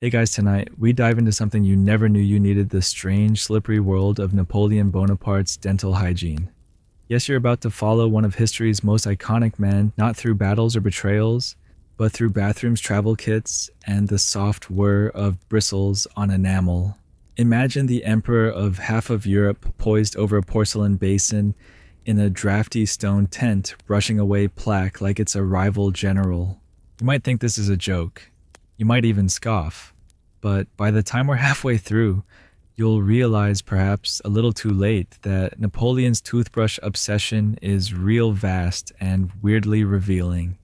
Hey guys, tonight we dive into something you never knew you needed: the strange, slippery world of Napoleon Bonaparte's dental hygiene. Yes, you're about to follow one of history's most iconic men, not through battles or betrayals, but through bathrooms, travel kits, and the soft whir of bristles on enamel. Imagine the emperor of half of Europe poised over a porcelain basin in a drafty stone tent, brushing away plaque like it's a rival general. You might think this is a joke. You might even scoff. But by the time we're halfway through, you'll realize, perhaps a little too late, that Napoleon's toothbrush obsession is real vast and weirdly revealing.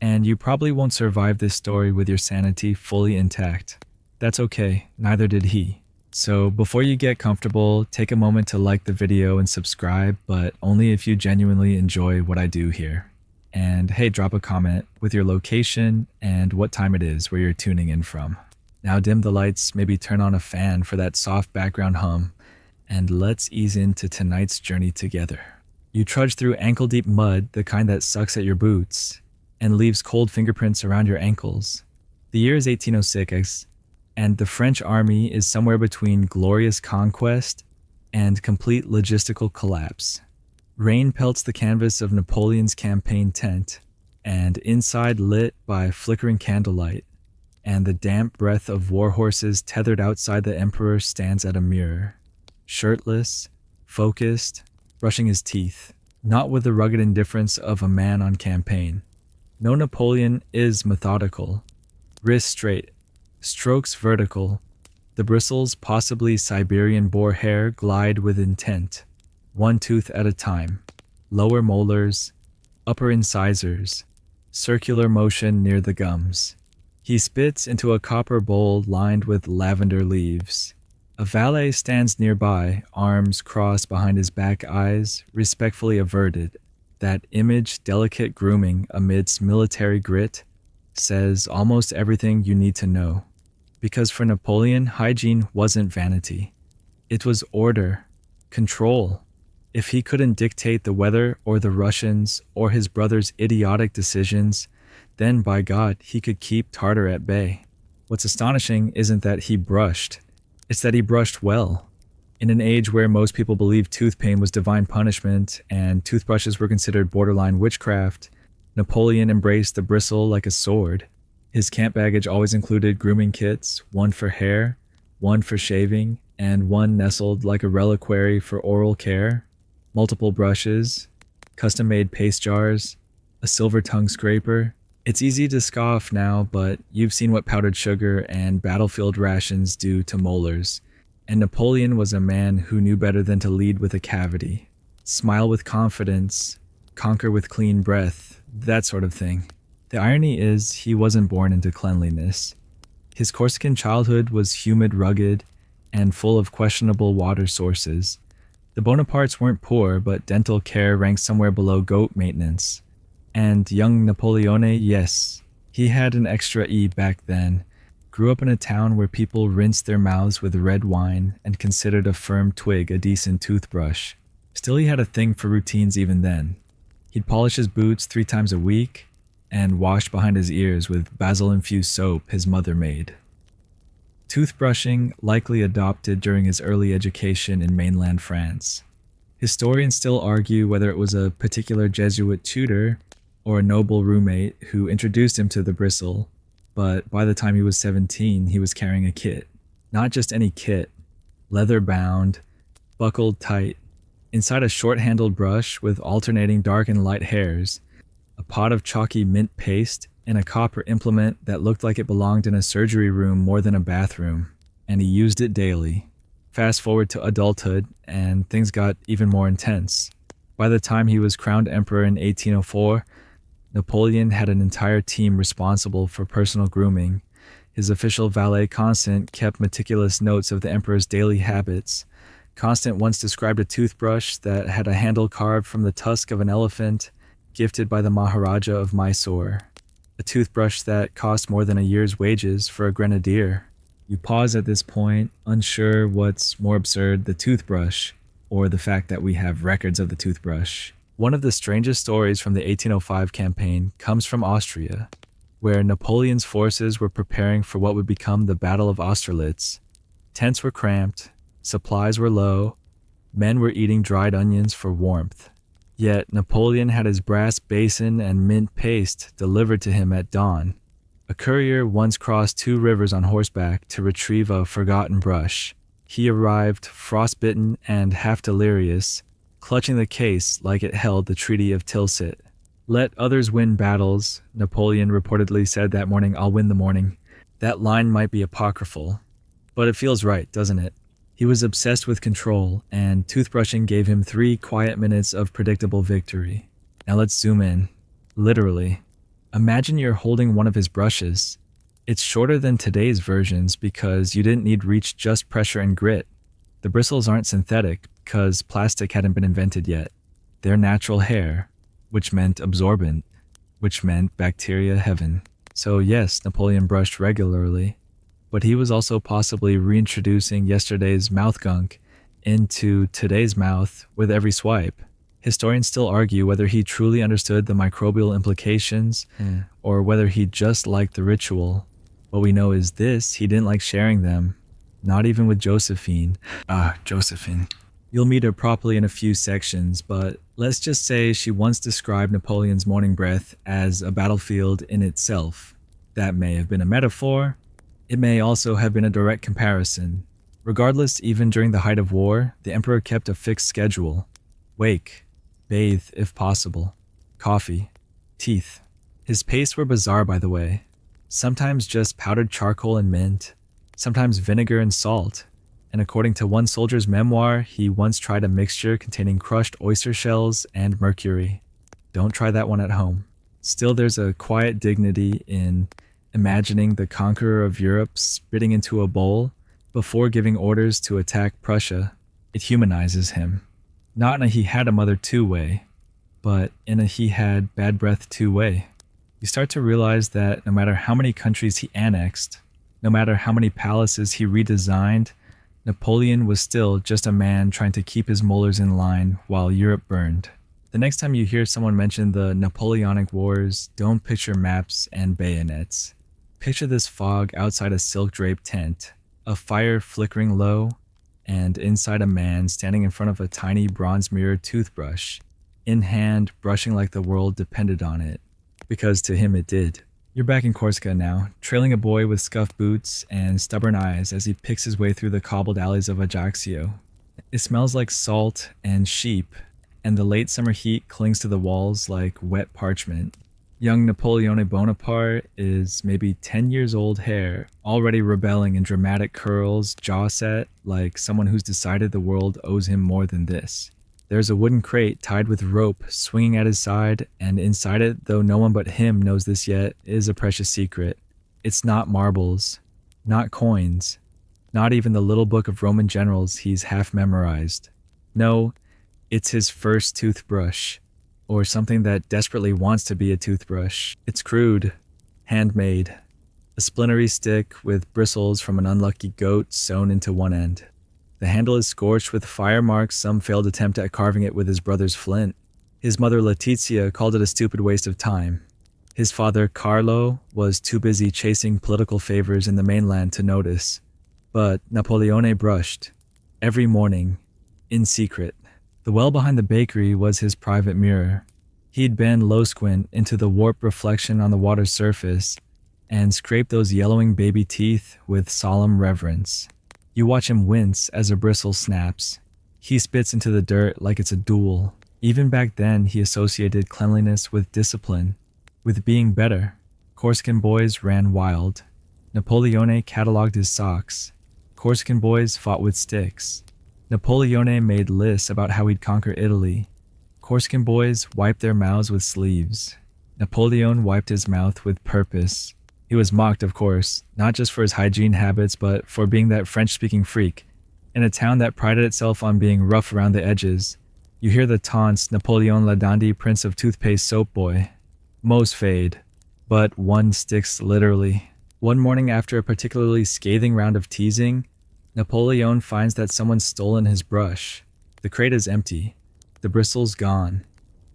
And you probably won't survive this story with your sanity fully intact. That's okay, neither did he. So before you get comfortable, take a moment to like the video and subscribe, but only if you genuinely enjoy what I do here. And hey, drop a comment with your location and what time it is where you're tuning in from. Now dim the lights, maybe turn on a fan for that soft background hum, and let's ease into tonight's journey together. You trudge through ankle-deep mud, the kind that sucks at your boots, and leaves cold fingerprints around your ankles. The year is 1806, and the French army is somewhere between glorious conquest and complete logistical collapse. Rain pelts the canvas of Napoleon's campaign tent, and inside lit by flickering candlelight, and the damp breath of war horses tethered outside the emperor stands at a mirror, shirtless, focused, brushing his teeth, not with the rugged indifference of a man on campaign. No, Napoleon is methodical, wrists straight, strokes vertical, the bristles, possibly Siberian boar hair, glide with intent, one tooth at a time, lower molars, upper incisors, circular motion near the gums. He spits into a copper bowl lined with lavender leaves. A valet stands nearby, arms crossed behind his back, eyes respectfully averted. That image, delicate grooming amidst military grit, says almost everything you need to know. Because for Napoleon, hygiene wasn't vanity. It was order, control. If he couldn't dictate the weather or the Russians or his brother's idiotic decisions, then by God, he could keep Tartar at bay. What's astonishing isn't that he brushed, it's that he brushed well. In an age where most people believed tooth pain was divine punishment and toothbrushes were considered borderline witchcraft, Napoleon embraced the bristle like a sword. His camp baggage always included grooming kits, one for hair, one for shaving, and one nestled like a reliquary for oral care, multiple brushes, custom-made paste jars, a silver tongue scraper. It's easy to scoff now, but you've seen what powdered sugar and battlefield rations do to molars. And Napoleon was a man who knew better than to lead with a cavity. Smile with confidence, conquer with clean breath, that sort of thing. The irony is, he wasn't born into cleanliness. His Corsican childhood was humid, rugged, and full of questionable water sources. The Bonapartes weren't poor, but dental care ranked somewhere below goat maintenance. And young Napoleone, yes, he had an extra E back then. Grew up in a town where people rinsed their mouths with red wine and considered a firm twig a decent toothbrush. Still, he had a thing for routines even then. He'd polish his boots 3 times a week and wash behind his ears with basil-infused soap his mother made. Toothbrushing likely adopted during his early education in mainland France. Historians still argue whether it was a particular Jesuit tutor or a noble roommate who introduced him to the bristle, but by the time he was 17, he was carrying a kit. Not just any kit, leather-bound, buckled tight. Inside a short-handled brush with alternating dark and light hairs, a pot of chalky mint paste, and a copper implement that looked like it belonged in a surgery room more than a bathroom, and he used it daily. Fast forward to adulthood, and things got even more intense. By the time he was crowned emperor in 1804, Napoleon had an entire team responsible for personal grooming. His official valet Constant kept meticulous notes of the emperor's daily habits. Constant once described a toothbrush that had a handle carved from the tusk of an elephant, gifted by the Maharaja of Mysore. A toothbrush that cost more than a year's wages for a grenadier. You pause at this point, unsure what's more absurd, the toothbrush, or the fact that we have records of the toothbrush. One of the strangest stories from the 1805 campaign comes from Austria. where Napoleon's forces were preparing for what would become the Battle of Austerlitz. Tents were cramped, supplies were low, men were eating dried onions for warmth. Yet Napoleon had his brass basin and mint paste delivered to him at dawn. A courier once crossed 2 rivers on horseback to retrieve a forgotten brush. He arrived frostbitten and half delirious, clutching the case like it held the Treaty of Tilsit. "Let others win battles," Napoleon reportedly said that morning. "I'll win the morning." That line might be apocryphal, but it feels right, doesn't it? He was obsessed with control, and toothbrushing gave him 3 quiet minutes of predictable victory. Now let's zoom in. Literally. Imagine you're holding one of his brushes. It's shorter than today's versions because you didn't need reach, just pressure and grit. The bristles aren't synthetic because plastic hadn't been invented yet. They're natural hair, which meant absorbent, which meant bacteria heaven. So yes, Napoleon brushed regularly, but he was also possibly reintroducing yesterday's mouth gunk into today's mouth with every swipe. Historians still argue whether he truly understood the microbial implications or whether he just liked the ritual. What we know is this: he didn't like sharing them, not even with Josephine. Josephine. You'll meet her properly in a few sections, but let's just say she once described Napoleon's morning breath as a battlefield in itself. That may have been a metaphor. It may also have been a direct comparison. Regardless, even during the height of war, the emperor kept a fixed schedule. Wake, bathe if possible, coffee, teeth. His pastes were bizarre, by the way. Sometimes just powdered charcoal and mint, sometimes vinegar and salt. And according to one soldier's memoir, he once tried a mixture containing crushed oyster shells and mercury. Don't try that one at home. Still, there's a quiet dignity in imagining the conqueror of Europe spitting into a bowl before giving orders to attack Prussia. It humanizes him. Not in a he had a mother too way, but in a he had bad breath too way. You start to realize that no matter how many countries he annexed, no matter how many palaces he redesigned, Napoleon was still just a man trying to keep his molars in line while Europe burned. The next time you hear someone mention the Napoleonic Wars, don't picture maps and bayonets. Picture this fog outside a silk-draped tent, a fire flickering low, and inside a man standing in front of a tiny bronze-mirrored toothbrush, in hand, brushing like the world depended on it. Because to him it did. You're back in Corsica now, trailing a boy with scuffed boots and stubborn eyes as he picks his way through the cobbled alleys of Ajaccio. It smells like salt and sheep, and the late summer heat clings to the walls like wet parchment. Young Napoleon Bonaparte is maybe 10 years old hair, already rebelling in dramatic curls, jaw set, like someone who's decided the world owes him more than this. There's a wooden crate tied with rope swinging at his side, and inside it, though no one but him knows this yet, is a precious secret. It's not marbles, not coins, not even the little book of Roman generals he's half memorized. No, it's his first toothbrush, or something that desperately wants to be a toothbrush. It's crude, handmade, a splintery stick with bristles from an unlucky goat sewn into one end. The handle is scorched with fire marks, some failed attempt at carving it with his brother's flint. His mother Letizia called it a stupid waste of time. His father Carlo was too busy chasing political favors in the mainland to notice. But Napoleone brushed, every morning, in secret. The well behind the bakery was his private mirror. He'd bend low squint into the warped reflection on the water's surface and scrape those yellowing baby teeth with solemn reverence. You watch him wince as a bristle snaps. He spits into the dirt like it's a duel. Even back then, he associated cleanliness with discipline, with being better. Corsican boys ran wild. Napoleone cataloged his socks. Corsican boys fought with sticks. Napoleone made lists about how he'd conquer Italy. Corsican boys wiped their mouths with sleeves. Napoleon wiped his mouth with purpose. He was mocked, of course, not just for his hygiene habits, but for being that French-speaking freak. In a town that prided itself on being rough around the edges, you hear the taunts, Napoleon la dandy Prince of Toothpaste Soap Boy. Most fade, but one sticks literally. One morning after a particularly scathing round of teasing, Napoleon finds that someone's stolen his brush. The crate is empty, the bristles gone.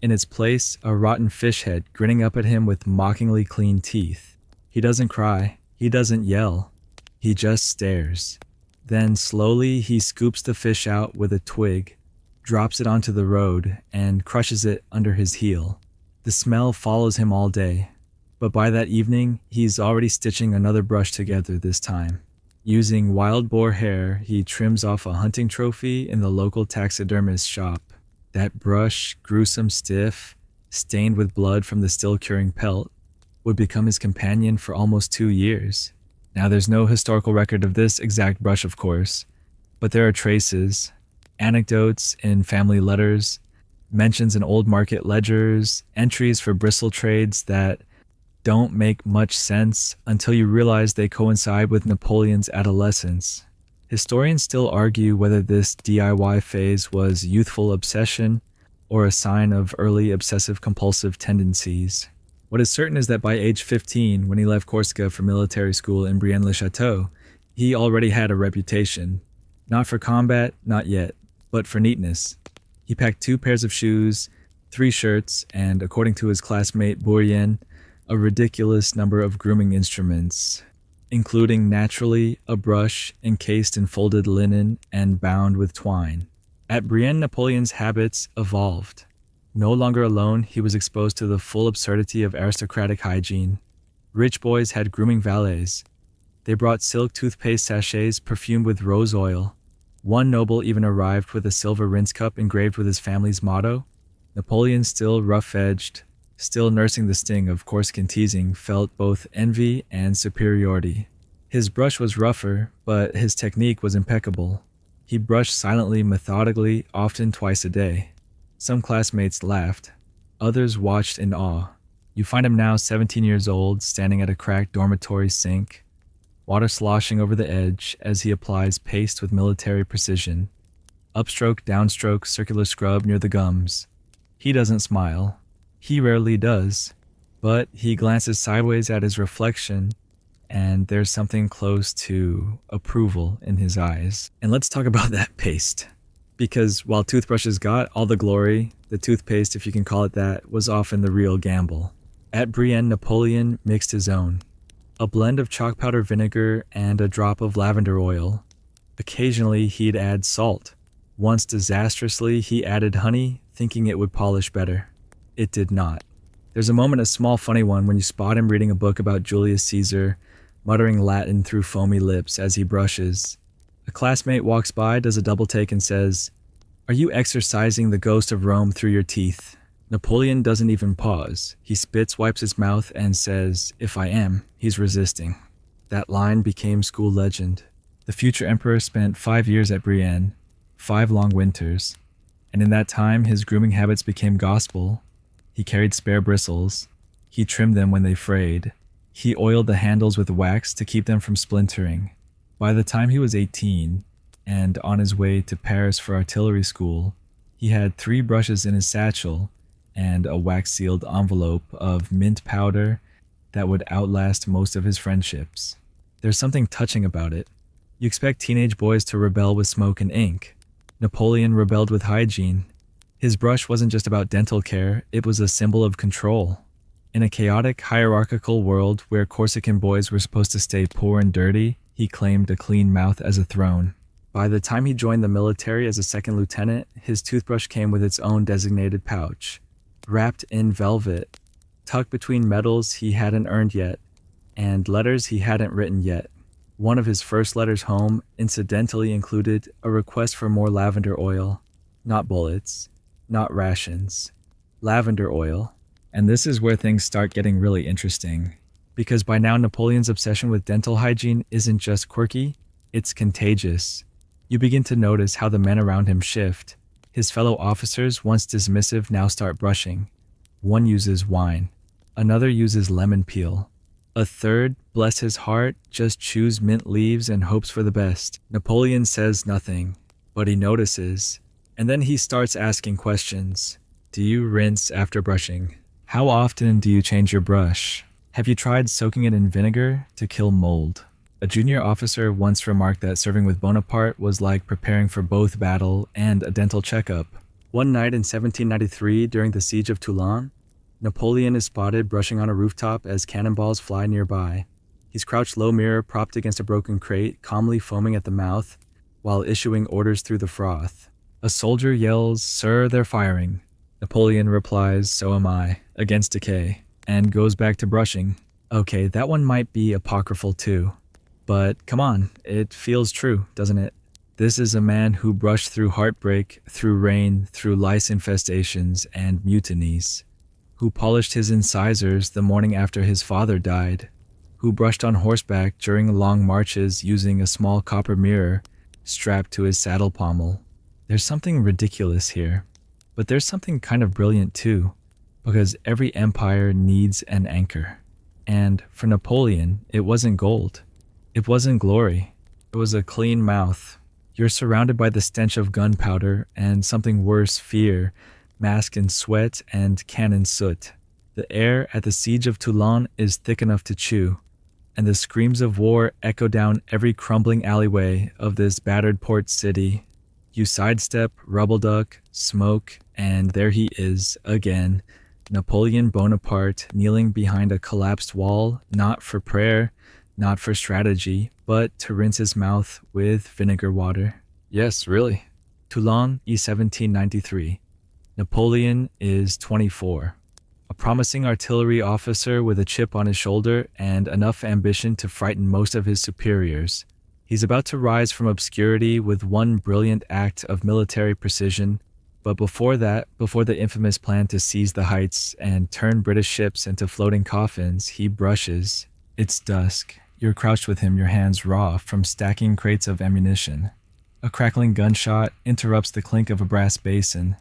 In its place, a rotten fish head grinning up at him with mockingly clean teeth. He doesn't cry. He doesn't yell. He just stares. Then slowly he scoops the fish out with a twig, drops it onto the road, and crushes it under his heel. The smell follows him all day, but by that evening, he's already stitching another brush together this time. Using wild boar hair, he trims off a hunting trophy in the local taxidermist shop. That brush, gruesome stiff, stained with blood from the still-curing pelt, would become his companion for almost 2 years. Now, there's no historical record of this exact brush, of course, but there are traces, anecdotes in family letters, mentions in old market ledgers, entries for bristle trades that don't make much sense until you realize they coincide with Napoleon's adolescence. Historians still argue whether this DIY phase was youthful obsession or a sign of early obsessive-compulsive tendencies. What is certain is that by age 15, when he left Corsica for military school in Brienne-le-Château, he already had a reputation. Not for combat, not yet, but for neatness. He packed 2 pairs of shoes, 3 shirts, and, according to his classmate Bourrienne, a ridiculous number of grooming instruments, including naturally a brush encased in folded linen and bound with twine. At Brienne, Napoleon's habits evolved. No longer alone, he was exposed to the full absurdity of aristocratic hygiene. Rich boys had grooming valets. They brought silk toothpaste sachets perfumed with rose oil. One noble even arrived with a silver rinse cup engraved with his family's motto. Napoleon, still rough-edged, still nursing the sting of Corsican teasing, felt both envy and superiority. His brush was rougher, but his technique was impeccable. He brushed silently, methodically, often twice a day. Some classmates laughed. Others watched in awe. You find him now 17 years old, standing at a cracked dormitory sink, water sloshing over the edge as he applies paste with military precision. Upstroke, downstroke, circular scrub near the gums. He doesn't smile. He rarely does, but he glances sideways at his reflection, and there's something close to approval in his eyes. And let's talk about that paste. Because while toothbrushes got all the glory, the toothpaste, if you can call it that, was often the real gamble. At Brienne, Napoleon mixed his own. A blend of chalk powder vinegar and a drop of lavender oil. Occasionally, he'd add salt. Once disastrously, he added honey, thinking it would polish better. It did not. There's a moment, a small funny one, when you spot him reading a book about Julius Caesar, muttering Latin through foamy lips as he brushes. A classmate walks by, does a double take, and says, "Are you exorcising the ghost of Rome through your teeth?" Napoleon doesn't even pause. He spits, wipes his mouth, and says, "If I am," he's resisting. That line became school legend. The future emperor spent 5 years at Brienne, 5 long winters, and in that time his grooming habits became gospel. He carried spare bristles. He trimmed them when they frayed. He oiled the handles with wax to keep them from splintering. By the time he was 18, and on his way to Paris for artillery school, he had 3 brushes in his satchel and a wax-sealed envelope of mint powder that would outlast most of his friendships. There's something touching about it. You expect teenage boys to rebel with smoke and ink. Napoleon rebelled with hygiene. His brush wasn't just about dental care, it was a symbol of control. In a chaotic, hierarchical world where Corsican boys were supposed to stay poor and dirty, he claimed a clean mouth as a throne. By the time he joined the military as a second lieutenant, his toothbrush came with its own designated pouch, wrapped in velvet, tucked between medals he hadn't earned yet, and letters he hadn't written yet. One of his first letters home incidentally included a request for more lavender oil, not bullets, not rations, lavender oil. And this is where things start getting really interesting, because by now Napoleon's obsession with dental hygiene isn't just quirky, it's contagious. You begin to notice how the men around him shift. His fellow officers, once dismissive, now start brushing. One uses wine. Another uses lemon peel. A third, bless his heart, just chews mint leaves and hopes for the best. Napoleon says nothing, but he notices. And then he starts asking questions. Do you rinse after brushing? How often do you change your brush? Have you tried soaking it in vinegar to kill mold? A junior officer once remarked that serving with Bonaparte was like preparing for both battle and a dental checkup. One night in 1793, during the siege of Toulon, Napoleon is spotted brushing on a rooftop as cannonballs fly nearby. He's crouched low mirror, propped against a broken crate, calmly foaming at the mouth, while issuing orders through the froth. A soldier yells, "Sir, they're firing." Napoleon replies, "So am I," against decay, and goes back to brushing. Okay, that one might be apocryphal too. But come on, it feels true, doesn't it? This is a man who brushed through heartbreak, through rain, through lice infestations and mutinies, who polished his incisors the morning after his father died, who brushed on horseback during long marches using a small copper mirror strapped to his saddle pommel. There's something ridiculous here, but there's something kind of brilliant too, because every empire needs an anchor. And for Napoleon, it wasn't gold. It wasn't glory. It was a clean mouth. You're surrounded by the stench of gunpowder and something worse, fear, masked in sweat and cannon soot. The air at the siege of Toulon is thick enough to chew, and the screams of war echo down every crumbling alleyway of this battered port city. You sidestep, rubble duck, smoke, and there he is again, Napoleon Bonaparte kneeling behind a collapsed wall, not for prayer, not for strategy, but to rinse his mouth with vinegar water. Yes, really. Toulon, E1793. Napoleon is 24. A promising artillery officer with a chip on his shoulder and enough ambition to frighten most of his superiors. He's about to rise from obscurity with one brilliant act of military precision, but before that, before the infamous plan to seize the heights and turn British ships into floating coffins, he brushes. It's dusk. You're crouched with him, your hands raw from stacking crates of ammunition. A crackling gunshot interrupts the clink of a brass basin,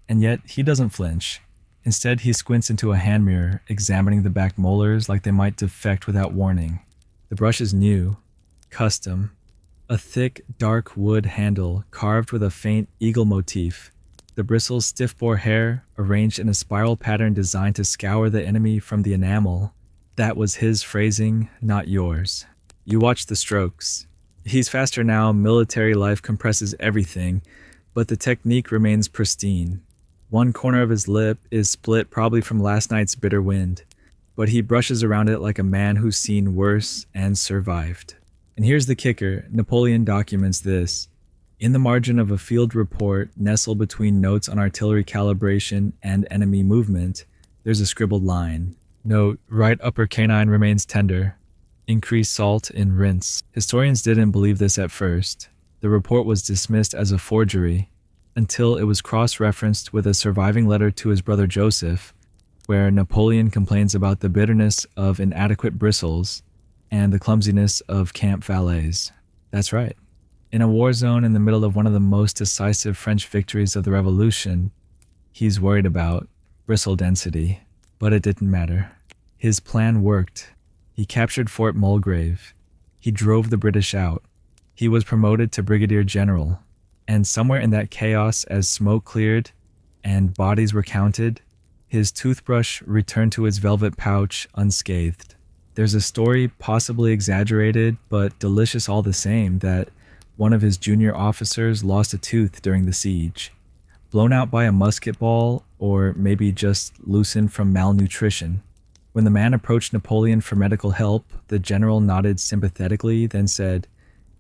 and yet he doesn't flinch. Instead, he squints into a hand mirror, examining the back molars like they might defect without warning. The brush is new, custom, a thick, dark wood handle carved with a faint eagle motif. The bristles stiff-bore hair, arranged in a spiral pattern designed to scour the enemy from the enamel. That was his phrasing, not yours. You watch the strokes. He's faster now, military life compresses everything, but the technique remains pristine. One corner of his lip is split probably from last night's bitter wind, but he brushes around it like a man who's seen worse and survived. And here's the kicker, Napoleon documents this. In the margin of a field report, nestled between notes on artillery calibration and enemy movement, there's a scribbled line. Note, right upper canine remains tender. Increase salt in rinse. Historians didn't believe this at first. The report was dismissed as a forgery, until it was cross-referenced with a surviving letter to his brother Joseph, where Napoleon complains about the bitterness of inadequate bristles and the clumsiness of camp valets. That's right. In a war zone in the middle of one of the most decisive French victories of the Revolution, he's worried about bristle density. But it didn't matter. His plan worked. He captured Fort Mulgrave. He drove the British out. He was promoted to brigadier general. And somewhere in that chaos, as smoke cleared and bodies were counted, his toothbrush returned to its velvet pouch unscathed. There's a story, possibly exaggerated, but delicious all the same, that one of his junior officers lost a tooth during the siege. Blown out by a musket ball, or maybe just loosened from malnutrition. When the man approached Napoleon for medical help, the general nodded sympathetically, then said,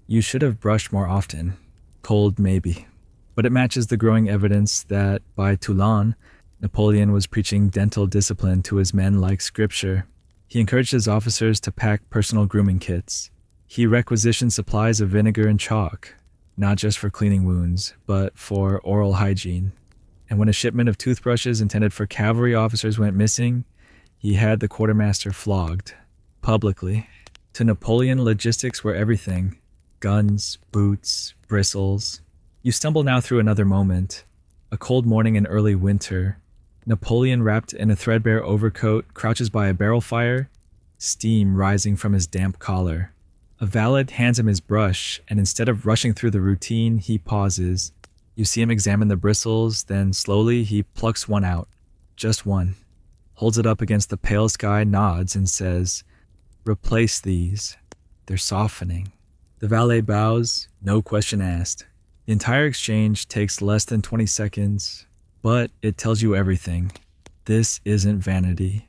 "You should have brushed more often." Cold, maybe. But it matches the growing evidence that, by Toulon, Napoleon was preaching dental discipline to his men like scripture. He encouraged his officers to pack personal grooming kits. He requisitioned supplies of vinegar and chalk, not just for cleaning wounds, but for oral hygiene. And when a shipment of toothbrushes intended for cavalry officers went missing, he had the quartermaster flogged, publicly. To Napoleon, logistics were everything. Guns, boots, bristles. You stumble now through another moment. A cold morning in early winter. Napoleon, wrapped in a threadbare overcoat, crouches by a barrel fire, steam rising from his damp collar. A valet hands him his brush, and instead of rushing through the routine, he pauses. You see him examine the bristles, then slowly he plucks one out. Just one. Holds it up against the pale sky, nods, and says, "Replace these. They're softening." The valet bows, no question asked. The entire exchange takes less than 20 seconds, but it tells you everything. this isn't vanity.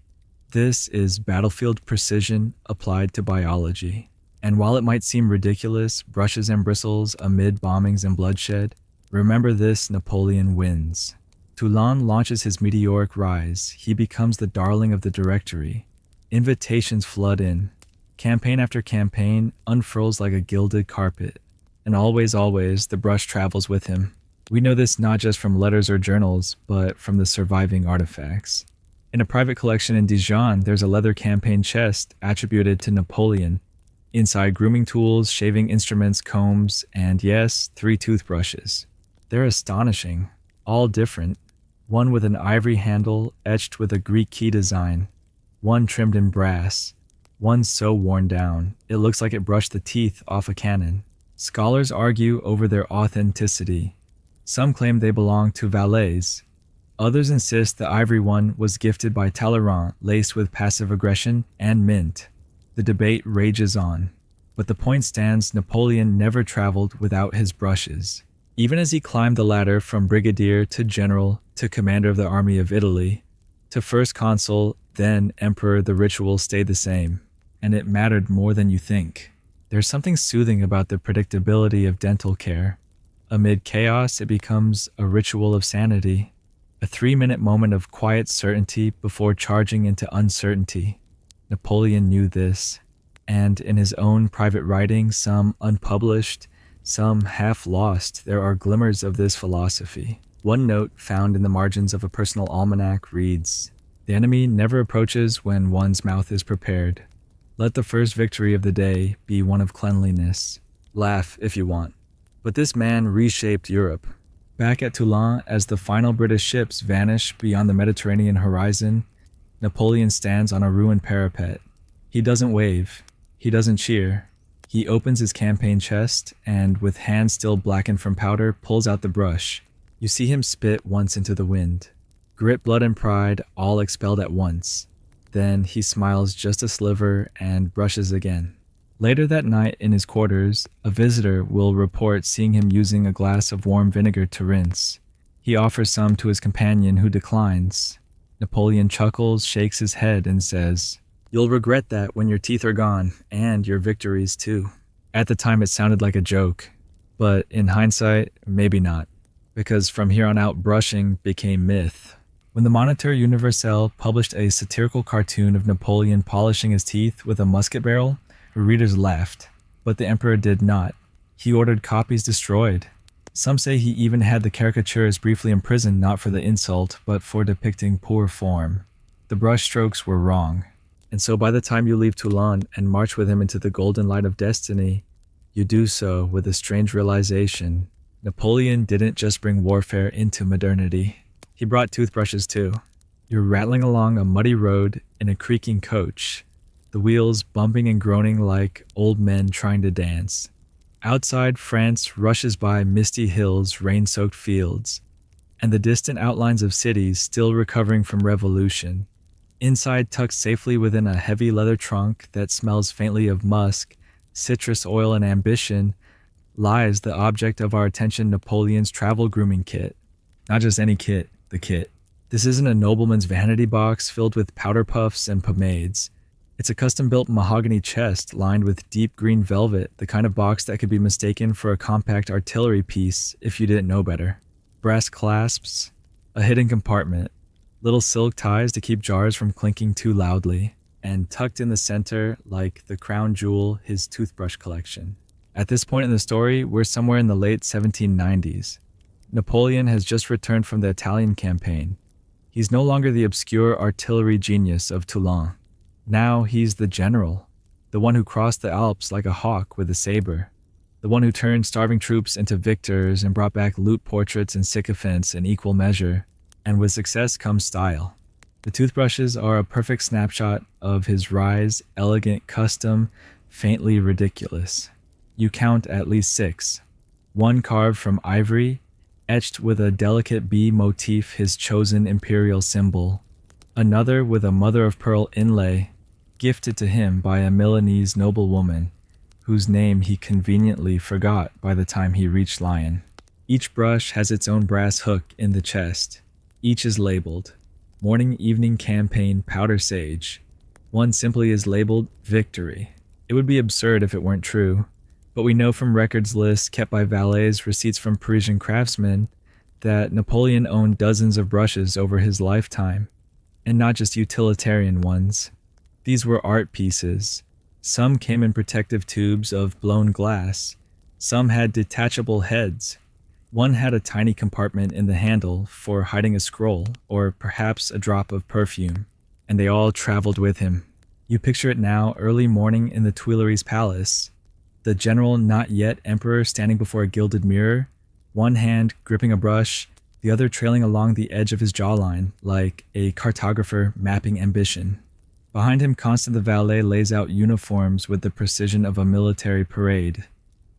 This is battlefield precision applied to biology. And while it might seem ridiculous, brushes and bristles amid bombings and bloodshed, remember this: Napoleon wins. Toulon launches his meteoric rise. He becomes the darling of the Directory. Invitations flood in. Campaign after campaign unfurls like a gilded carpet. And always, always, the brush travels with him. We know this not just from letters or journals, but from the surviving artifacts. In a private collection in Dijon, there's a leather campaign chest attributed to Napoleon. Inside, grooming tools, shaving instruments, combs, and yes, 3 toothbrushes. They're astonishing, all different. One with an ivory handle etched with a Greek key design. One trimmed in brass. One so worn down, it looks like it brushed the teeth off a cannon. Scholars argue over their authenticity. Some claim they belong to valets. Others insist the ivory one was gifted by Talleyrand, laced with passive aggression and mint. The debate rages on. But the point stands: Napoleon never traveled without his brushes. Even as he climbed the ladder from brigadier to general to commander of the army of Italy, to first consul, then emperor, the ritual stayed the same. And it mattered more than you think. There's something soothing about the predictability of dental care. Amid chaos, it becomes a ritual of sanity, a 3-minute moment of quiet certainty before charging into uncertainty. Napoleon knew this, and in his own private writings, some unpublished, some half lost, there are glimmers of this philosophy. One note found in the margins of a personal almanac reads, "The enemy never approaches when one's mouth is prepared. Let the first victory of the day be one of cleanliness. Laugh if you want." But this man reshaped Europe. Back at Toulon, as the final British ships vanish beyond the Mediterranean horizon, Napoleon stands on a ruined parapet. He doesn't wave. He doesn't cheer. He opens his campaign chest and, with hands still blackened from powder, pulls out the brush. You see him spit once into the wind. Grit, blood, and pride all expelled at once. Then he smiles just a sliver and brushes again. Later that night in his quarters, a visitor will report seeing him using a glass of warm vinegar to rinse. He offers some to his companion, who declines. Napoleon chuckles, shakes his head, and says, "You'll regret that when your teeth are gone, and your victories too." At the time it sounded like a joke, but in hindsight, maybe not, because from here on out brushing became myth. When the Moniteur Universel published a satirical cartoon of Napoleon polishing his teeth with a musket barrel, readers laughed, but the emperor did not. He ordered copies destroyed. Some say he even had the caricaturist briefly imprisoned, not for the insult, but for depicting poor form. The brush strokes were wrong. And so by the time you leave Toulon and march with him into the golden light of destiny, you do so with a strange realization. Napoleon didn't just bring warfare into modernity. He brought toothbrushes too. You're rattling along a muddy road in a creaking coach, the wheels bumping and groaning like old men trying to dance. Outside, France rushes by misty hills, rain-soaked fields, and the distant outlines of cities still recovering from revolution. Inside, tucked safely within a heavy leather trunk that smells faintly of musk, citrus oil, and ambition, lies the object of our attention: Napoleon's travel grooming kit. Not just any kit, the kit. This isn't a nobleman's vanity box filled with powder puffs and pomades. It's a custom-built mahogany chest lined with deep green velvet, the kind of box that could be mistaken for a compact artillery piece if you didn't know better. Brass clasps, a hidden compartment, little silk ties to keep jars from clinking too loudly, and tucked in the center, like the crown jewel, his toothbrush collection. At this point in the story, we're somewhere in the late 1790s. Napoleon has just returned from the Italian campaign. He's no longer the obscure artillery genius of Toulon. Now he's the general, the one who crossed the Alps like a hawk with a saber, the one who turned starving troops into victors and brought back loot portraits and sycophants in equal measure. And with success comes style. The toothbrushes are a perfect snapshot of his rise, elegant, custom, faintly ridiculous. You count at least 6. One carved from ivory, etched with a delicate bee motif, his chosen imperial symbol. Another with a mother-of-pearl inlay, gifted to him by a Milanese noblewoman, whose name he conveniently forgot by the time he reached Lyon. Each brush has its own brass hook in the chest. Each is labeled. Morning Evening Campaign Powder Sage. One simply is labeled Victory. It would be absurd if it weren't true, but we know from records lists kept by valets, receipts from Parisian craftsmen, that Napoleon owned dozens of brushes over his lifetime, and not just utilitarian ones. These were art pieces. Some came in protective tubes of blown glass. Some had detachable heads. One had a tiny compartment in the handle for hiding a scroll or perhaps a drop of perfume, and they all traveled with him. You picture it now, early morning in the Tuileries Palace. The general not yet emperor standing before a gilded mirror, one hand gripping a brush, the other trailing along the edge of his jawline like a cartographer mapping ambition. Behind him, Constant the valet lays out uniforms with the precision of a military parade.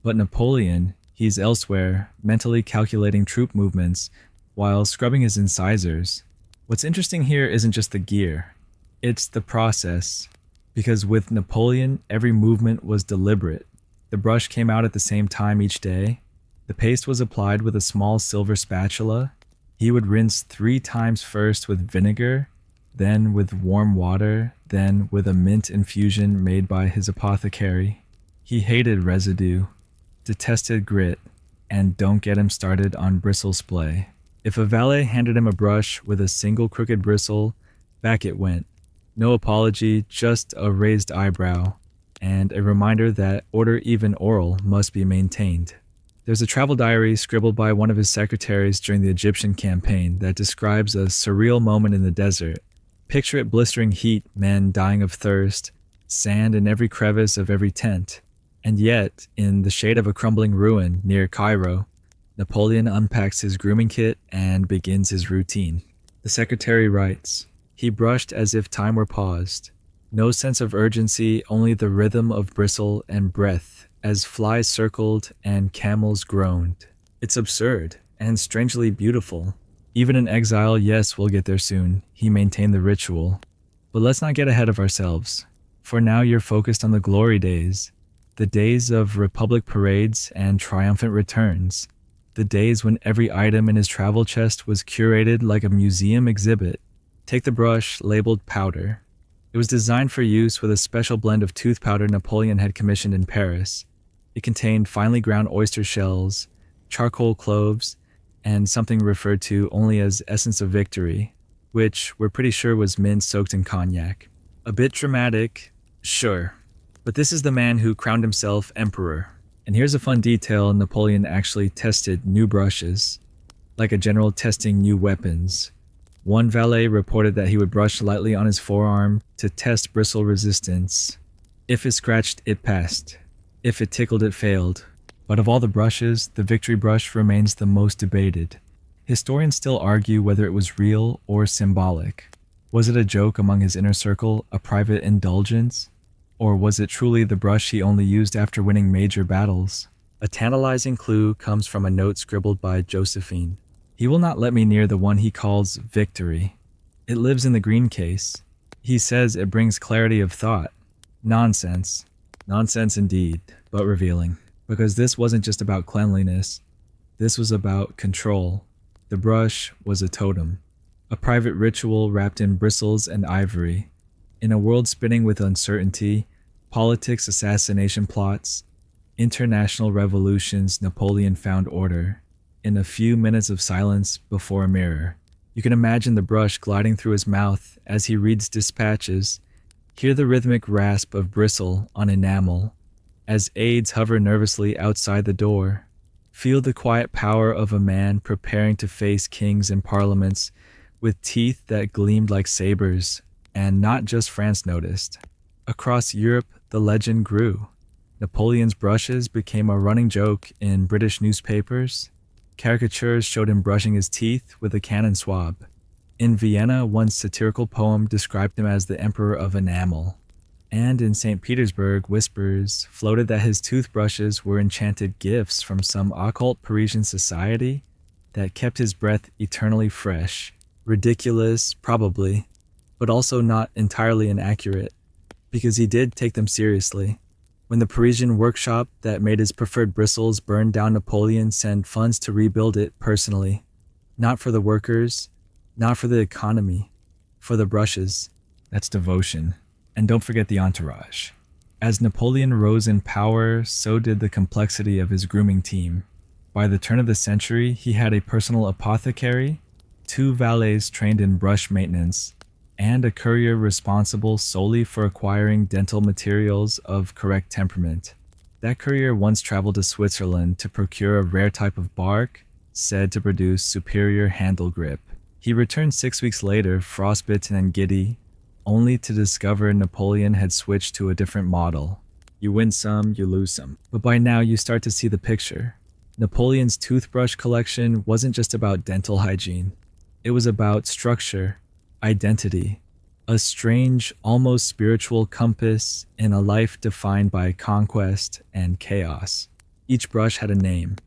But Napoleon, he's elsewhere, mentally calculating troop movements while scrubbing his incisors. What's interesting here isn't just the gear, it's the process. Because with Napoleon, every movement was deliberate. The brush came out at the same time each day. The paste was applied with a small silver spatula. He would rinse 3 times, first with vinegar, then with warm water, then with a mint infusion made by his apothecary. He hated residue, detested grit, and don't get him started on bristle splay. If a valet handed him a brush with a single crooked bristle, back it went. No apology, just a raised eyebrow, and a reminder that order, even oral, must be maintained. There's a travel diary scribbled by one of his secretaries during the Egyptian campaign that describes a surreal moment in the desert. Picture it: blistering heat, men dying of thirst, sand in every crevice of every tent. And yet, in the shade of a crumbling ruin near Cairo, Napoleon unpacks his grooming kit and begins his routine. The secretary writes, "He brushed as if time were paused. No sense of urgency, only the rhythm of bristle and breath as flies circled and camels groaned." It's absurd and strangely beautiful. Even in exile, yes, we'll get there soon, he maintained the ritual. But let's not get ahead of ourselves. For now, you're focused on the glory days. The days of republic parades and triumphant returns. The days when every item in his travel chest was curated like a museum exhibit. Take the brush labeled powder. It was designed for use with a special blend of tooth powder Napoleon had commissioned in Paris. It contained finely ground oyster shells, charcoal cloves, and something referred to only as essence of victory, which we're pretty sure was mint soaked in cognac. A bit dramatic, sure, but this is the man who crowned himself emperor. And here's a fun detail: Napoleon actually tested new brushes, like a general testing new weapons. One valet reported that he would brush lightly on his forearm to test bristle resistance. If it scratched, it passed. If it tickled, it failed. But of all the brushes, the victory brush remains the most debated. Historians still argue whether it was real or symbolic. Was it a joke among his inner circle, a private indulgence? Or was it truly the brush he only used after winning major battles? A tantalizing clue comes from a note scribbled by Josephine. "He will not let me near the one he calls victory. It lives in the green case. He says it brings clarity of thought." Nonsense. Nonsense indeed, but revealing. Because this wasn't just about cleanliness. This was about control. The brush was a totem. A private ritual wrapped in bristles and ivory. In a world spinning with uncertainty, politics, assassination plots, international revolutions, Napoleon found order. In a few minutes of silence before a mirror, you can imagine the brush gliding through his mouth as he reads dispatches. Hear the rhythmic rasp of bristle on enamel as aides hover nervously outside the door. Feel the quiet power of a man preparing to face kings and parliaments with teeth that gleamed like sabers. And not just France noticed. Across Europe, the legend grew. Napoleon's brushes became a running joke in British newspapers. Caricatures showed him brushing his teeth with a cannon swab. In Vienna, one satirical poem described him as the Emperor of Enamel. And in St. Petersburg, whispers floated that his toothbrushes were enchanted gifts from some occult Parisian society that kept his breath eternally fresh. Ridiculous, probably, but also not entirely inaccurate, because he did take them seriously. When the Parisian workshop that made his preferred bristles burned down, Napoleon sent funds to rebuild it personally. Not for the workers, not for the economy, For the brushes, that's devotion. And don't forget the entourage. As Napoleon rose in power, so did the complexity of his grooming team. By the turn of the century, he had a personal apothecary, 2 valets trained in brush maintenance, and a courier responsible solely for acquiring dental materials of correct temperament. That courier once traveled to Switzerland to procure a rare type of bark said to produce superior handle grip. He returned 6 weeks later, frostbitten and giddy, only to discover Napoleon had switched to a different model. You win some, you lose some. But by now you start to see the picture. Napoleon's toothbrush collection wasn't just about dental hygiene. It was about structure, identity, a strange, almost spiritual compass in a life defined by conquest and chaos. Each brush had a name.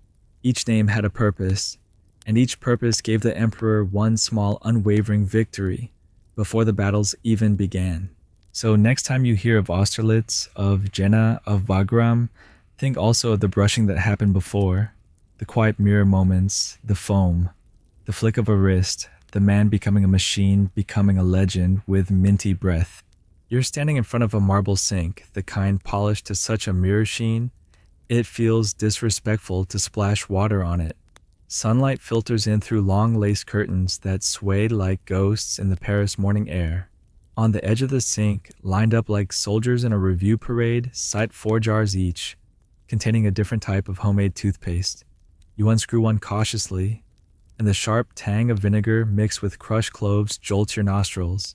Each name had a purpose, and each purpose gave the emperor one small unwavering victory before the battles even began. So next time you hear of Austerlitz, of Jena, of Wagram, think also of the brushing that happened before, the quiet mirror moments, the foam, the flick of a wrist, the man becoming a machine, becoming a legend with minty breath. You're standing in front of a marble sink, the kind polished to such a mirror sheen, it feels disrespectful to splash water on it. Sunlight filters in through long lace curtains that swayed like ghosts in the Paris morning air. On the edge of the sink, lined up like soldiers in a review parade, sight 4 jars each, containing a different type of homemade toothpaste. You unscrew one cautiously, and the sharp tang of vinegar mixed with crushed cloves jolts your nostrils.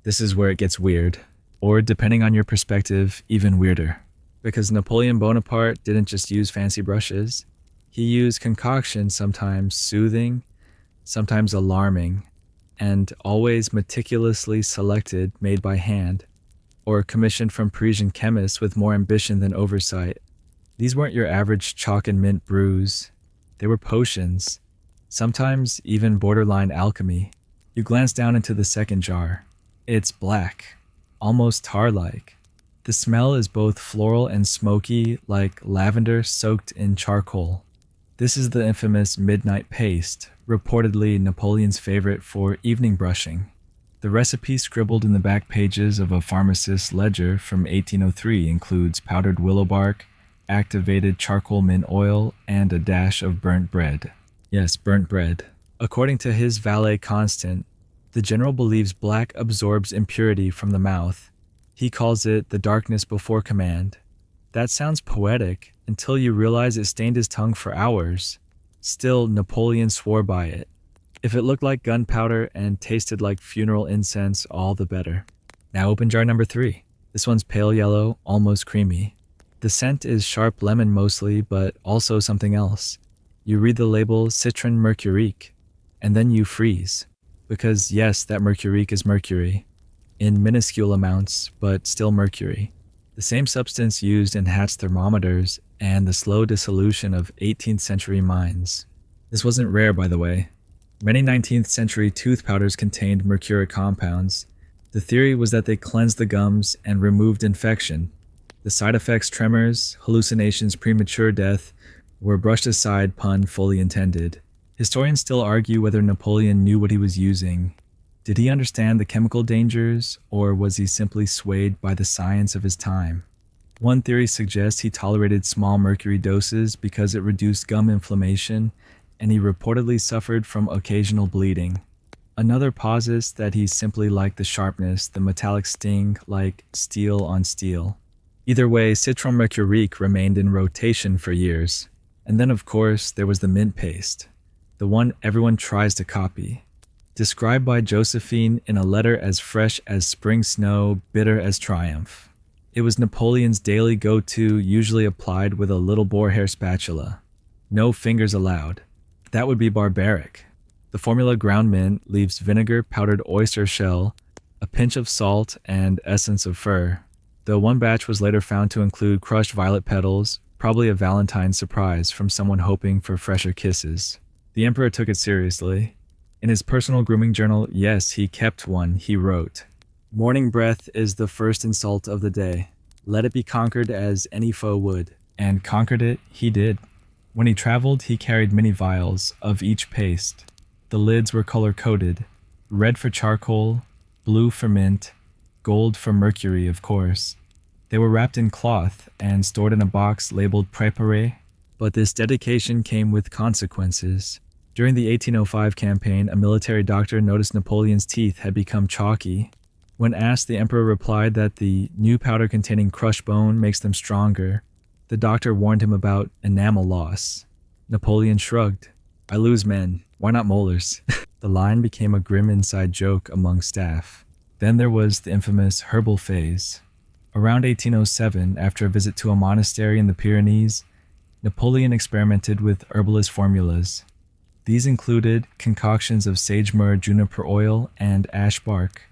This is where it gets weird, or depending on your perspective, even weirder. Because Napoleon Bonaparte didn't just use fancy brushes. He used concoctions, sometimes soothing, sometimes alarming, and always meticulously selected, made by hand, or commissioned from Parisian chemists with more ambition than oversight. These weren't your average chalk and mint brews. They were potions, sometimes even borderline alchemy. You glance down into the second jar. It's black, almost tar-like. The smell is both floral and smoky, like lavender soaked in charcoal. This is the infamous midnight paste, reportedly Napoleon's favorite for evening brushing. The recipe scribbled in the back pages of a pharmacist's ledger from 1803 includes powdered willow bark, activated charcoal mint oil, and a dash of burnt bread. Yes, burnt bread. According to his valet Constant, the general believes black absorbs impurity from the mouth. He calls it the darkness before command. That sounds poetic until you realize it stained his tongue for hours. Still, Napoleon swore by it. If it looked like gunpowder and tasted like funeral incense, all the better. Now open jar number 3. This one's pale yellow, almost creamy. The scent is sharp lemon mostly, but also something else. You read the label citron mercurique, and then you freeze. Because yes, that mercurique is mercury. In minuscule amounts, but still mercury. The same substance used in Hatch thermometers and the slow dissolution of 18th century mines. This wasn't rare, by the way. Many 19th century tooth powders contained mercuric compounds. The theory was that they cleansed the gums and removed infection. The side effects, tremors, hallucinations, premature death, were brushed aside, pun fully intended. Historians still argue whether Napoleon knew what he was using. Did he understand the chemical dangers, or was he simply swayed by the science of his time? One theory suggests he tolerated small mercury doses because it reduced gum inflammation, and he reportedly suffered from occasional bleeding. Another posits that he simply liked the sharpness, the metallic sting, like steel on steel. Either way, citron mercurique remained in rotation for years. And then, of course, there was the mint paste, the one everyone tries to copy. Described by Josephine in a letter as fresh as spring snow, bitter as triumph. It was Napoleon's daily go-to, usually applied with a little boar hair spatula. No fingers allowed. That would be barbaric. The formula ground mint leaves vinegar, powdered oyster shell, a pinch of salt, and essence of fir. Though one batch was later found to include crushed violet petals, probably a Valentine's surprise from someone hoping for fresher kisses. The emperor took it seriously. In his personal grooming journal, yes, he kept one, he wrote, "Morning breath is the first insult of the day. Let it be conquered as any foe would." And conquered it he did. When he traveled, he carried many vials of each paste. The lids were color-coded, red for charcoal, blue for mint, gold for mercury, of course. They were wrapped in cloth and stored in a box labeled préparé, but this dedication came with consequences. During the 1805 campaign, a military doctor noticed Napoleon's teeth had become chalky. When asked, the emperor replied that the new powder containing crushed bone makes them stronger. The doctor warned him about enamel loss. Napoleon shrugged. I lose men. Why not molars? The line became a grim inside joke among staff. Then there was the infamous herbal phase. Around 1807, after a visit to a monastery in the Pyrenees, Napoleon experimented with herbalist formulas. These included concoctions of sage myrrh, juniper oil, and ash bark.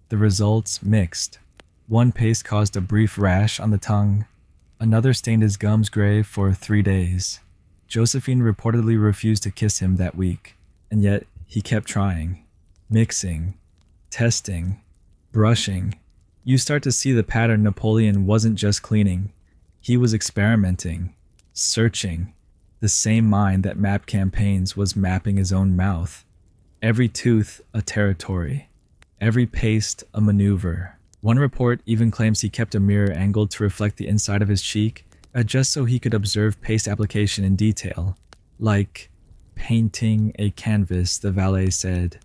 The results mixed. One paste caused a brief rash on the tongue. Another stained his gums gray for 3 days. Josephine reportedly refused to kiss him that week, and yet he kept trying. Mixing, testing, brushing. You start to see the pattern. Napoleon wasn't just cleaning. He was experimenting, searching. The same mind that mapped campaigns was mapping his own mouth. Every tooth a territory. Every paste a maneuver. One report even claims he kept a mirror angled to reflect the inside of his cheek, just so he could observe paste application in detail. Like painting a canvas, the valet said.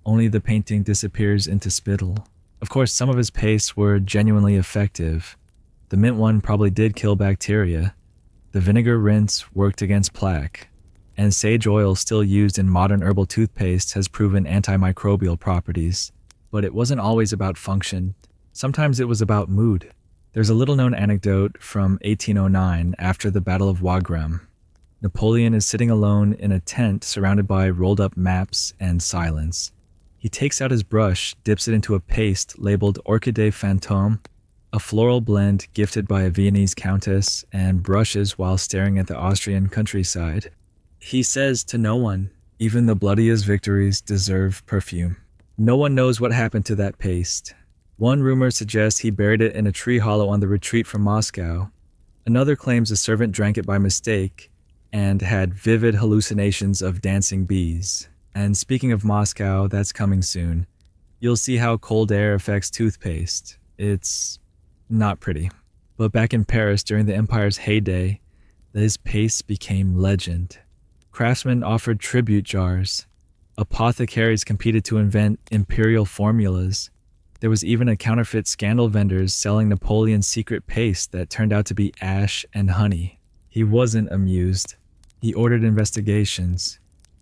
Only the painting disappears into spittle. Of course, some of his pastes were genuinely effective. The mint one probably did kill bacteria. The vinegar rinse worked against plaque. And sage oil, still used in modern herbal toothpaste, has proven antimicrobial properties. But it wasn't always about function. Sometimes it was about mood. There's a little-known anecdote from 1809 after the Battle of Wagram. Napoleon is sitting alone in a tent surrounded by rolled-up maps and silence. He takes out his brush, dips it into a paste labeled Orchidée Fantôme, a floral blend gifted by a Viennese countess, and brushes while staring at the Austrian countryside. He says to no one, even the bloodiest victories deserve perfume. No one knows what happened to that paste. One rumor suggests he buried it in a tree hollow on the retreat from Moscow. Another claims a servant drank it by mistake and had vivid hallucinations of dancing bees. And speaking of Moscow, that's coming soon. You'll see how cold air affects toothpaste. It's not pretty. But back in Paris during the empire's heyday, his paste became legend. Craftsmen offered tribute jars. Apothecaries competed to invent imperial formulas. There was even a counterfeit scandal vendors selling Napoleon's secret paste that turned out to be ash and honey. He wasn't amused. He ordered investigations.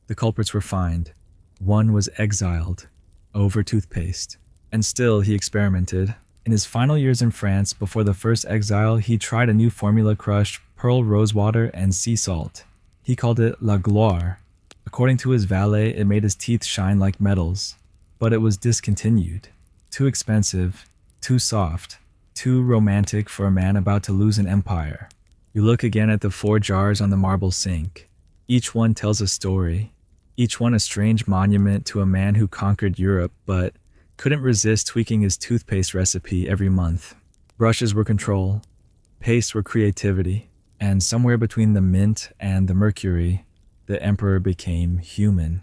The culprits were fined. One was exiled over toothpaste. And still he experimented. In his final years in France, before the first exile, he tried a new formula crushed pearl rosewater and sea salt. He called it La Gloire. According to his valet, it made his teeth shine like metals. But it was discontinued. Too expensive, too soft, too romantic for a man about to lose an empire. You look again at the 4 jars on the marble sink. Each one tells a story. Each one a strange monument to a man who conquered Europe, but couldn't resist tweaking his toothpaste recipe every month. Brushes were control, pastes were creativity, and somewhere between the mint and the mercury, the emperor became human.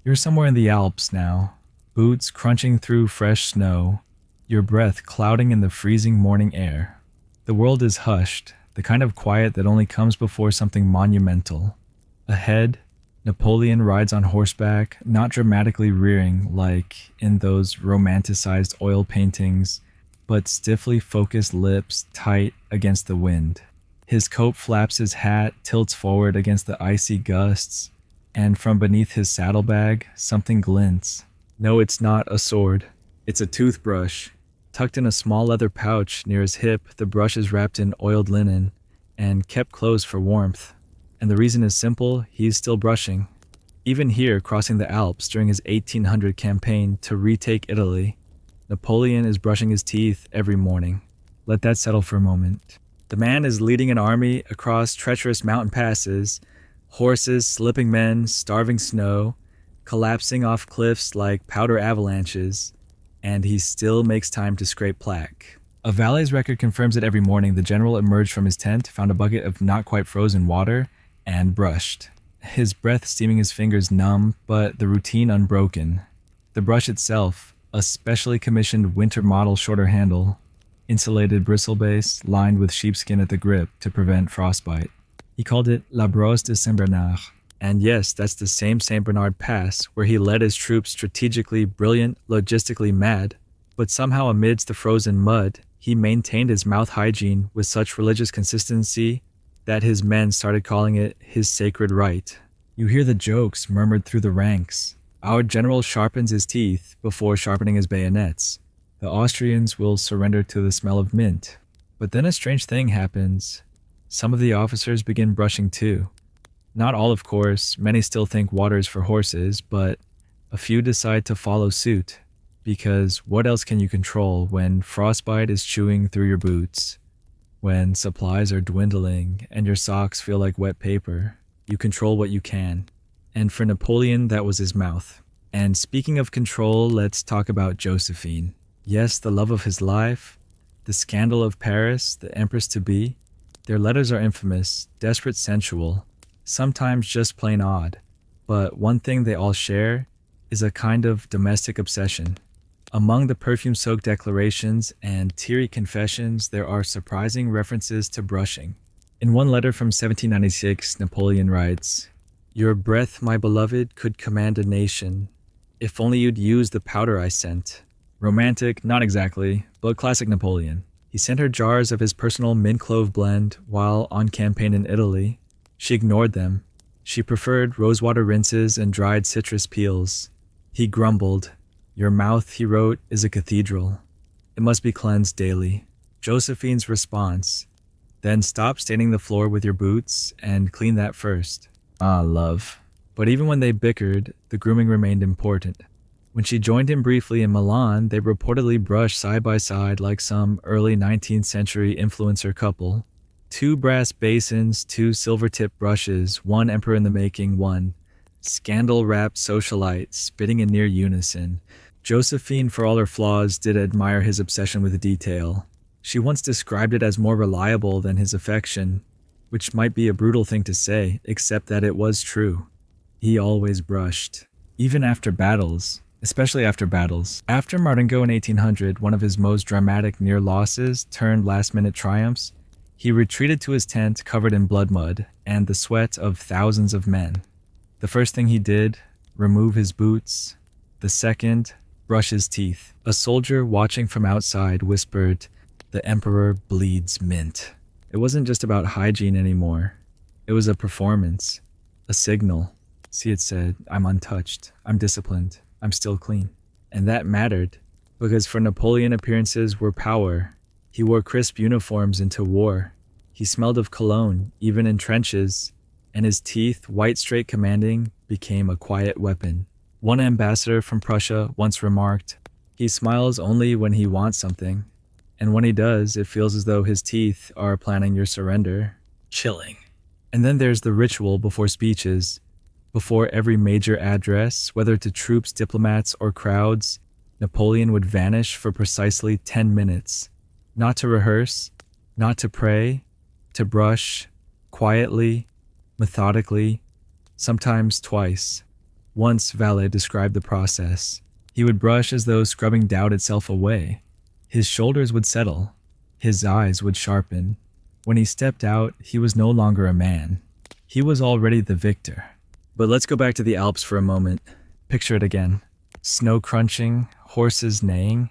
You're somewhere in the Alps now, boots crunching through fresh snow, your breath clouding in the freezing morning air. The world is hushed, the kind of quiet that only comes before something monumental. Ahead, Napoleon rides on horseback, not dramatically rearing like in those romanticized oil paintings, but stiffly focused lips tight against the wind. His coat flaps, his hat tilts forward against the icy gusts, and from beneath his saddlebag, something glints. No, it's not a sword. It's a toothbrush. Tucked in a small leather pouch near his hip, the brush is wrapped in oiled linen and kept closed for warmth. And the reason is simple, he's still brushing. Even here, crossing the Alps during his 1800 campaign to retake Italy, Napoleon is brushing his teeth every morning. Let that settle for a moment. The man is leading an army across treacherous mountain passes, horses, slipping men, starving snow, collapsing off cliffs like powder avalanches, and he still makes time to scrape plaque. A valet's record confirms that every morning the general emerged from his tent, found a bucket of not quite frozen water, and brushed. His breath steaming his fingers numb, but the routine unbroken. The brush itself, a specially commissioned winter model shorter handle, insulated bristle base lined with sheepskin at the grip to prevent frostbite. He called it La Brosse de Saint Bernard. And yes, that's the same Saint Bernard Pass where he led his troops strategically brilliant, logistically mad, but somehow amidst the frozen mud, he maintained his mouth hygiene with such religious consistency that his men started calling it his sacred right. You hear the jokes murmured through the ranks. Our general sharpens his teeth before sharpening his bayonets. The Austrians will surrender to the smell of mint. But then a strange thing happens. Some of the officers begin brushing too. Not all, of course. Many still think water is for horses, but a few decide to follow suit. Because what else can you control when frostbite is chewing through your boots? When supplies are dwindling and your socks feel like wet paper, you control what you can. And for Napoleon, that was his mouth. And speaking of control, let's talk about Josephine. Yes, the love of his life, the scandal of Paris, the empress-to-be. Their letters are infamous, desperate, sensual, sometimes just plain odd. But one thing they all share is a kind of domestic obsession. Among the perfume-soaked declarations and teary confessions, there are surprising references to brushing. In one letter from 1796, Napoleon writes, "Your breath, my beloved, could command a nation. If only you'd use the powder I sent." Romantic, not exactly, but classic Napoleon. He sent her jars of his personal mint-clove blend while on campaign in Italy. She ignored them. She preferred rosewater rinses and dried citrus peels. He grumbled. "Your mouth," he wrote, "is a cathedral. It must be cleansed daily." Josephine's response, "Then stop staining the floor with your boots and clean that first." Ah, love. But even when they bickered, the grooming remained important. When she joined him briefly in Milan, they reportedly brushed side by side like some early 19th century influencer couple. 2 brass basins, 2 silver-tipped brushes, 1 emperor in the making, 1 scandal-wrapped socialite spitting in near unison. Josephine, for all her flaws, did admire his obsession with detail. She once described it as more reliable than his affection, which might be a brutal thing to say, except that it was true. He always brushed, even after battles, especially after battles. After Marengo in 1800, one of his most dramatic near losses turned last-minute triumphs, he retreated to his tent covered in blood mud and the sweat of thousands of men. The first thing he did, remove his boots. The second, brush his teeth. A soldier watching from outside whispered, "The emperor bleeds mint." It wasn't just about hygiene anymore. It was a performance, a signal. See, it said, "I'm untouched, I'm disciplined, I'm still clean." And that mattered, because for Napoleon appearances were power. He wore crisp uniforms into war. He smelled of cologne, even in trenches, and his teeth, white straight commanding, became a quiet weapon. One ambassador from Prussia once remarked, "He smiles only when he wants something, and when he does, it feels as though his teeth are planning your surrender." Chilling. And then there's the ritual before speeches. Before every major address, whether to troops, diplomats, or crowds, Napoleon would vanish for precisely 10 minutes. Not to rehearse, not to pray, to brush, quietly, methodically, sometimes twice. Once Valet described the process. He would brush as though scrubbing doubt itself away. His shoulders would settle. His eyes would sharpen. When he stepped out, he was no longer a man. He was already the victor. But let's go back to the Alps for a moment. Picture it again. Snow crunching, horses neighing,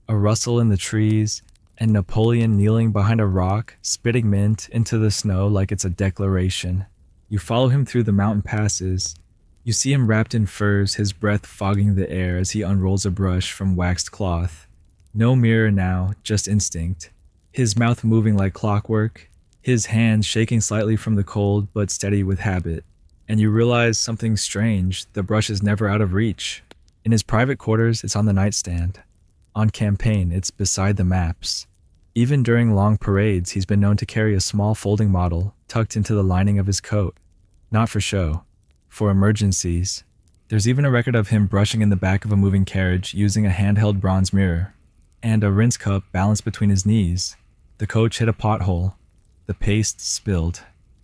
a rustle in the trees, and Napoleon kneeling behind a rock, spitting mint into the snow like it's a declaration. You follow him through the mountain passes. You see him wrapped in furs, his breath fogging the air as he unrolls a brush from waxed cloth. No mirror now, just instinct. His mouth moving like clockwork, his hands shaking slightly from the cold but steady with habit. And you realize something strange, the brush is never out of reach. In his private quarters, it's on the nightstand. On campaign, it's beside the maps. Even during long parades, he's been known to carry a small folding model tucked into the lining of his coat. Not for show. For emergencies. There's even a record of him brushing in the back of a moving carriage using a handheld bronze mirror. And a rinse cup balanced between his knees. The coach hit a pothole. The paste spilled.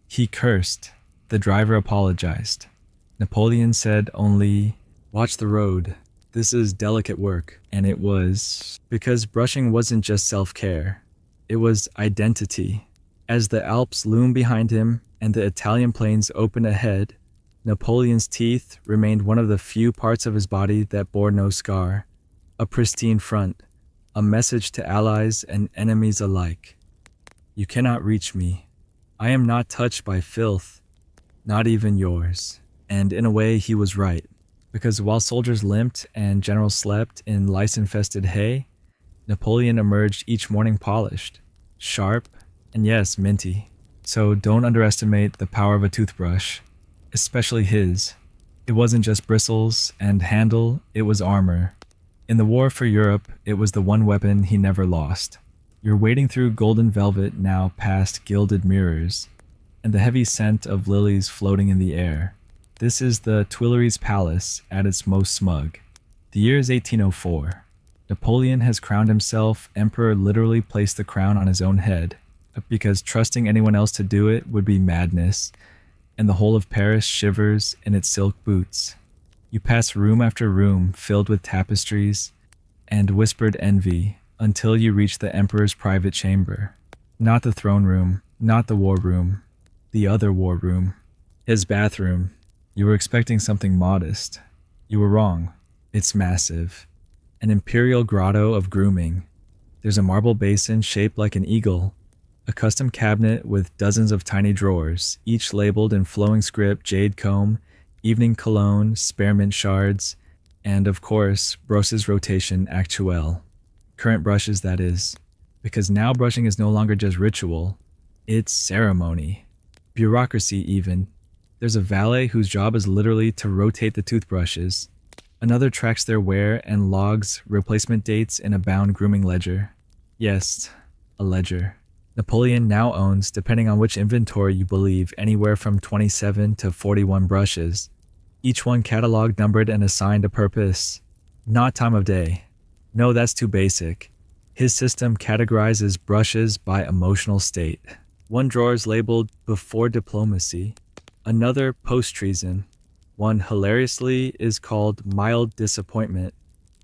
He cursed. The driver apologized. Napoleon said only, "Watch the road." This is delicate work, and it was because brushing wasn't just self-care. It was identity. As the Alps loomed behind him and the Italian plains opened ahead, Napoleon's teeth remained one of the few parts of his body that bore no scar. A pristine front, a message to allies and enemies alike. You cannot reach me. I am not touched by filth, not even yours. And in a way, he was right. Because while soldiers limped and generals slept in lice-infested hay, Napoleon emerged each morning polished, sharp, and yes, minty. So don't underestimate the power of a toothbrush, especially his. It wasn't just bristles and handle, it was armor. In the war for Europe, it was the one weapon he never lost. You're wading through golden velvet now past gilded mirrors, and the heavy scent of lilies floating in the air. This is the Tuileries Palace at its most smug. The year is 1804. Napoleon has crowned himself emperor, literally placed the crown on his own head, because trusting anyone else to do it would be madness, and the whole of Paris shivers in its silk boots. You pass room after room filled with tapestries and whispered envy until you reach the emperor's private chamber. Not the throne room, not the war room, the other war room, his bathroom. You were expecting something modest. You were wrong. It's massive. An imperial grotto of grooming. There's a marble basin shaped like an eagle, a custom cabinet with dozens of tiny drawers, each labeled in flowing script jade comb, evening cologne, spearmint shards, and of course, brosses rotation actuelle. Current brushes, that is. Because now brushing is no longer just ritual, it's ceremony. Bureaucracy even. There's a valet whose job is literally to rotate the toothbrushes. Another tracks their wear and logs replacement dates in a bound grooming ledger. Yes, a ledger. Napoleon now owns, depending on which inventory you believe, anywhere from 27 to 41 brushes. Each one cataloged, numbered, and assigned a purpose. Not time of day. No, that's too basic. His system categorizes brushes by emotional state. One drawer is labeled before diplomacy. Another post-treason. One hilariously is called mild disappointment,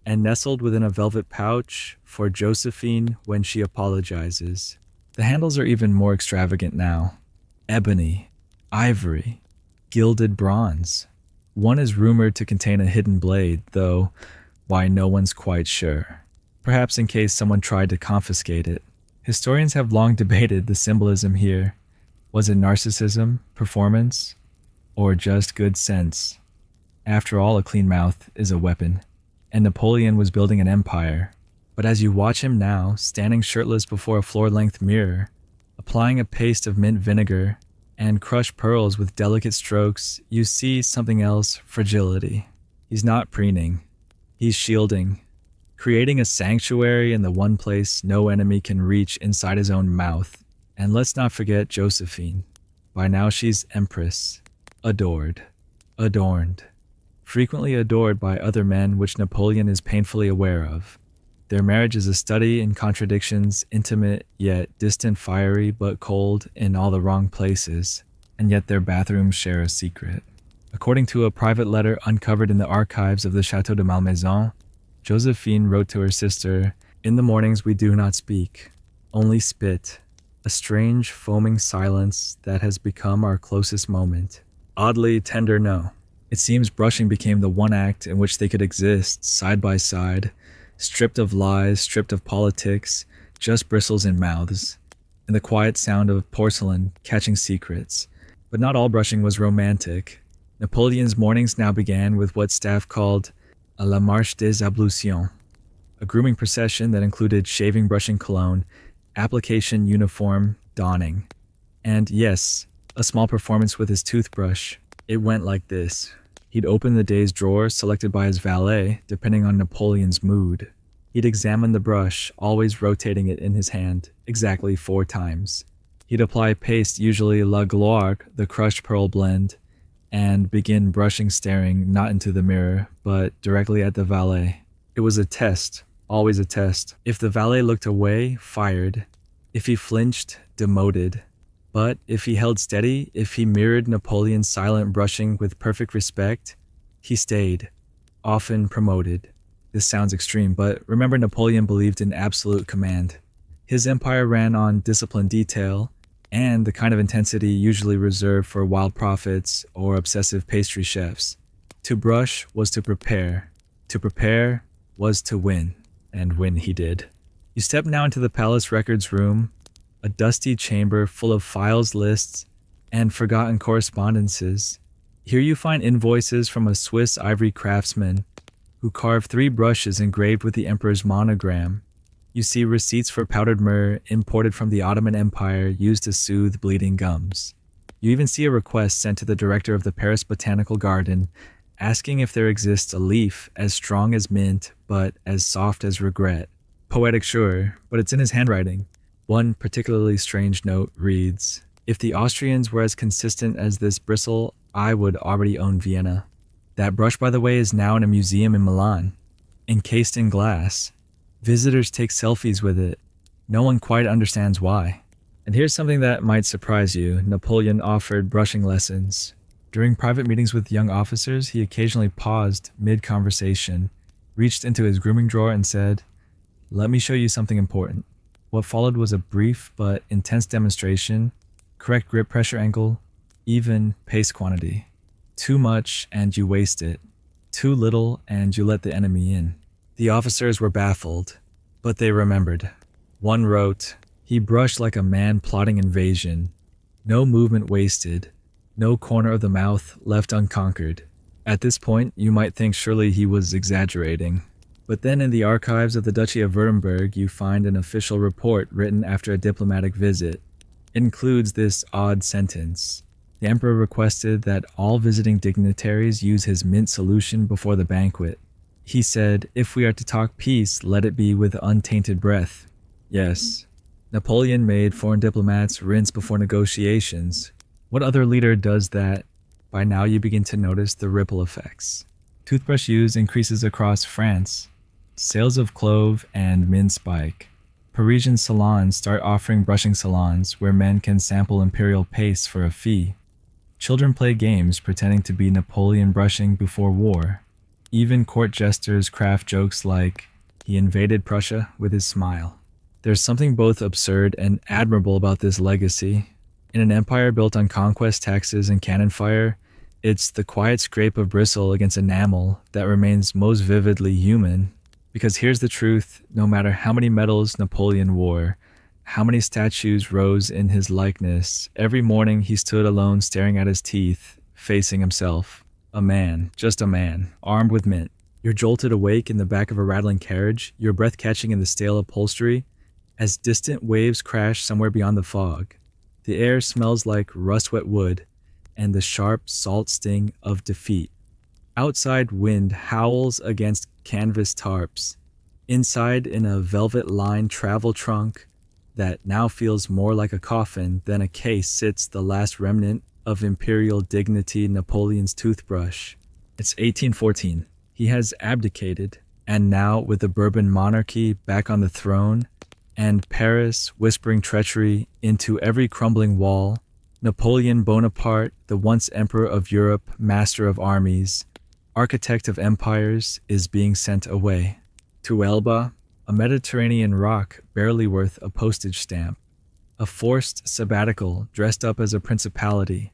and nestled within a velvet pouch for Josephine when she apologizes. The handles are even more extravagant now. Ebony, ivory, gilded bronze. One is rumored to contain a hidden blade, though why no one's quite sure. Perhaps in case someone tried to confiscate it. Historians have long debated the symbolism here. Was it narcissism, performance, or just good sense? After all, a clean mouth is a weapon, and Napoleon was building an empire. But as you watch him now, standing shirtless before a floor-length mirror, applying a paste of mint vinegar and crushed pearls with delicate strokes, you see something else: fragility. He's not preening, he's shielding, creating a sanctuary in the one place no enemy can reach inside his own mouth. And let's not forget Josephine. By now she's empress, adored, adorned, frequently adored by other men, which Napoleon is painfully aware of. Their marriage is a study in contradictions, intimate yet distant, fiery but cold in all the wrong places, and yet their bathrooms share a secret. According to a private letter uncovered in the archives of the Château de Malmaison, Josephine wrote to her sister, "In the mornings we do not speak, only spit. A strange, foaming silence that has become our closest moment. Oddly tender, no." It seems brushing became the one act in which they could exist, side by side, stripped of lies, stripped of politics, just bristles in mouths, and the quiet sound of porcelain catching secrets. But not all brushing was romantic. Napoleon's mornings now began with what staff called la marche des ablutions, a grooming procession that included shaving, brushing, cologne, application, uniform, donning, and yes, a small performance with his toothbrush. It went like this. He'd open the day's drawer selected by his valet, depending on Napoleon's mood. He'd examine the brush, always rotating it in his hand, exactly 4 times. He'd apply paste, usually La Gloire, the crushed pearl blend, and begin brushing, staring not into the mirror, but directly at the valet. It was a test. Always a test. If the valet looked away, fired. If he flinched, demoted. But if he held steady, if he mirrored Napoleon's silent brushing with perfect respect, he stayed, often promoted. This sounds extreme, but remember Napoleon believed in absolute command. His empire ran on disciplined detail and the kind of intensity usually reserved for wild prophets or obsessive pastry chefs. To brush was to prepare. To prepare was to win. And win he did. You step now into the palace records room, a dusty chamber full of files, lists, and forgotten correspondences. Here you find invoices from a Swiss ivory craftsman who carved 3 brushes engraved with the emperor's monogram. You see receipts for powdered myrrh imported from the Ottoman Empire used to soothe bleeding gums. You even see a request sent to the director of the Paris Botanical Garden asking if there exists a leaf as strong as mint but as soft as regret. Poetic, sure, but it's in his handwriting. One particularly strange note reads, "If the Austrians were as consistent as this bristle, I would already own Vienna." That brush, by the way, is now in a museum in Milan, encased in glass. Visitors take selfies with it. No one quite understands why. And here's something that might surprise you. Napoleon offered brushing lessons. During private meetings with young officers, he occasionally paused mid-conversation, reached into his grooming drawer and said, "Let me show you something important." What followed was a brief but intense demonstration, correct grip pressure angle, even pace quantity. Too much and you waste it. Too little and you let the enemy in. The officers were baffled, but they remembered. One wrote, "He brushed like a man plotting invasion. No movement wasted. No corner of the mouth left unconquered." At this point, you might think surely he was exaggerating. But then in the archives of the Duchy of Württemberg, you find an official report written after a diplomatic visit. It includes this odd sentence. The emperor requested that all visiting dignitaries use his mint solution before the banquet. He said, "If we are to talk peace, let it be with untainted breath." Yes, Napoleon made foreign diplomats rinse before negotiations. What other leader does that? By now you begin to notice the ripple effects. Toothbrush use increases across France. Sales of clove and mint spike. Parisian salons start offering brushing salons where men can sample imperial paste for a fee. Children play games pretending to be Napoleon brushing before war. Even court jesters craft jokes like, "He invaded Prussia with his smile." There's something both absurd and admirable about this legacy. In an empire built on conquest, taxes, and cannon fire, it's the quiet scrape of bristle against enamel that remains most vividly human. Because here's the truth, no matter how many medals Napoleon wore, how many statues rose in his likeness, every morning he stood alone staring at his teeth, facing himself. A man, just a man, armed with mint. You're jolted awake in the back of a rattling carriage, your breath catching in the stale upholstery, as distant waves crash somewhere beyond the fog. The air smells like rust-wet wood and the sharp salt sting of defeat. Outside wind howls against canvas tarps. Inside, in a velvet-lined travel trunk that now feels more like a coffin than a case, sits the last remnant of imperial dignity, Napoleon's toothbrush. It's 1814. He has abdicated, and now with the Bourbon monarchy back on the throne, and Paris whispering treachery into every crumbling wall, Napoleon Bonaparte, the once emperor of Europe, master of armies, architect of empires, is being sent away. To Elba, a Mediterranean rock barely worth a postage stamp. A forced sabbatical dressed up as a principality.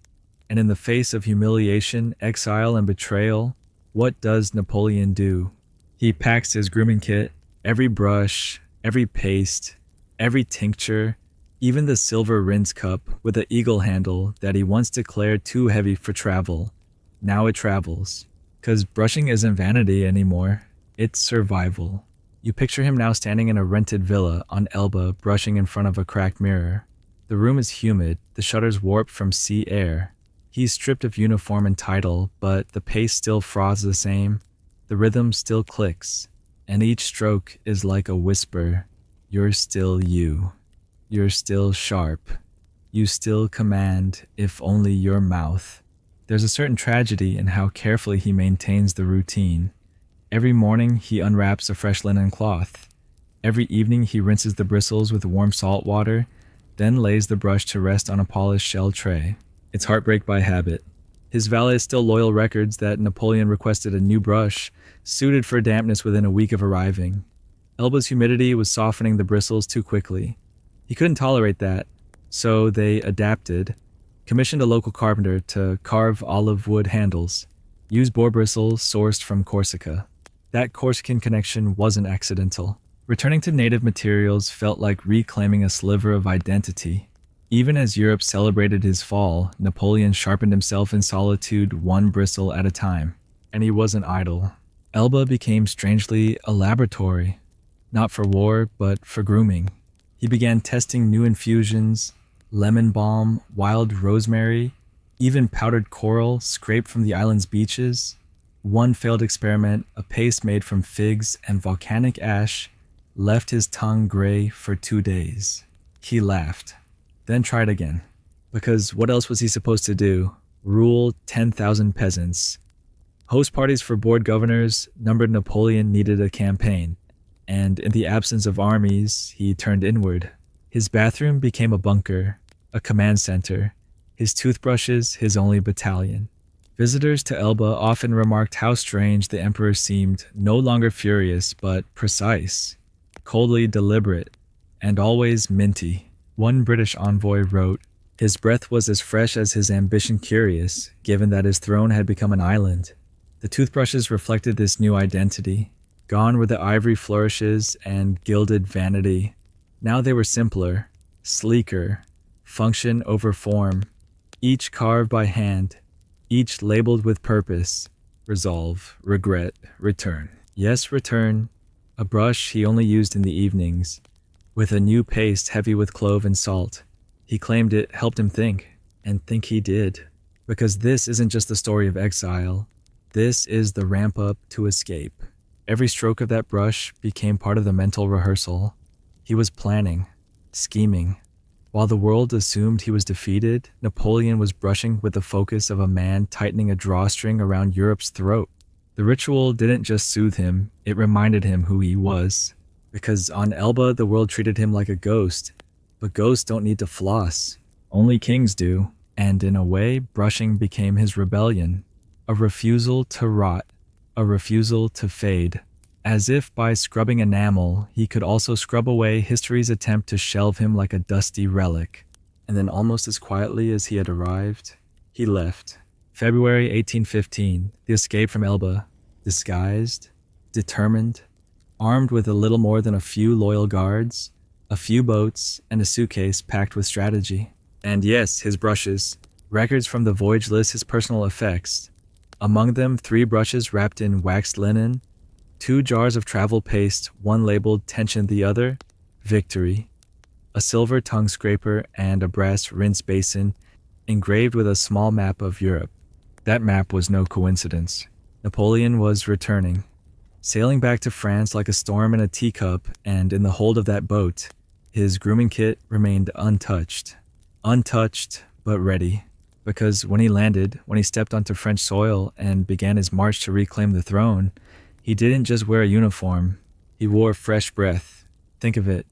And in the face of humiliation, exile, and betrayal, what does Napoleon do? He packs his grooming kit, every brush, every paste, every tincture, even the silver rinse cup with an eagle handle that he once declared too heavy for travel. Now it travels. 'Cause brushing isn't vanity anymore, it's survival. You picture him now standing in a rented villa on Elba, brushing in front of a cracked mirror. The room is humid, the shutters warped from sea air. He's stripped of uniform and title, but the pace still froths the same. The rhythm still clicks, and each stroke is like a whisper. You're still you. You're still sharp. You still command, if only your mouth. There's a certain tragedy in how carefully he maintains the routine. Every morning he unwraps a fresh linen cloth. Every evening he rinses the bristles with warm salt water, then lays the brush to rest on a polished shell tray. It's heartbreak by habit. His valet still loyal records that Napoleon requested a new brush, suited for dampness within a week of arriving. Elba's humidity was softening the bristles too quickly. He couldn't tolerate that, so they adapted, commissioned a local carpenter to carve olive wood handles, use boar bristles sourced from Corsica. That Corsican connection wasn't accidental. Returning to native materials felt like reclaiming a sliver of identity. Even as Europe celebrated his fall, Napoleon sharpened himself in solitude one bristle at a time. And he wasn't idle. Elba became strangely a laboratory. Not for war, but for grooming. He began testing new infusions, lemon balm, wild rosemary, even powdered coral scraped from the island's beaches. One failed experiment, a paste made from figs and volcanic ash, left his tongue gray for 2 days. He laughed, then tried again. Because what else was he supposed to do? Rule 10,000 peasants. Host parties for bored governors numbered Napoleon needed a campaign, and in the absence of armies, he turned inward. His bathroom became a bunker, a command center, his toothbrushes his only battalion. Visitors to Elba often remarked how strange the emperor seemed, no longer furious, but precise, coldly deliberate, and always minty. One British envoy wrote, "His breath was as fresh as his ambition curious, given that his throne had become an island." The toothbrushes reflected this new identity. Gone were the ivory flourishes and gilded vanity. Now they were simpler, sleeker, function over form, each carved by hand, each labeled with purpose, resolve, regret, return. Yes, return. A brush he only used in the evenings, with a new paste heavy with clove and salt. He claimed it helped him think, and think he did. Because this isn't just the story of exile. This is the ramp up to escape. Every stroke of that brush became part of the mental rehearsal. He was planning, scheming. While the world assumed he was defeated, Napoleon was brushing with the focus of a man tightening a drawstring around Europe's throat. The ritual didn't just soothe him, it reminded him who he was. Because on Elba, the world treated him like a ghost. But ghosts don't need to floss. Only kings do. And in a way, brushing became his rebellion. A refusal to rot. A refusal to fade. As if by scrubbing enamel, he could also scrub away history's attempt to shelve him like a dusty relic. And then almost as quietly as he had arrived, he left. February 1815, the escape from Elba, disguised, determined, armed with a little more than a few loyal guards, a few boats, and a suitcase packed with strategy. And yes, his brushes, records from the voyage list his personal effects. Among them, 3 brushes wrapped in waxed linen, 2 jars of travel paste, one labeled tension, the other victory, a silver tongue scraper, and a brass rinse basin engraved with a small map of Europe. That map was no coincidence. Napoleon was returning, sailing back to France like a storm in a teacup, and in the hold of that boat, his grooming kit remained untouched. Untouched, but ready. Because when he landed, when he stepped onto French soil and began his march to reclaim the throne, he didn't just wear a uniform, he wore fresh breath. Think of it.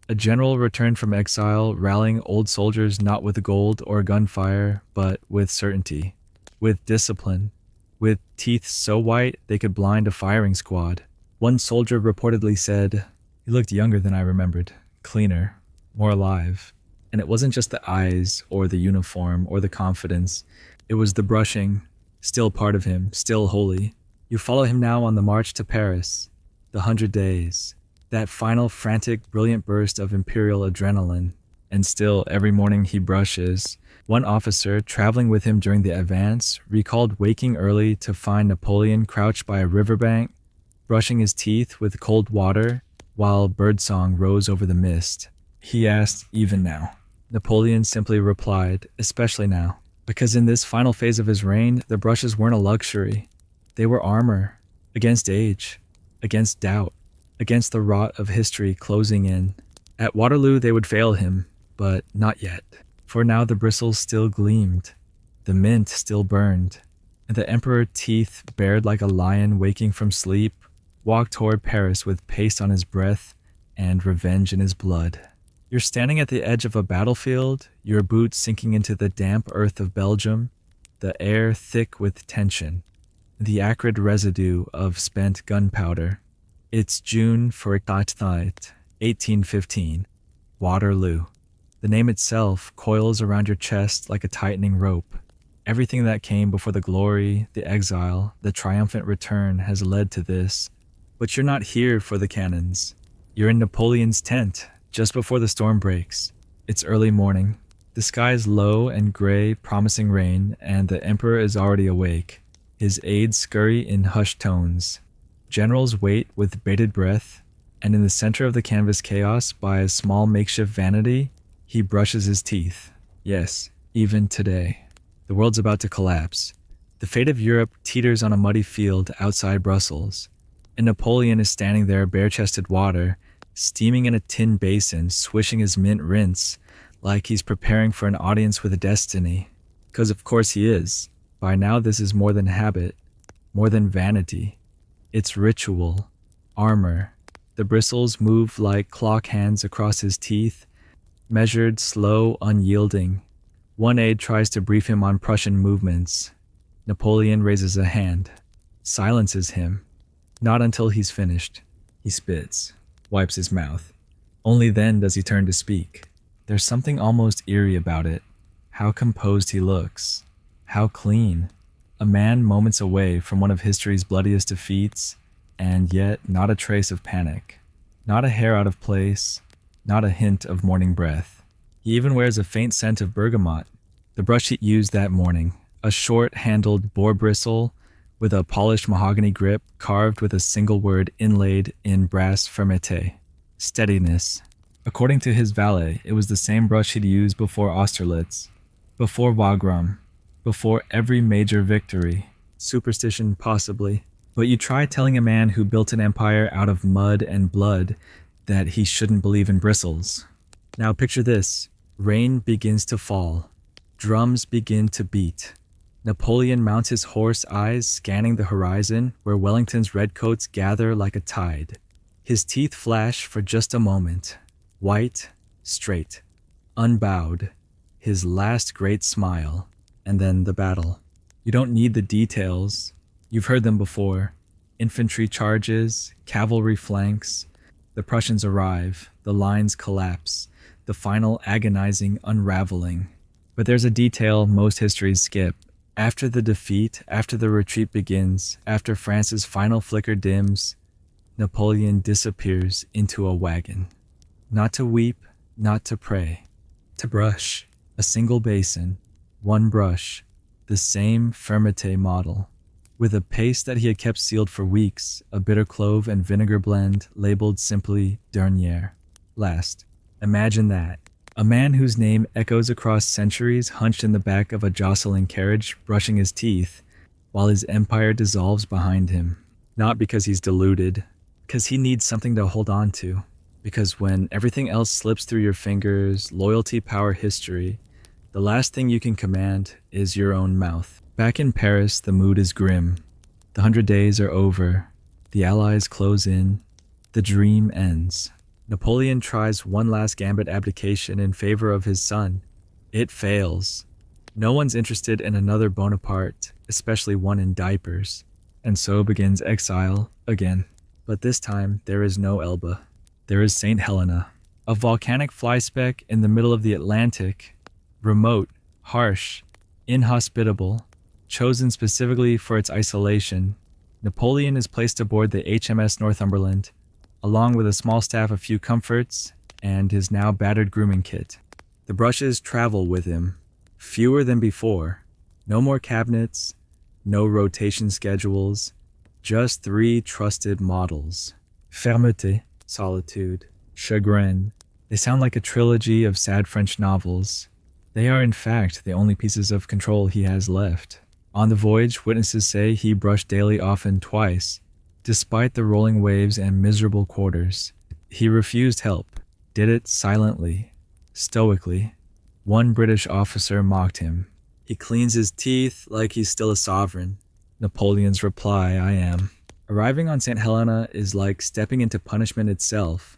A general returned from exile, rallying old soldiers not with gold or gunfire, but with certainty, with discipline, with teeth so white they could blind a firing squad. One soldier reportedly said, "He looked younger than I remembered, cleaner, more alive." And it wasn't just the eyes, or the uniform, or the confidence. It was the brushing, still part of him, still holy. You follow him now on the march to Paris, the 100 days, that final frantic, brilliant burst of imperial adrenaline. And still, every morning he brushes. One officer, traveling with him during the advance, recalled waking early to find Napoleon crouched by a riverbank, brushing his teeth with cold water, while birdsong rose over the mist. He asked, "Even now?" Napoleon simply replied, "Especially now." Because in this final phase of his reign, the brushes weren't a luxury. They were armor, against age, against doubt, against the rot of history closing in. At Waterloo they would fail him, but not yet. For now the bristles still gleamed, the mint still burned, and the emperor, teeth bared like a lion waking from sleep, walked toward Paris with paste on his breath and revenge in his blood. You're standing at the edge of a battlefield, your boots sinking into the damp earth of Belgium, the air thick with tension, the acrid residue of spent gunpowder. It's June for 1815, Waterloo. The name itself coils around your chest like a tightening rope. Everything that came before the glory, the exile, the triumphant return has led to this. But you're not here for the cannons. You're in Napoleon's tent, just before the storm breaks. It's early morning. The sky is low and gray, promising rain, and the emperor is already awake. His aides scurry in hushed tones. Generals wait with bated breath, and in the center of the canvas chaos, by a small makeshift vanity, he brushes his teeth. Yes, even today. The world's about to collapse. The fate of Europe teeters on a muddy field outside Brussels, and Napoleon is standing there bare-chested water, steaming in a tin basin, swishing his mint rinse, like he's preparing for an audience with destiny. 'Cause of course he is. By now this is more than habit, more than vanity. It's ritual, armor. The bristles move like clock hands across his teeth, measured, slow, unyielding. One aide tries to brief him on Prussian movements. Napoleon raises a hand, silences him. Not until he's finished. He spits, wipes his mouth. Only then does he turn to speak. There's something almost eerie about it. How composed he looks. How clean. A man moments away from one of history's bloodiest defeats, and yet not a trace of panic. Not a hair out of place. Not a hint of morning breath. He even wears a faint scent of bergamot. The brush he used that morning, a short-handled boar bristle with a polished mahogany grip carved with a single word inlaid in brass fermeté. Steadiness. According to his valet, it was the same brush he'd used before Austerlitz, before Wagram, before every major victory. Superstition, possibly. But you try telling a man who built an empire out of mud and blood that he shouldn't believe in bristles. Now picture this. Rain begins to fall. Drums begin to beat. Napoleon mounts his horse, eyes scanning the horizon where Wellington's redcoats gather like a tide. His teeth flash for just a moment. White, straight, unbowed. His last great smile. And then the battle. You don't need the details. You've heard them before. Infantry charges, cavalry flanks. The Prussians arrive. The lines collapse. The final agonizing unraveling. But there's a detail most histories skip. After the defeat, after the retreat begins, after France's final flicker dims, Napoleon disappears into a wagon. Not to weep, not to pray. To brush. A single basin. One brush. The same fermeté model. With a paste that he had kept sealed for weeks, a bitter clove and vinegar blend labeled simply Dernier. Last. Imagine that. A man whose name echoes across centuries hunched in the back of a jostling carriage, brushing his teeth, while his empire dissolves behind him. Not because he's deluded, because he needs something to hold on to. Because when everything else slips through your fingers, loyalty, power, history, the last thing you can command is your own mouth. Back in Paris, the mood is grim. The 100 days are over. The Allies close in. The dream ends. Napoleon tries one last gambit abdication in favor of his son. It fails. No one's interested in another Bonaparte, especially one in diapers. And so begins exile again. But this time, there is no Elba. There is St. Helena, a volcanic flyspeck in the middle of the Atlantic, remote, harsh, inhospitable, chosen specifically for its isolation. Napoleon is placed aboard the HMS Northumberland, along with a small staff of few comforts and his now battered grooming kit. The brushes travel with him, fewer than before. No more cabinets, no rotation schedules, just 3 trusted models. Fermeté, solitude, chagrin. They sound like a trilogy of sad French novels. They are in fact the only pieces of control he has left. On the voyage, witnesses say he brushed daily, often twice. Despite the rolling waves and miserable quarters, he refused help, did it silently, stoically. One British officer mocked him. He cleans his teeth like he's still a sovereign. Napoleon's reply, I am. Arriving on St. Helena is like stepping into punishment itself.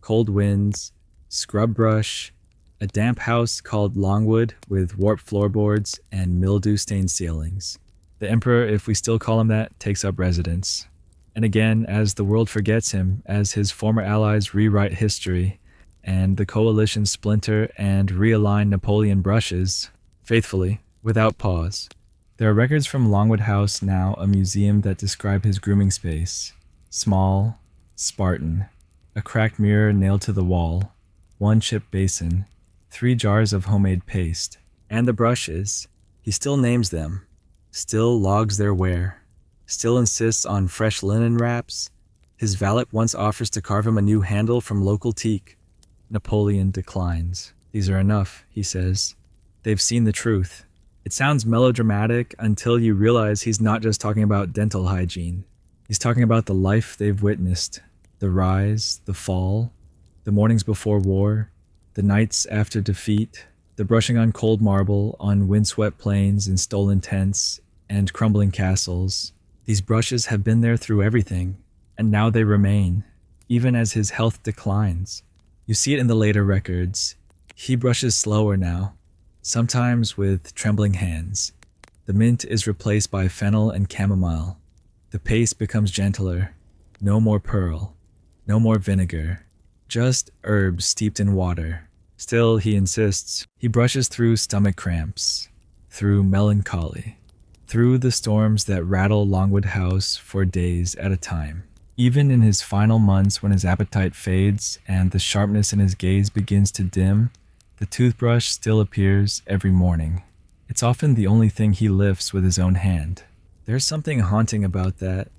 Cold winds, scrub brush, A damp house called Longwood with warped floorboards and mildew-stained ceilings. The Emperor, if we still call him that, takes up residence. And again, as the world forgets him, as his former allies rewrite history, and the coalition splinter and realign Napoleon brushes, faithfully, without pause. There are records from Longwood House, now a museum, that describe his grooming space. Small, Spartan, a cracked mirror nailed to the wall, one chipped basin, 3 jars of homemade paste, and the brushes. He still names them, still logs their wear, still insists on fresh linen wraps. His valet once offers to carve him a new handle from local teak. Napoleon declines. These are enough, he says. They've seen the truth. It sounds melodramatic until you realize he's not just talking about dental hygiene. He's talking about the life they've witnessed, the rise, the fall, the mornings before war, the nights after defeat, the brushing on cold marble, on windswept plains and stolen tents and crumbling castles. These brushes have been there through everything, and now they remain, even as his health declines. You see it in the later records. He brushes slower now, sometimes with trembling hands. The mint is replaced by fennel and chamomile. The paste becomes gentler. No more pearl. No more vinegar. Just herbs steeped in water. Still, he insists, he brushes through stomach cramps, through melancholy, through the storms that rattle Longwood House for days at a time. Even in his final months, when his appetite fades and the sharpness in his gaze begins to dim, the toothbrush still appears every morning. It's often the only thing he lifts with his own hand. There's something haunting about that.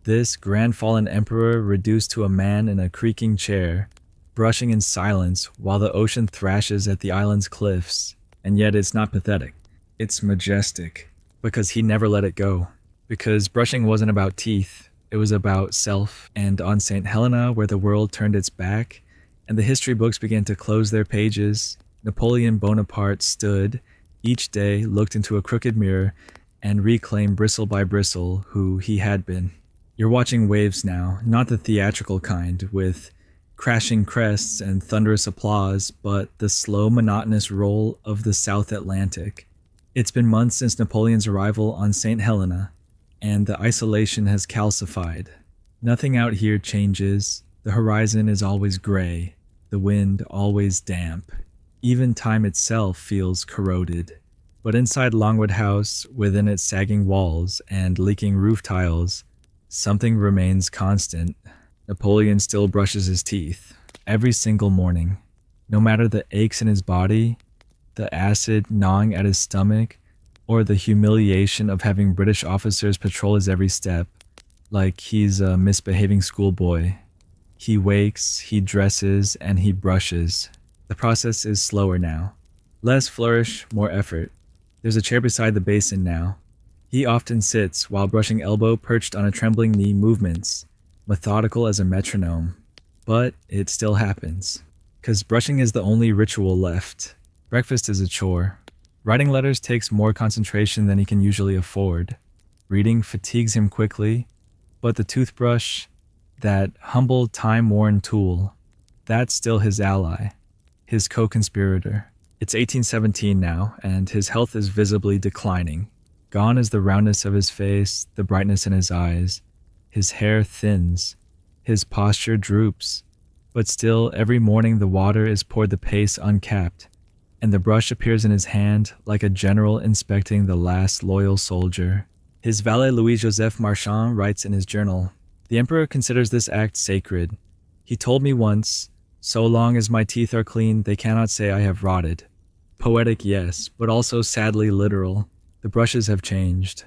This grand fallen emperor reduced to a man in a creaking chair, brushing in silence while the ocean thrashes at the island's cliffs. And yet it's not pathetic. It's majestic, because he never let it go. Because brushing wasn't about teeth, it was about self. And on St. Helena, where the world turned its back, and the history books began to close their pages, Napoleon Bonaparte stood, each day looked into a crooked mirror, and reclaimed bristle by bristle who he had been. You're watching waves now, not the theatrical kind, with crashing crests and thunderous applause, but the slow, monotonous roll of the South Atlantic. It's been months since Napoleon's arrival on St. Helena, and the isolation has calcified. Nothing out here changes. The horizon is always gray, the wind always damp. Even time itself feels corroded. But inside Longwood House, within its sagging walls and leaking roof tiles, something remains constant. Napoleon still brushes his teeth, every single morning. No matter the aches in his body, the acid gnawing at his stomach, or the humiliation of having British officers patrol his every step, like he's a misbehaving schoolboy. He wakes, he dresses, and he brushes. The process is slower now. Less flourish, more effort. There's a chair beside the basin now. He often sits while brushing, elbow perched on a trembling knee, movements, methodical as a metronome. But it still happens. 'Cause brushing is the only ritual left. Breakfast is a chore. Writing letters takes more concentration than he can usually afford. Reading fatigues him quickly. But the toothbrush, that humble, time-worn tool, that's still his ally, his co-conspirator. It's 1817 now, and his health is visibly declining. Gone is the roundness of his face, the brightness in his eyes. His hair thins. His posture droops. But still, every morning the water is poured the paste uncapped, and the brush appears in his hand like a general inspecting the last loyal soldier. His valet Louis-Joseph Marchand writes in his journal, "The emperor considers this act sacred. He told me once, 'So long as my teeth are clean, they cannot say I have rotted.' Poetic, yes, but also sadly literal. The brushes have changed.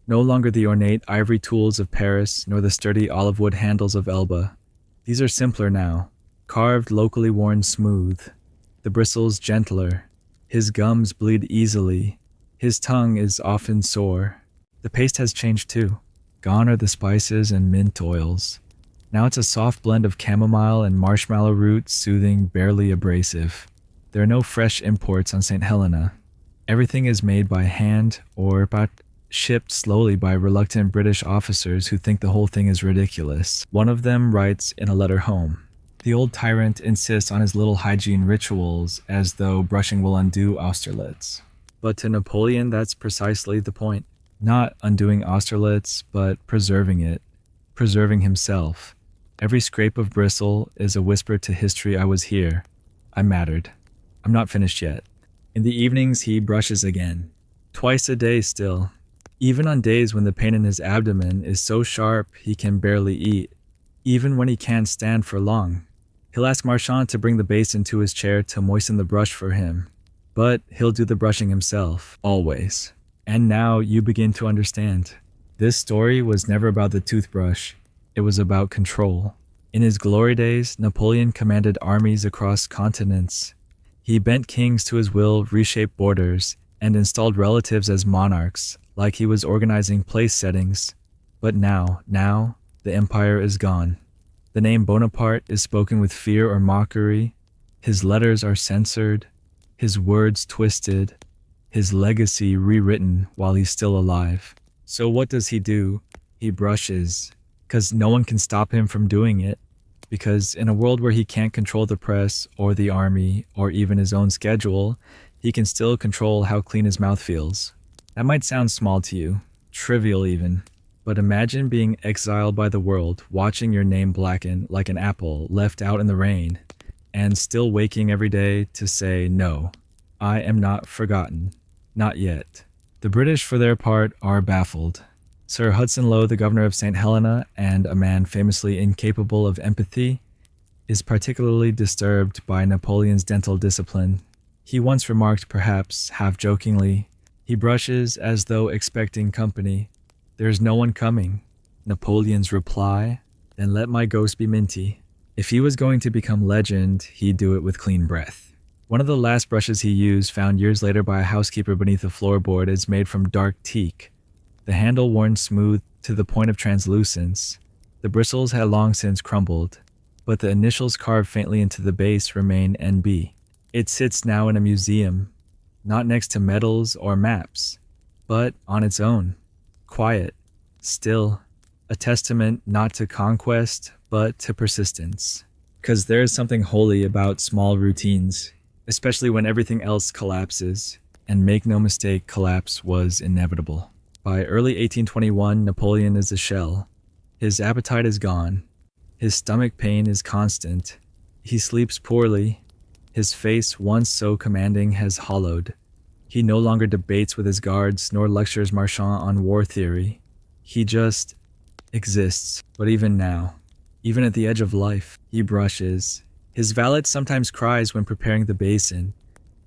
No longer the ornate ivory tools of Paris, nor the sturdy olive wood handles of Elba. These are simpler now, carved, locally worn smooth. The bristles gentler. His gums bleed easily. His tongue is often sore. The paste has changed too. Gone are the spices and mint oils. Now it's a soft blend of chamomile and marshmallow root, soothing, barely abrasive. There are no fresh imports on St. Helena. Everything is made by hand or shipped slowly by reluctant British officers who think the whole thing is ridiculous." One of them writes in a letter home, The old tyrant insists on his little hygiene rituals as though brushing will undo Austerlitz. But to Napoleon, that's precisely the point. Not undoing Austerlitz, but preserving it, preserving himself. Every scrape of bristle is a whisper to history: I was here. I mattered. I'm not finished yet. In the evenings, he brushes again. Twice a day still. Even on days when the pain in his abdomen is so sharp he can barely eat. Even when he can't stand for long. He'll ask Marchand to bring the basin to his chair to moisten the brush for him. But he'll do the brushing himself, always. And now you begin to understand. This story was never about the toothbrush. It was about control. In his glory days, Napoleon commanded armies across continents. He bent kings to his will, reshaped borders, and installed relatives as monarchs, like he was organizing place settings. But now, the empire is gone. The name Bonaparte is spoken with fear or mockery. His letters are censored, his words twisted, his legacy rewritten while he's still alive. So what does he do? He brushes, because no one can stop him from doing it. Because in a world where he can't control the press or the army or even his own schedule, he can still control how clean his mouth feels. That might sound small to you, trivial even. But imagine being exiled by the world, watching your name blacken like an apple left out in the rain, and still waking every day to say, no, I am not forgotten. Not yet. The British, for their part, are baffled. Sir Hudson Lowe, the governor of St. Helena, and a man famously incapable of empathy, is particularly disturbed by Napoleon's dental discipline. He once remarked, perhaps half-jokingly, he brushes as though expecting company. There's no one coming. Napoleon's reply, then let my ghost be minty. If he was going to become legend, he'd do it with clean breath. One of the last brushes he used, found years later by a housekeeper beneath a floorboard, is made from dark teak. The handle worn smooth to the point of translucence. The bristles had long since crumbled, but the initials carved faintly into the base remain NB. It sits now in a museum, not next to medals or maps, but on its own. Quiet, still, a testament not to conquest, but to persistence. Because there is something holy about small routines, especially when everything else collapses, and make no mistake, collapse was inevitable. By early 1821, Napoleon is a shell. His appetite is gone. His stomach pain is constant. He sleeps poorly. His face, once so commanding, has hollowed. He no longer debates with his guards, nor lectures Marchand on war theory. He just exists. But even now, even at the edge of life, he brushes. His valet sometimes cries when preparing the basin.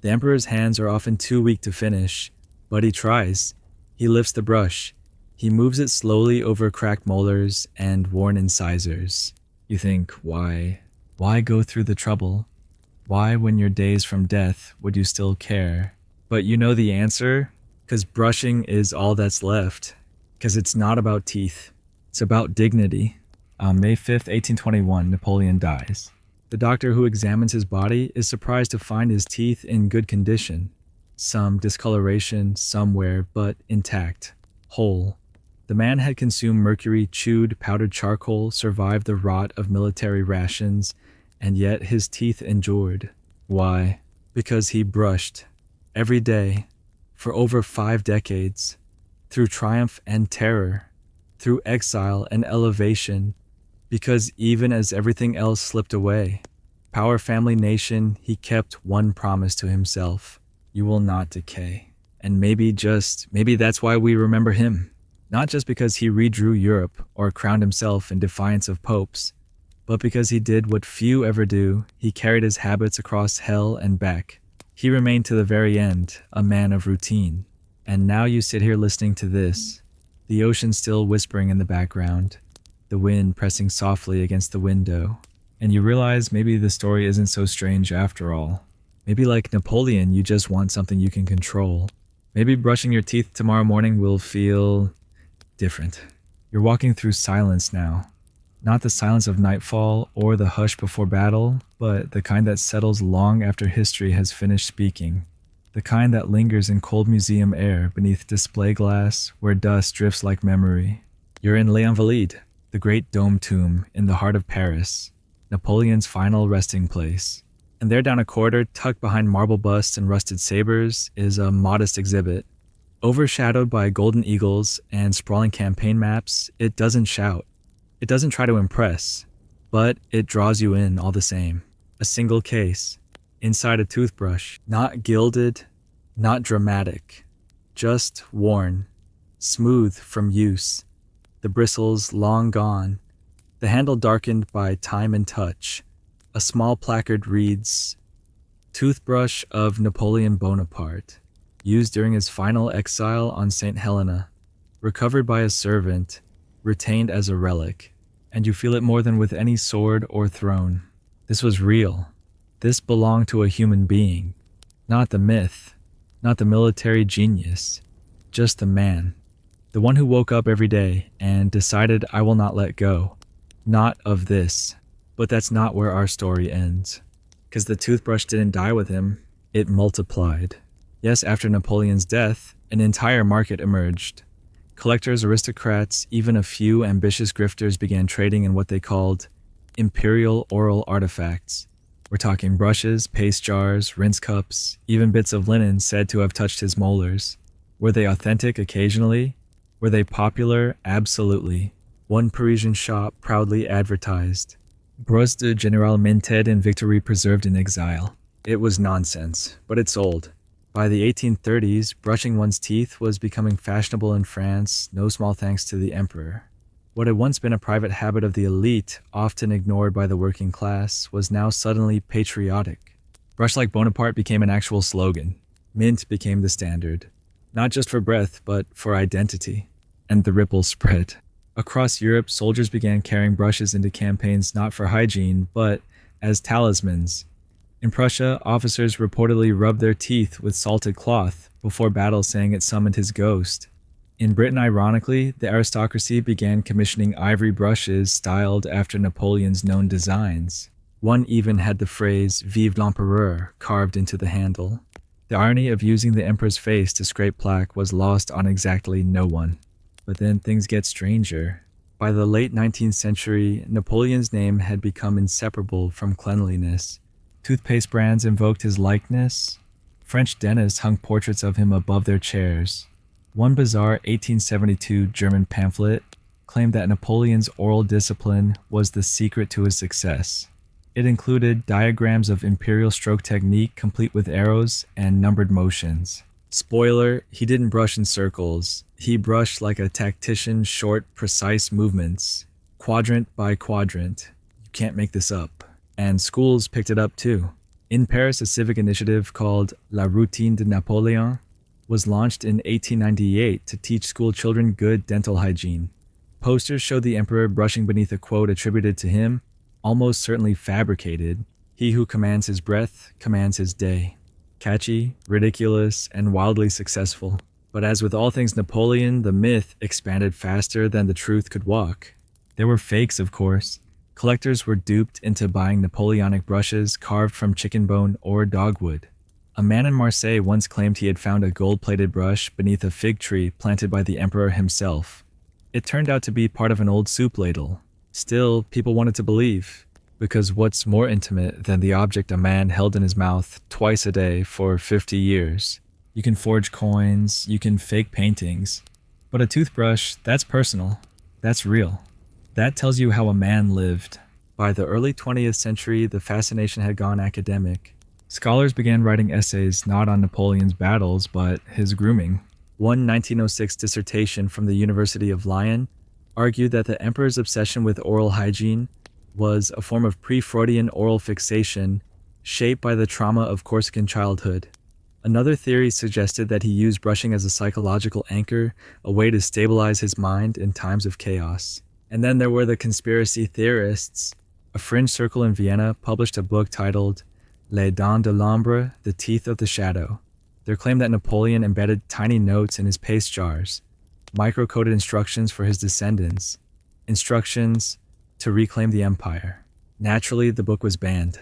The emperor's hands are often too weak to finish, but he tries. He lifts the brush. He moves it slowly over cracked molars and worn incisors. You think, why? Why go through the trouble? Why, when you're days from death, would you still care? But you know the answer? Because brushing is all that's left. Because it's not about teeth. It's about dignity. On May 5th, 1821, Napoleon dies. The doctor who examines his body is surprised to find his teeth in good condition. Some discoloration somewhere, but intact, whole. The man had consumed mercury, chewed powdered charcoal, survived the rot of military rations, and yet his teeth endured. Why? Because he brushed. Every day. For over 5 decades. Through triumph and terror. Through exile and elevation. Because even as everything else slipped away, power, family, nation, he kept one promise to himself. You will not decay. And maybe that's why we remember him. Not just because he redrew Europe or crowned himself in defiance of popes, but because he did what few ever do. He carried his habits across hell and back. He remained to the very end, a man of routine. And now you sit here listening to this, the ocean still whispering in the background, the wind pressing softly against the window, and you realize maybe the story isn't so strange after all. Maybe like Napoleon, you just want something you can control. Maybe brushing your teeth tomorrow morning will feel different. You're walking through silence now. Not the silence of nightfall or the hush before battle, but the kind that settles long after history has finished speaking. The kind that lingers in cold museum air beneath display glass where dust drifts like memory. You're in Les Invalides, the great dome tomb in the heart of Paris. Napoleon's final resting place. And there down a corridor, tucked behind marble busts and rusted sabers, is a modest exhibit. Overshadowed by golden eagles and sprawling campaign maps, it doesn't shout. It doesn't try to impress, but it draws you in all the same. A single case, inside a toothbrush, not gilded, not dramatic, just worn, smooth from use, the bristles long gone, the handle darkened by time and touch. A small placard reads, "Toothbrush of Napoleon Bonaparte, used during his final exile on St. Helena, recovered by a servant, retained as a relic." And you feel it more than with any sword or throne. This was real. This belonged to a human being. Not the myth, not the military genius, just the man. The one who woke up every day and decided, "I will not let go. Not of this." But that's not where our story ends. Because the toothbrush didn't die with him, it multiplied. Yes, after Napoleon's death, an entire market emerged. Collectors, aristocrats, even a few ambitious grifters began trading in what they called imperial oral artifacts. We're talking brushes, paste jars, rinse cups, even bits of linen said to have touched his molars. Were they authentic occasionally? Were they popular? Absolutely. One Parisian shop proudly advertised, "Brosse de General minted in victory preserved in exile." It was nonsense, but it sold. By the 1830s, brushing one's teeth was becoming fashionable in France, no small thanks to the emperor. What had once been a private habit of the elite, often ignored by the working class, was now suddenly patriotic. Brush like Bonaparte became an actual slogan. Mint became the standard. Not just for breath, but for identity. And the ripple spread. Across Europe, soldiers began carrying brushes into campaigns not for hygiene, but as talismans. In Prussia, officers reportedly rubbed their teeth with salted cloth before battle, saying it summoned his ghost. In Britain, ironically, the aristocracy began commissioning ivory brushes styled after Napoleon's known designs. One even had the phrase "Vive l'Empereur" carved into the handle. The irony of using the emperor's face to scrape plaque was lost on exactly no one. But then things get stranger. By the late 19th century, Napoleon's name had become inseparable from cleanliness. Toothpaste brands invoked his likeness. French dentists hung portraits of him above their chairs. One bizarre 1872 German pamphlet claimed that Napoleon's oral discipline was the secret to his success. It included diagrams of imperial stroke technique complete with arrows and numbered motions. Spoiler, he didn't brush in circles. He brushed like a tactician, short, precise movements, quadrant by quadrant. You can't make this up. And schools picked it up too. In Paris, a civic initiative called La Routine de Napoléon was launched in 1898 to teach school children good dental hygiene. Posters showed the emperor brushing beneath a quote attributed to him, almost certainly fabricated, "He who commands his breath, commands his day." Catchy, ridiculous, and wildly successful. But as with all things Napoleon, the myth expanded faster than the truth could walk. There were fakes, of course. Collectors were duped into buying Napoleonic brushes carved from chicken bone or dogwood. A man in Marseille once claimed he had found a gold-plated brush beneath a fig tree planted by the emperor himself. It turned out to be part of an old soup ladle. Still, people wanted to believe, because what's more intimate than the object a man held in his mouth twice a day for 50 years? You can forge coins, you can fake paintings, but a toothbrush, that's personal, that's real. That tells you how a man lived. By the early 20th century, the fascination had gone academic. Scholars began writing essays not on Napoleon's battles, but his grooming. One 1906 dissertation from the University of Lyon argued that the emperor's obsession with oral hygiene was a form of pre-Freudian oral fixation shaped by the trauma of Corsican childhood. Another theory suggested that he used brushing as a psychological anchor, a way to stabilize his mind in times of chaos. And then there were the conspiracy theorists. A fringe circle in Vienna published a book titled Les Dents de l'Ombre, The Teeth of the Shadow. Their claim that Napoleon embedded tiny notes in his paste jars, micro-coded instructions for his descendants, instructions to reclaim the empire. Naturally, the book was banned.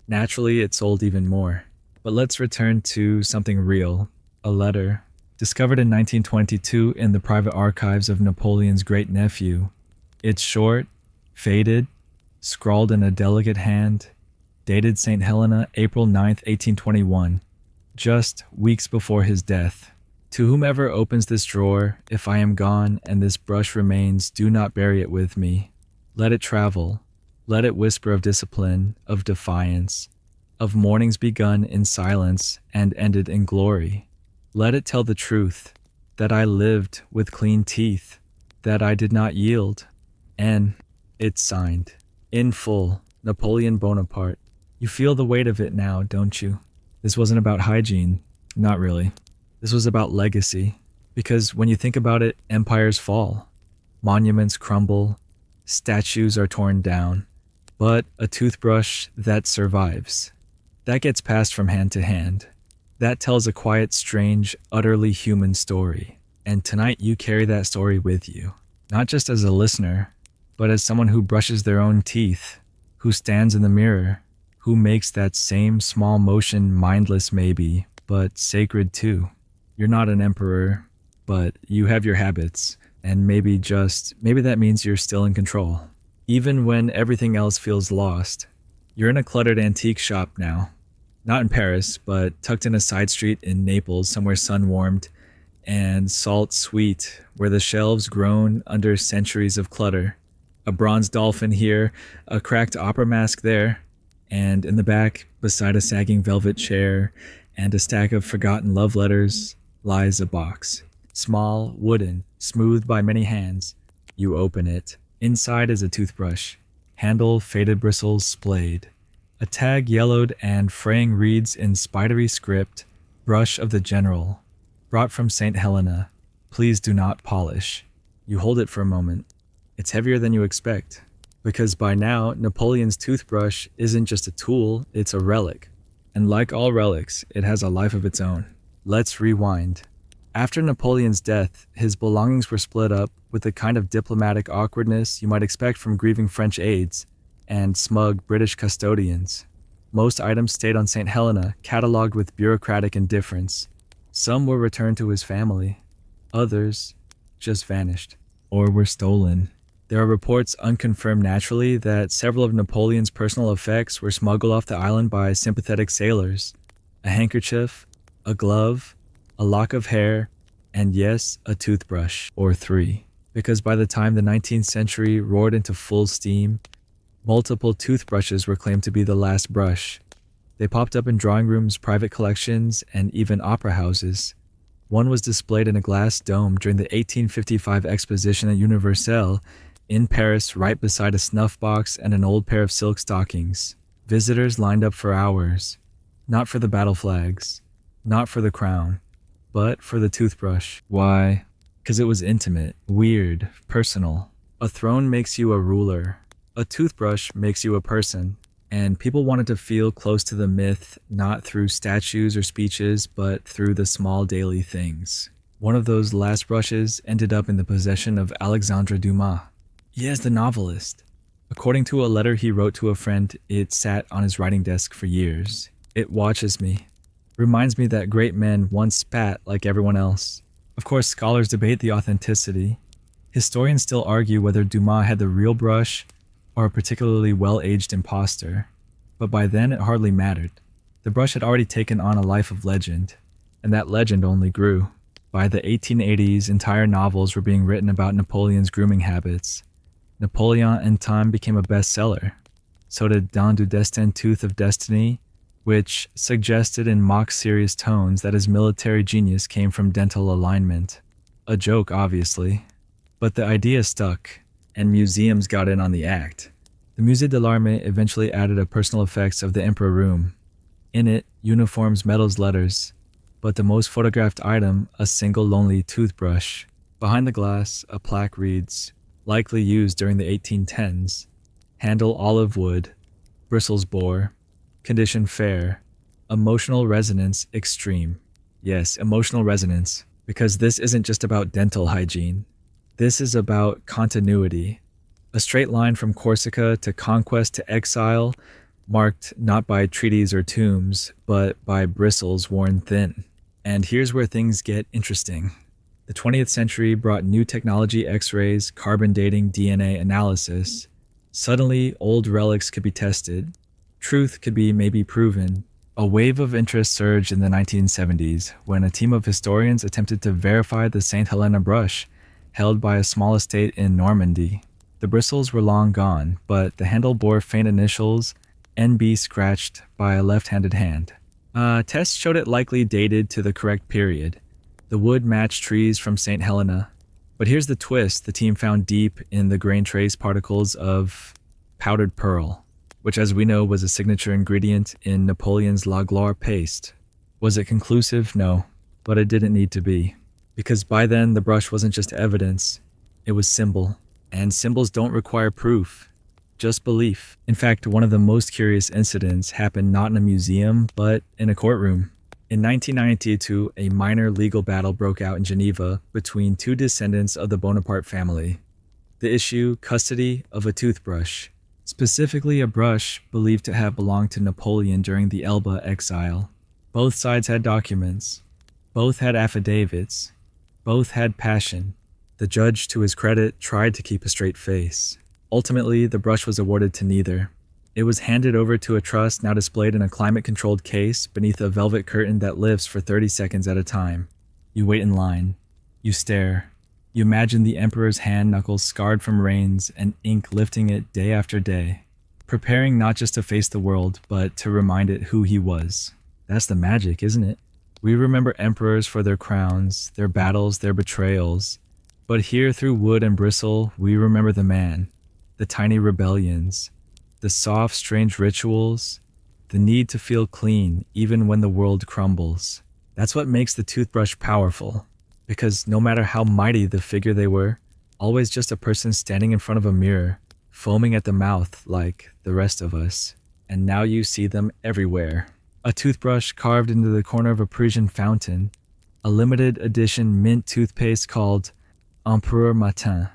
Naturally, it sold even more. But let's return to something real, a letter, discovered in 1922 in the private archives of Napoleon's great-nephew. It's short, faded, scrawled in a delicate hand, dated St. Helena, April 9th, 1821, just weeks before his death. To whomever opens this drawer, if I am gone and this brush remains, do not bury it with me. Let it travel. Let it whisper of discipline, of defiance, of mornings begun in silence and ended in glory. Let it tell the truth, that I lived with clean teeth, that I did not yield. And it's signed, in full, Napoleon Bonaparte. You feel the weight of it now, don't you? This wasn't about hygiene. Not really. This was about legacy. Because when you think about it, empires fall. Monuments crumble. Statues are torn down. But a toothbrush that survives. That gets passed from hand to hand. That tells a quiet, strange, utterly human story. And tonight you carry that story with you. Not just as a listener, but as someone who brushes their own teeth, who stands in the mirror, who makes that same small motion mindless maybe, but sacred too. You're not an emperor, but you have your habits, and maybe that means you're still in control. Even when everything else feels lost, you're in a cluttered antique shop now. Not in Paris, but tucked in a side street in Naples, somewhere sun-warmed and salt-sweet, where the shelves groan under centuries of clutter. A bronze dolphin here, a cracked opera mask there, and in the back, beside a sagging velvet chair and a stack of forgotten love letters, lies a box. Small, wooden, smoothed by many hands. You open it. Inside is a toothbrush. Handle, faded bristles, splayed. A tag yellowed and fraying reads in spidery script, "Brush of the General. Brought from St. Helena. Please do not polish." You hold it for a moment. It's heavier than you expect. Because by now, Napoleon's toothbrush isn't just a tool, it's a relic. And like all relics, it has a life of its own. Let's rewind. After Napoleon's death, his belongings were split up with the kind of diplomatic awkwardness you might expect from grieving French aides and smug British custodians. Most items stayed on St. Helena, catalogued with bureaucratic indifference. Some were returned to his family. Others just vanished or were stolen. There are reports, unconfirmed naturally, that several of Napoleon's personal effects were smuggled off the island by sympathetic sailors. A handkerchief, a glove, a lock of hair, and yes, a toothbrush, or three. Because by the time the 19th century roared into full steam, multiple toothbrushes were claimed to be the last brush. They popped up in drawing rooms, private collections, and even opera houses. One was displayed in a glass dome during the 1855 exposition at Universelle in Paris, right beside a snuff box and an old pair of silk stockings. Visitors lined up for hours, not for the battle flags, not for the crown, but for the toothbrush. Why? Because it was intimate, weird, personal. A throne makes you a ruler. A toothbrush makes you a person. And people wanted to feel close to the myth, not through statues or speeches, but through the small daily things. One of those last brushes ended up in the possession of Alexandre Dumas. Yes, the novelist. According to a letter he wrote to a friend, it sat on his writing desk for years. It watches me. Reminds me that great men once spat like everyone else. Of course, scholars debate the authenticity. Historians still argue whether Dumas had the real brush or a particularly well-aged imposter. But by then, it hardly mattered. The brush had already taken on a life of legend, and that legend only grew. By the 1880s, entire novels were being written about Napoleon's grooming habits. Napoleon in Time became a bestseller. So did Don du Destin, Tooth of Destiny, which suggested in mock-serious tones that his military genius came from dental alignment. A joke, obviously. But the idea stuck, and museums got in on the act. The Musée de l'Armée eventually added a personal effects of the Emperor room. In it, uniforms, medals, letters. But the most photographed item, a single lonely toothbrush. Behind the glass, a plaque reads, likely used during the 1810s. Handle olive wood, bristles bore, condition fair, emotional resonance extreme. Yes, emotional resonance, because this isn't just about dental hygiene. This is about continuity. A straight line from Corsica to conquest to exile, marked not by treaties or tombs, but by bristles worn thin. And here's where things get interesting. The 20th century brought new technology, X-rays, carbon dating, DNA analysis. Suddenly, old relics could be tested. Truth could be maybe proven. A wave of interest surged in the 1970s when a team of historians attempted to verify the St. Helena brush, held by a small estate in Normandy. The bristles were long gone, but the handle bore faint initials, NB scratched by a left-handed hand. Tests showed it likely dated to the correct period. The wood matched trees from St. Helena. But here's the twist: the team found deep in the grain trace particles of powdered pearl, which as we know was a signature ingredient in Napoleon's La Gloire paste. Was it conclusive? No, but it didn't need to be. Because by then the brush wasn't just evidence, it was symbol. And symbols don't require proof, just belief. In fact, one of the most curious incidents happened not in a museum, but in a courtroom. In 1992, a minor legal battle broke out in Geneva between two descendants of the Bonaparte family. The issue: custody of a toothbrush, specifically a brush believed to have belonged to Napoleon during the Elba exile. Both sides had documents. Both had affidavits. Both had passion. The judge, to his credit, tried to keep a straight face. Ultimately, the brush was awarded to neither. It was handed over to a trust now displayed in a climate-controlled case beneath a velvet curtain that lifts for 30 seconds at a time. You wait in line. You stare. You imagine the emperor's hand knuckles scarred from rains and ink lifting it day after day, preparing not just to face the world, but to remind it who he was. That's the magic, isn't it? We remember emperors for their crowns, their battles, their betrayals. But here, through wood and bristle, we remember the man, the tiny rebellions, the soft, strange rituals, the need to feel clean even when the world crumbles. That's what makes the toothbrush powerful, because no matter how mighty the figure they were, always just a person standing in front of a mirror, foaming at the mouth like the rest of us. And now you see them everywhere. A toothbrush carved into the corner of a Parisian fountain, a limited edition mint toothpaste called Empereur Matin,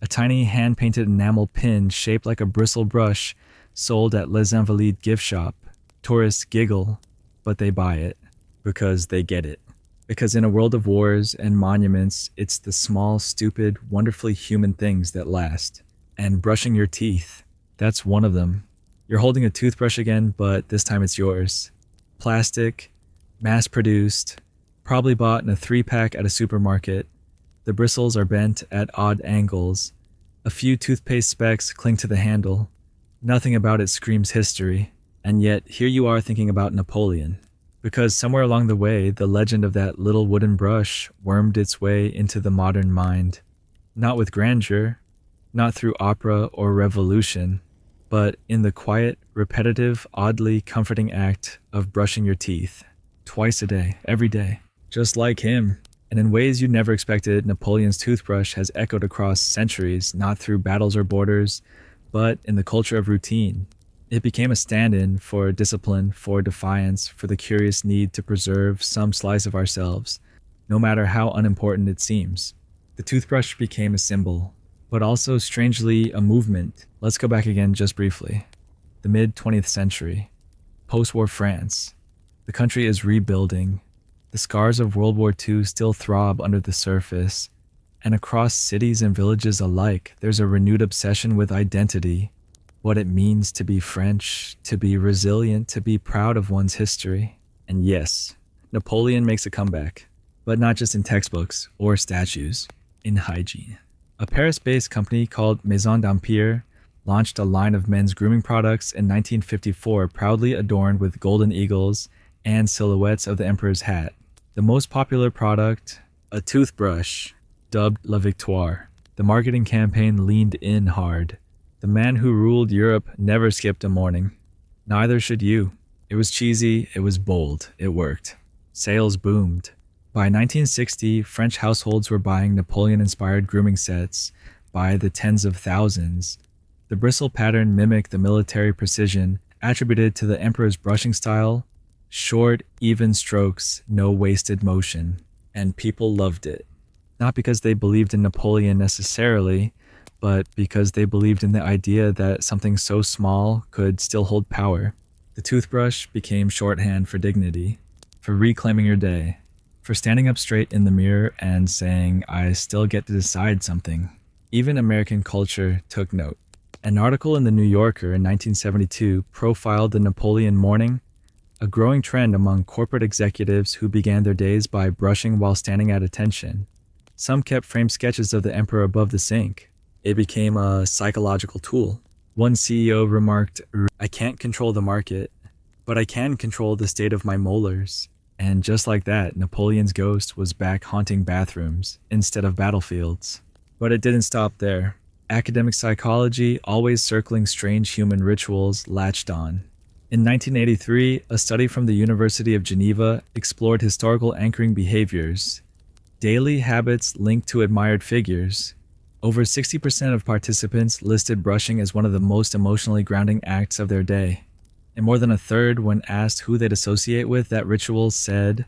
a tiny hand-painted enamel pin shaped like a bristle brush sold at Les Invalides gift shop. Tourists giggle, but they buy it because they get it. Because in a world of wars and monuments, it's the small, stupid, wonderfully human things that last. And brushing your teeth, that's one of them. You're holding a toothbrush again, but this time it's yours. Plastic, mass-produced, probably bought in a 3-pack at a supermarket. The bristles are bent at odd angles. A few toothpaste specks cling to the handle. Nothing about it screams history. And yet, here you are thinking about Napoleon. Because somewhere along the way, the legend of that little wooden brush wormed its way into the modern mind. Not with grandeur, not through opera or revolution, but in the quiet, repetitive, oddly comforting act of brushing your teeth. Twice a day, every day. Just like him. And in ways you never expected, Napoleon's toothbrush has echoed across centuries, not through battles or borders, but in the culture of routine. It became a stand-in for discipline, for defiance, for the curious need to preserve some slice of ourselves, no matter how unimportant it seems. The toothbrush became a symbol, but also strangely a movement. Let's go back again just briefly. The mid-20th century. Post-war France. The country is rebuilding. The scars of World War II still throb under the surface, and across cities and villages alike, there's a renewed obsession with identity, what it means to be French, to be resilient, to be proud of one's history. And yes, Napoleon makes a comeback, but not just in textbooks or statues, in hygiene. A Paris-based company called Maison d'Empire launched a line of men's grooming products in 1954, proudly adorned with golden eagles and silhouettes of the emperor's hat. The most popular product, a toothbrush, dubbed La Victoire. The marketing campaign leaned in hard. The man who ruled Europe never skipped a morning. Neither should you. It was cheesy, it was bold, it worked. Sales boomed. By 1960, French households were buying Napoleon-inspired grooming sets by the tens of thousands. The bristle pattern mimicked the military precision attributed to the emperor's brushing style. Short, even strokes, no wasted motion. And people loved it. Not because they believed in Napoleon necessarily, but because they believed in the idea that something so small could still hold power. The toothbrush became shorthand for dignity, for reclaiming your day, for standing up straight in the mirror and saying, I still get to decide something. Even American culture took note. An article in the New Yorker in 1972 profiled the Napoleon morning, a growing trend among corporate executives who began their days by brushing while standing at attention. Some kept framed sketches of the emperor above the sink. It became a psychological tool. One CEO remarked, "I can't control the market, but I can control the state of my molars." And just like that, Napoleon's ghost was back haunting bathrooms instead of battlefields. But it didn't stop there. Academic psychology, always circling strange human rituals, latched on. In 1983, a study from the University of Geneva explored historical anchoring behaviors, daily habits linked to admired figures. Over 60% of participants listed brushing as one of the most emotionally grounding acts of their day. And more than a third, when asked who they'd associate with that ritual, said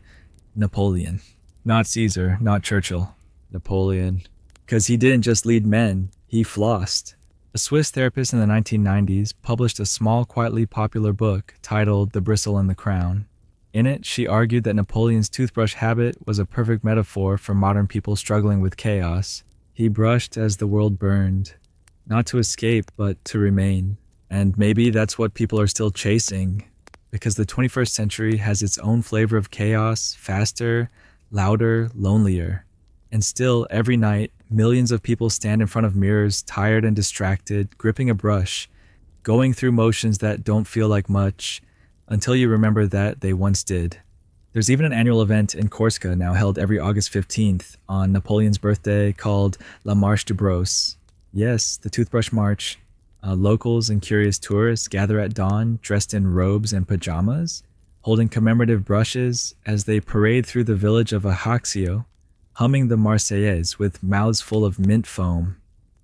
Napoleon. Not Caesar, not Churchill. Napoleon. Because he didn't just lead men, he flossed. A Swiss therapist in the 1990s published a small, quietly popular book titled The Bristle and the Crown. In it, she argued that Napoleon's toothbrush habit was a perfect metaphor for modern people struggling with chaos. He brushed as the world burned, not to escape, but to remain. And maybe that's what people are still chasing, because the 21st century has its own flavor of chaos, faster, louder, lonelier. And still, every night, millions of people stand in front of mirrors, tired and distracted, gripping a brush, going through motions that don't feel like much, until you remember that they once did. There's even an annual event in Corsica now held every August 15th on Napoleon's birthday called La Marche du Brosse. Yes, the Toothbrush March. Locals and curious tourists gather at dawn dressed in robes and pajamas, holding commemorative brushes as they parade through the village of Ajaccio, humming the Marseillaise with mouths full of mint foam.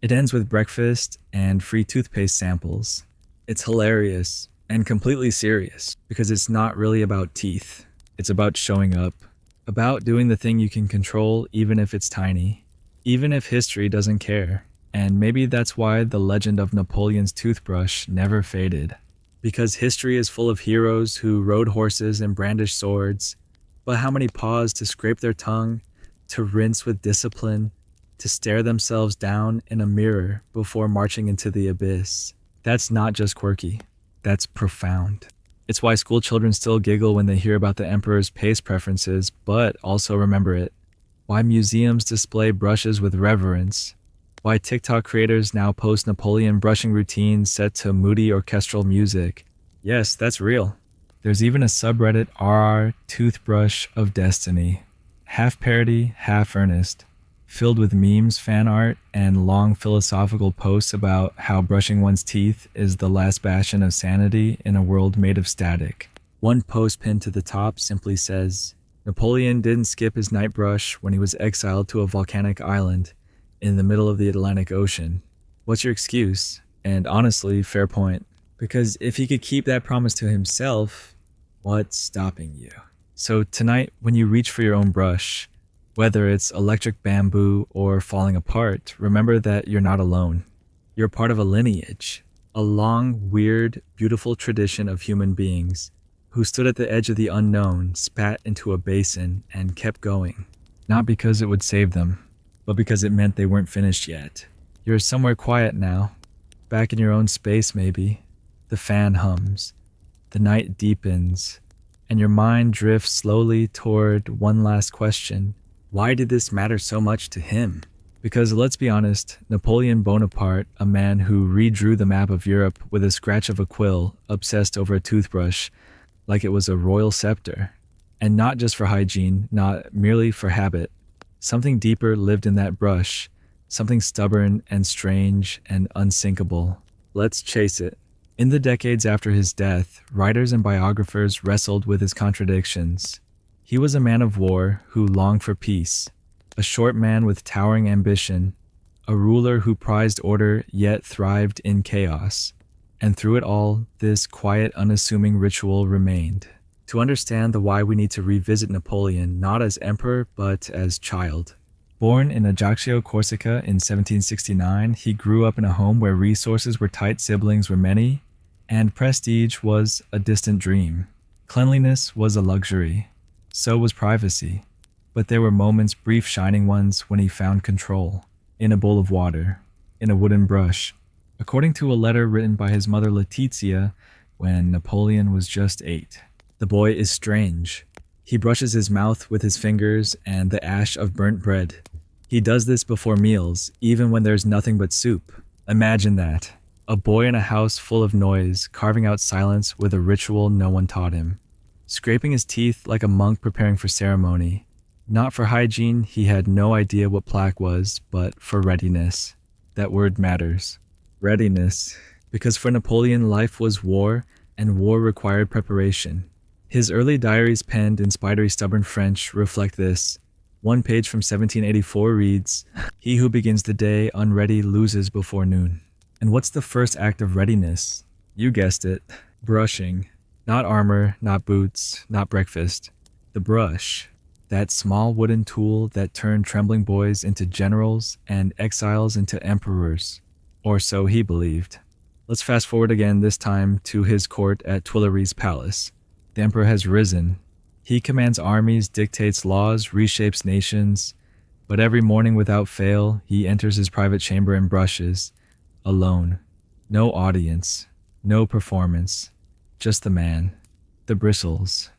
It ends with breakfast and free toothpaste samples. It's hilarious and completely serious because it's not really about teeth. It's about showing up, about doing the thing you can control even if it's tiny, even if history doesn't care. And maybe that's why the legend of Napoleon's toothbrush never faded. Because history is full of heroes who rode horses and brandished swords, but how many paused to scrape their tongue, to rinse with discipline, to stare themselves down in a mirror before marching into the abyss? That's not just quirky, that's profound. It's why school children still giggle when they hear about the emperor's paste preferences, but also remember it. Why museums display brushes with reverence. Why TikTok creators now post Napoleon brushing routines set to moody orchestral music. Yes, that's real. There's even a subreddit RR Toothbrush of Destiny. Half parody, half earnest. Filled with memes, fan art, and long philosophical posts about how brushing one's teeth is the last bastion of sanity in a world made of static. One post pinned to the top simply says, Napoleon didn't skip his night brush when he was exiled to a volcanic island in the middle of the Atlantic Ocean. What's your excuse? And honestly, fair point. Because if he could keep that promise to himself, what's stopping you? So tonight, when you reach for your own brush, whether it's electric bamboo or falling apart, remember that you're not alone. You're part of a lineage, a long, weird, beautiful tradition of human beings who stood at the edge of the unknown, spat into a basin, and kept going. Not because it would save them, but because it meant they weren't finished yet. You're somewhere quiet now, back in your own space maybe. The fan hums, the night deepens, and your mind drifts slowly toward one last question. Why did this matter so much to him? Because let's be honest, Napoleon Bonaparte, a man who redrew the map of Europe with a scratch of a quill, obsessed over a toothbrush, like it was a royal scepter. And not just for hygiene, not merely for habit. Something deeper lived in that brush, something stubborn and strange and unsinkable. Let's chase it. In the decades after his death, writers and biographers wrestled with his contradictions. He was a man of war who longed for peace, a short man with towering ambition, a ruler who prized order yet thrived in chaos. And through it all, this quiet, unassuming ritual remained. To understand the why, we need to revisit Napoleon not as emperor, but as child. Born in Ajaccio, Corsica in 1769, he grew up in a home where resources were tight, siblings were many, and prestige was a distant dream. Cleanliness was a luxury. So was privacy. But there were moments, brief shining ones, when he found control. In a bowl of water, in a wooden brush, according to a letter written by his mother Letizia when Napoleon was just 8. The boy is strange. He brushes his mouth with his fingers and the ash of burnt bread. He does this before meals, even when there's nothing but soup. Imagine that. A boy in a house full of noise, carving out silence with a ritual no one taught him. Scraping his teeth like a monk preparing for ceremony. Not for hygiene, he had no idea what plaque was, but for readiness. That word matters. Readiness. Because for Napoleon, life was war, and war required preparation. His early diaries penned in spidery stubborn French reflect this. One page from 1784 reads, "He who begins the day unready loses before noon." And what's the first act of readiness? You guessed it. Brushing. Not armor, not boots, not breakfast. The brush. That small wooden tool that turned trembling boys into generals and exiles into emperors. Or so he believed. Let's fast forward again, this time to his court at Tuileries Palace. The emperor has risen. He commands armies, dictates laws, reshapes nations. But every morning without fail, he enters his private chamber and brushes. Alone. No audience. No performance. Just the man. The bristles.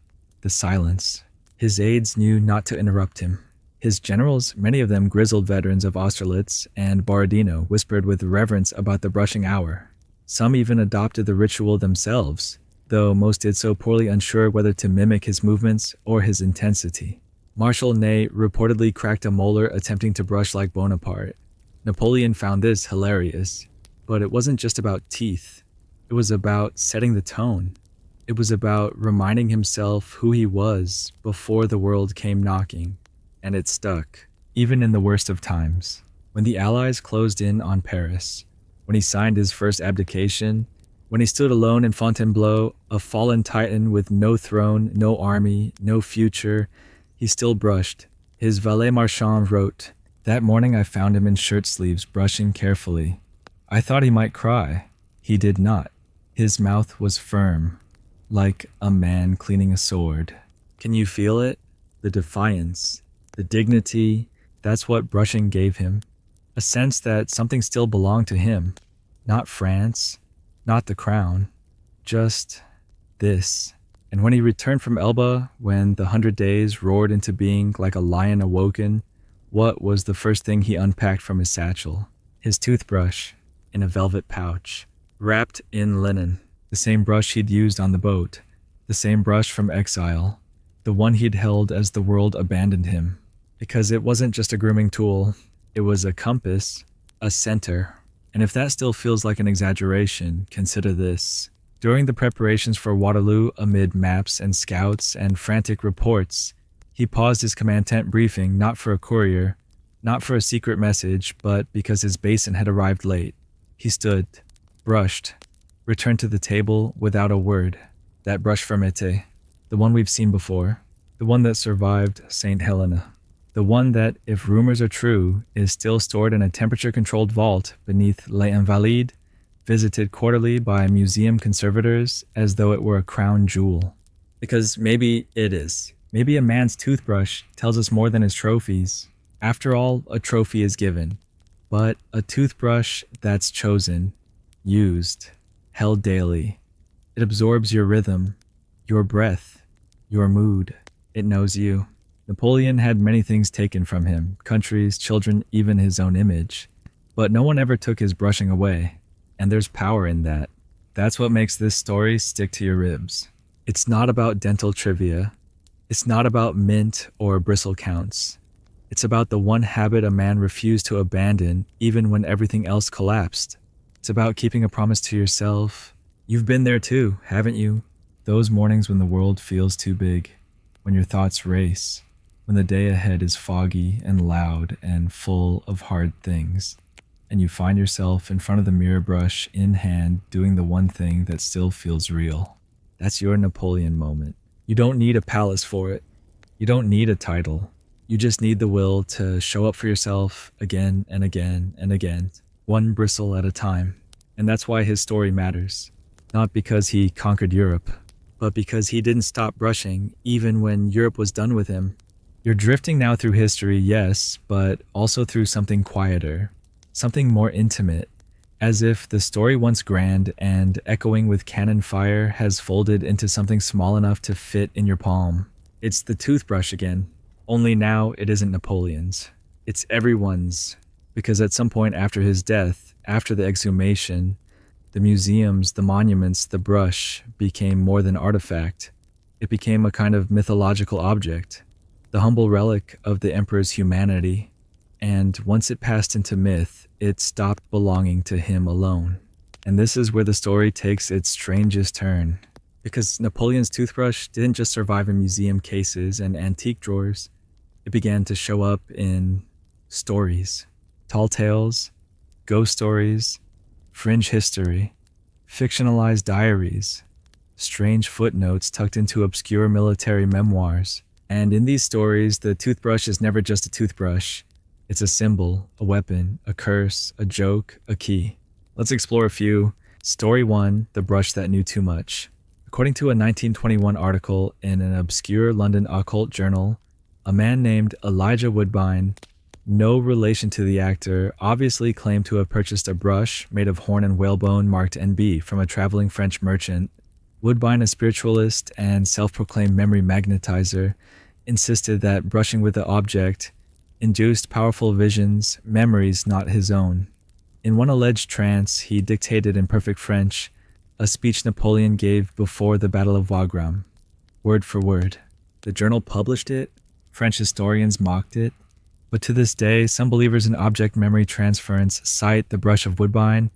The silence. His aides knew not to interrupt him. His generals, many of them grizzled veterans of Austerlitz and Borodino, whispered with reverence about the brushing hour. Some even adopted the ritual themselves, though most did so poorly, unsure whether to mimic his movements or his intensity. Marshal Ney reportedly cracked a molar attempting to brush like Bonaparte. Napoleon found this hilarious. But it wasn't just about teeth. It was about setting the tone. It was about reminding himself who he was before the world came knocking. And it stuck, even in the worst of times. When the Allies closed in on Paris, when he signed his first abdication, when he stood alone in Fontainebleau, a fallen titan with no throne, no army, no future, he still brushed. His valet marchand wrote, "That morning I found him in shirt sleeves, brushing carefully. I thought he might cry. He did not. His mouth was firm, like a man cleaning a sword." Can you feel it? The defiance, the dignity, that's what brushing gave him. A sense that something still belonged to him. Not France, not the crown, just this. And when he returned from Elba, when the 100 days roared into being like a lion awoken, what was the first thing he unpacked from his satchel? His toothbrush, in a velvet pouch, wrapped in linen. The same brush he'd used on the boat, the same brush from exile, the one he'd held as the world abandoned him. Because it wasn't just a grooming tool, it was a compass, a center. And if that still feels like an exaggeration, consider this. During the preparations for Waterloo, amid maps and scouts and frantic reports, he paused his command tent briefing not for a courier, not for a secret message, but because his basin had arrived late. He stood, brushed, returned to the table without a word. That brush from Ete, the one we've seen before, the one that survived St. Helena, the one that, if rumors are true, is still stored in a temperature-controlled vault beneath Les Invalides, visited quarterly by museum conservators as though it were a crown jewel. Because maybe it is. Maybe a man's toothbrush tells us more than his trophies. After all, a trophy is given. But a toothbrush that's chosen, used, held daily. It absorbs your rhythm, your breath, your mood. It knows you. Napoleon had many things taken from him, countries, children, even his own image. But no one ever took his brushing away. And there's power in that. That's what makes this story stick to your ribs. It's not about dental trivia. It's not about mint or bristle counts. It's about the one habit a man refused to abandon even when everything else collapsed. It's about keeping a promise to yourself. You've been there too, haven't you? Those mornings when the world feels too big, when your thoughts race, when the day ahead is foggy and loud and full of hard things, and you find yourself in front of the mirror, brush in hand, doing the one thing that still feels real. That's your Napoleon moment. You don't need a palace for it. You don't need a title. You just need the will to show up for yourself again and again and again, one bristle at a time. And that's why his story matters. Not because he conquered Europe, but because he didn't stop brushing even when Europe was done with him. You're drifting now through history, yes, but also through something quieter, something more intimate. as if the story once grand and echoing with cannon fire has folded into something small enough to fit in your palm. It's the toothbrush again, only now it isn't Napoleon's. It's everyone's, because at some point after his death, after the exhumation, the museums, the monuments, the brush became more than artifact. It became a kind of mythological object, the humble relic of the emperor's humanity, and once it passed into myth, it stopped belonging to him alone. And this is where the story takes its strangest turn. Because Napoleon's toothbrush didn't just survive in museum cases and antique drawers, it began to show up in stories, tall tales, ghost stories, fringe history, fictionalized diaries, strange footnotes tucked into obscure military memoirs. And in these stories, the toothbrush is never just a toothbrush. It's a symbol, a weapon, a curse, a joke, a key. Let's explore a few. Story 1, The Brush That Knew Too Much. According to a 1921 article in an obscure London occult journal, a man named Elijah Woodbine, no relation to the actor, obviously claimed to have purchased a brush made of horn and whalebone marked NB from a traveling French merchant. Woodbine, a spiritualist and self-proclaimed memory magnetizer, insisted that brushing with the object induced powerful visions, memories not his own. In one alleged trance, he dictated in perfect French a speech Napoleon gave before the Battle of Wagram, word for word. The journal published it, French historians mocked it, but to this day, some believers in object memory transference cite the brush of Woodbine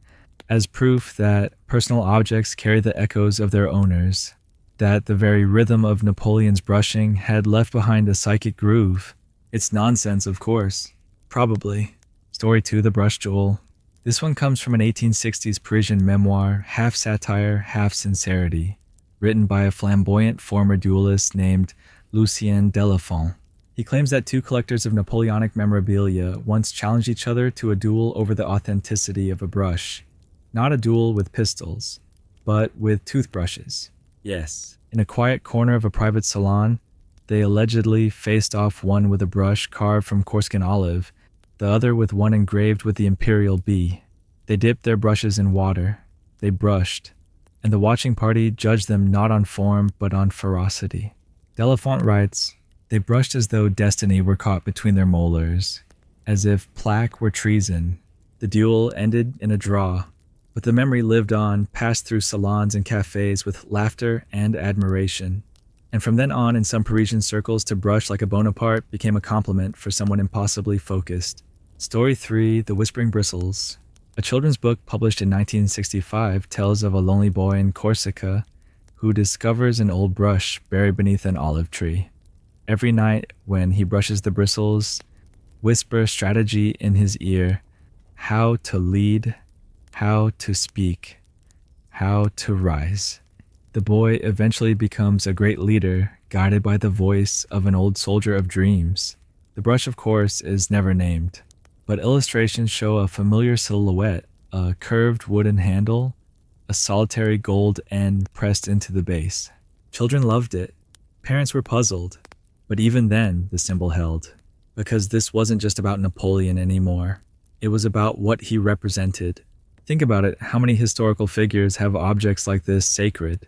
as proof that personal objects carry the echoes of their owners, that the very rhythm of Napoleon's brushing had left behind a psychic groove. It's nonsense, of course. Probably. Story 2, The Brush Jewel. This one comes from an 1860s Parisian memoir, half satire, half sincerity, written by a flamboyant former duelist named Lucien Delafont. He claims that two collectors of Napoleonic memorabilia once challenged each other to a duel over the authenticity of a brush. Not a duel with pistols, but with toothbrushes. Yes. In a quiet corner of a private salon, they allegedly faced off, one with a brush carved from Corsican olive, the other with one engraved with the imperial bee. They dipped their brushes in water. They brushed, and the watching party judged them not on form but on ferocity. Delafont writes, "They brushed as though destiny were caught between their molars, as if plaque were treason. The duel ended in a draw, but the memory lived on, passed through salons and cafes with laughter and admiration. And from then on, in some Parisian circles, to brush like a Bonaparte became a compliment for someone impossibly focused." Story 3, The Whispering Bristles. A children's book published in 1965 tells of a lonely boy in Corsica who discovers an old brush buried beneath an olive tree. Every night, when he brushes the bristles, whisper strategy in his ear, how to lead, how to speak, how to rise. The boy eventually becomes a great leader, guided by the voice of an old soldier of dreams. The brush, of course, is never named, but illustrations show a familiar silhouette, a curved wooden handle, a solitary gold end pressed into the base. Children loved it. Parents were puzzled, but even then the symbol held, because this wasn't just about Napoleon anymore. It was about what he represented. Think about it, how many historical figures have objects like this sacred,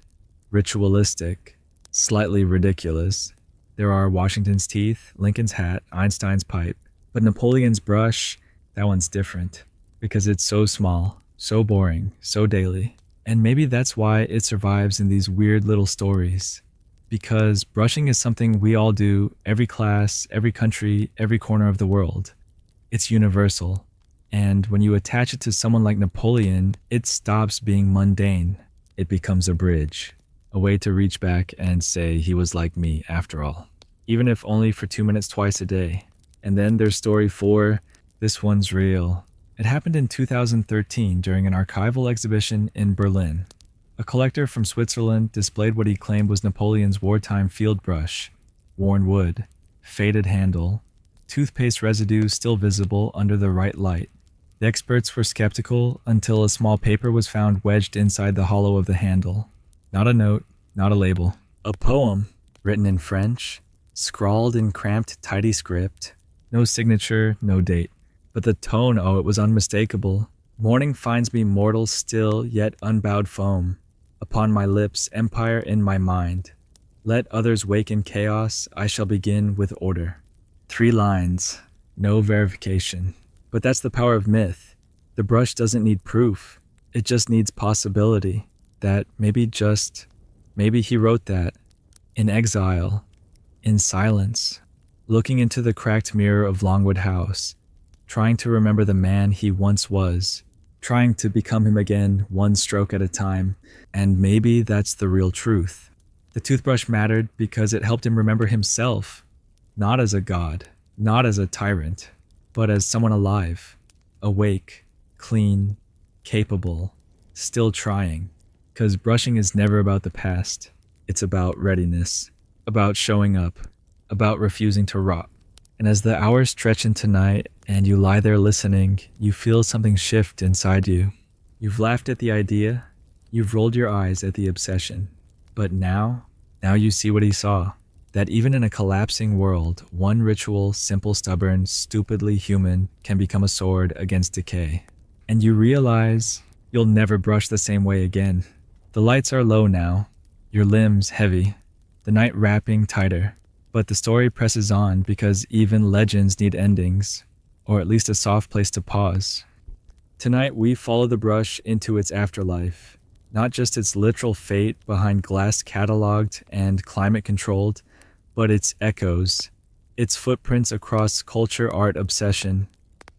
ritualistic, slightly ridiculous? There are Washington's teeth, Lincoln's hat, Einstein's pipe. But Napoleon's brush, that one's different, because it's so small, so boring, so daily. And maybe that's why it survives in these weird little stories. Because brushing is something we all do, every class, every country, every corner of the world. It's universal. And when you attach it to someone like Napoleon, it stops being mundane. It becomes a bridge, a way to reach back and say he was like me after all, even if only for 2 minutes twice a day. And then there's story 4, this one's real. It happened in 2013 during an archival exhibition in Berlin. A collector from Switzerland displayed what he claimed was Napoleon's wartime field brush, worn wood, faded handle, toothpaste residue still visible under the right light. The experts were skeptical until a small paper was found wedged inside the hollow of the handle. Not a note, not a label. A poem, written in French, scrawled in cramped, tidy script. No signature, no date. But the tone, oh, it was unmistakable. Morning finds me mortal still, yet unbowed foam. Upon my lips, empire in my mind. Let others wake in chaos, I shall begin with order. 3 lines, no verification. But that's the power of myth. The brush doesn't need proof. It just needs possibility. That maybe he wrote that in exile, in silence, looking into the cracked mirror of Longwood House, trying to remember the man he once was, trying to become him again one stroke at a time, and maybe that's the real truth. The toothbrush mattered because it helped him remember himself, not as a god, not as a tyrant, but as someone alive, awake, clean, capable, still trying. Because brushing is never about the past. It's about readiness, about showing up, about refusing to rot. And as the hours stretch into night and you lie there listening, you feel something shift inside you. You've laughed at the idea, you've rolled your eyes at the obsession. But now you see what he saw. That even in a collapsing world, one ritual, simple, stubborn, stupidly human, can become a sword against decay. And you realize you'll never brush the same way again. The lights are low now, your limbs heavy, the night wrapping tighter. But the story presses on because even legends need endings, or at least a soft place to pause. Tonight we follow the brush into its afterlife, not just its literal fate behind glass cataloged and climate controlled, but its echoes, its footprints across culture, art, obsession.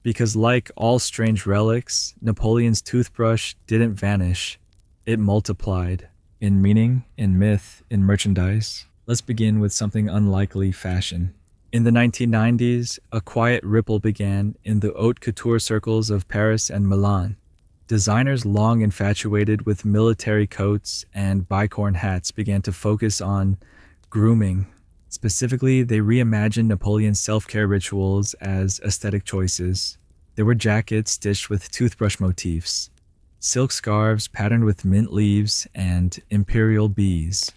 Because like all strange relics, Napoleon's toothbrush didn't vanish, it multiplied, in meaning, in myth, in merchandise. Let's begin with something unlikely: fashion. In the 1990s, a quiet ripple began in the haute couture circles of Paris and Milan. Designers long infatuated with military coats and bicorn hats began to focus on grooming. Specifically, they reimagined Napoleon's self-care rituals as aesthetic choices. There were jackets stitched with toothbrush motifs, silk scarves patterned with mint leaves and imperial bees.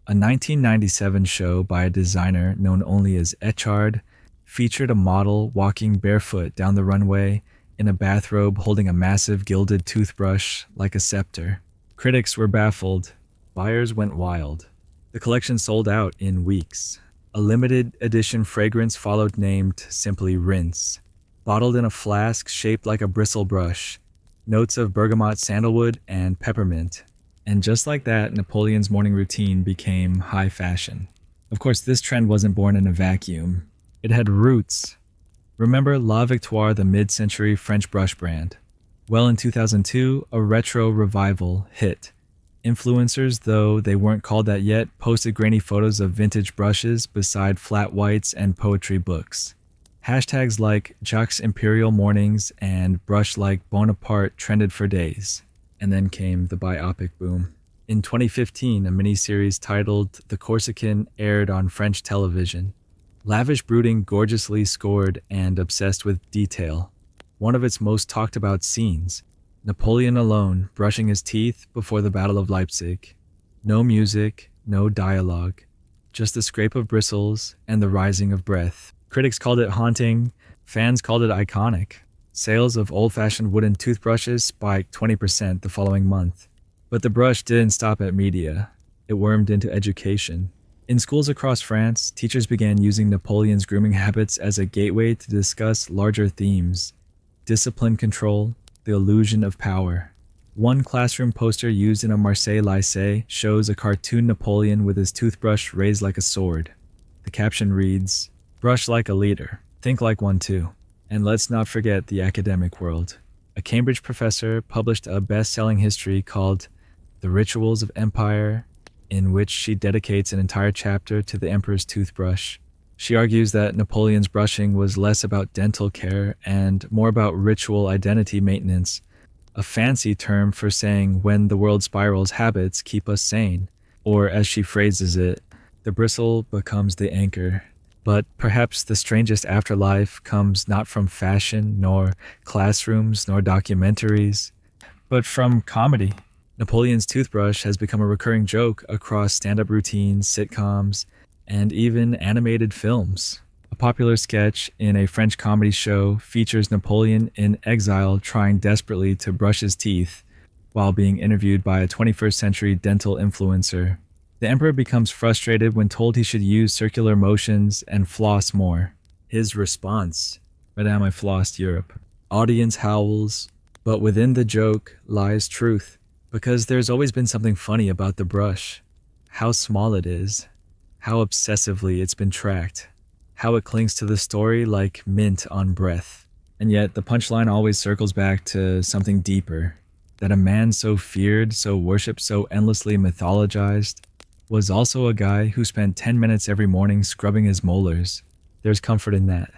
A 1997 show by a designer known only as Echard featured a model walking barefoot down the runway in a bathrobe holding a massive gilded toothbrush like a scepter. Critics were baffled. Buyers went wild. The collection sold out in weeks. A limited edition fragrance followed named simply Rinse, bottled in a flask shaped like a bristle brush, notes of bergamot, sandalwood, and peppermint. And just like that, Napoleon's morning routine became high fashion. Of course, this trend wasn't born in a vacuum. It had roots. Remember La Victoire, the mid-century French brush brand? Well, in 2002, a retro revival hit. Influencers, though they weren't called that yet, posted grainy photos of vintage brushes beside flat whites and poetry books. Hashtags like Jacques Imperial Mornings and Brush Like Bonaparte trended for days. And then came the biopic boom. In 2015, a miniseries titled The Corsican aired on French television. Lavish brooding, gorgeously scored, and obsessed with detail. One of its most talked about scenes, Napoleon alone, brushing his teeth before the Battle of Leipzig. No music, no dialogue, just the scrape of bristles and the rising of breath. Critics called it haunting, fans called it iconic. Sales of old-fashioned wooden toothbrushes spiked 20% the following month. But the brush didn't stop at media. It wormed into education. In schools across France, teachers began using Napoleon's grooming habits as a gateway to discuss larger themes: discipline control, the illusion of power. One classroom poster used in a Marseille lycée shows a cartoon Napoleon with his toothbrush raised like a sword. The caption reads, "Brush like a leader, think like one too." And let's not forget the academic world. A Cambridge professor published a best-selling history called The Rituals of Empire, in which she dedicates an entire chapter to the emperor's toothbrush. She argues that Napoleon's brushing was less about dental care and more about ritual identity maintenance, a fancy term for saying when the world spirals, habits keep us sane. Or as she phrases it, the bristle becomes the anchor. But perhaps the strangest afterlife comes not from fashion, nor classrooms, nor documentaries, but from comedy. Napoleon's toothbrush has become a recurring joke across stand-up routines, sitcoms, and even animated films. A popular sketch in a French comedy show features Napoleon in exile trying desperately to brush his teeth while being interviewed by a 21st century dental influencer. The emperor becomes frustrated when told he should use circular motions and floss more. His response: Madame, I flossed Europe. Audience howls, but within the joke lies truth, because there's always been something funny about the brush. How small it is, how obsessively it's been tracked, how it clings to the story like mint on breath. And yet the punchline always circles back to something deeper, that a man so feared, so worshipped, so endlessly mythologized was also a guy who spent 10 minutes every morning scrubbing his molars. There's comfort in that,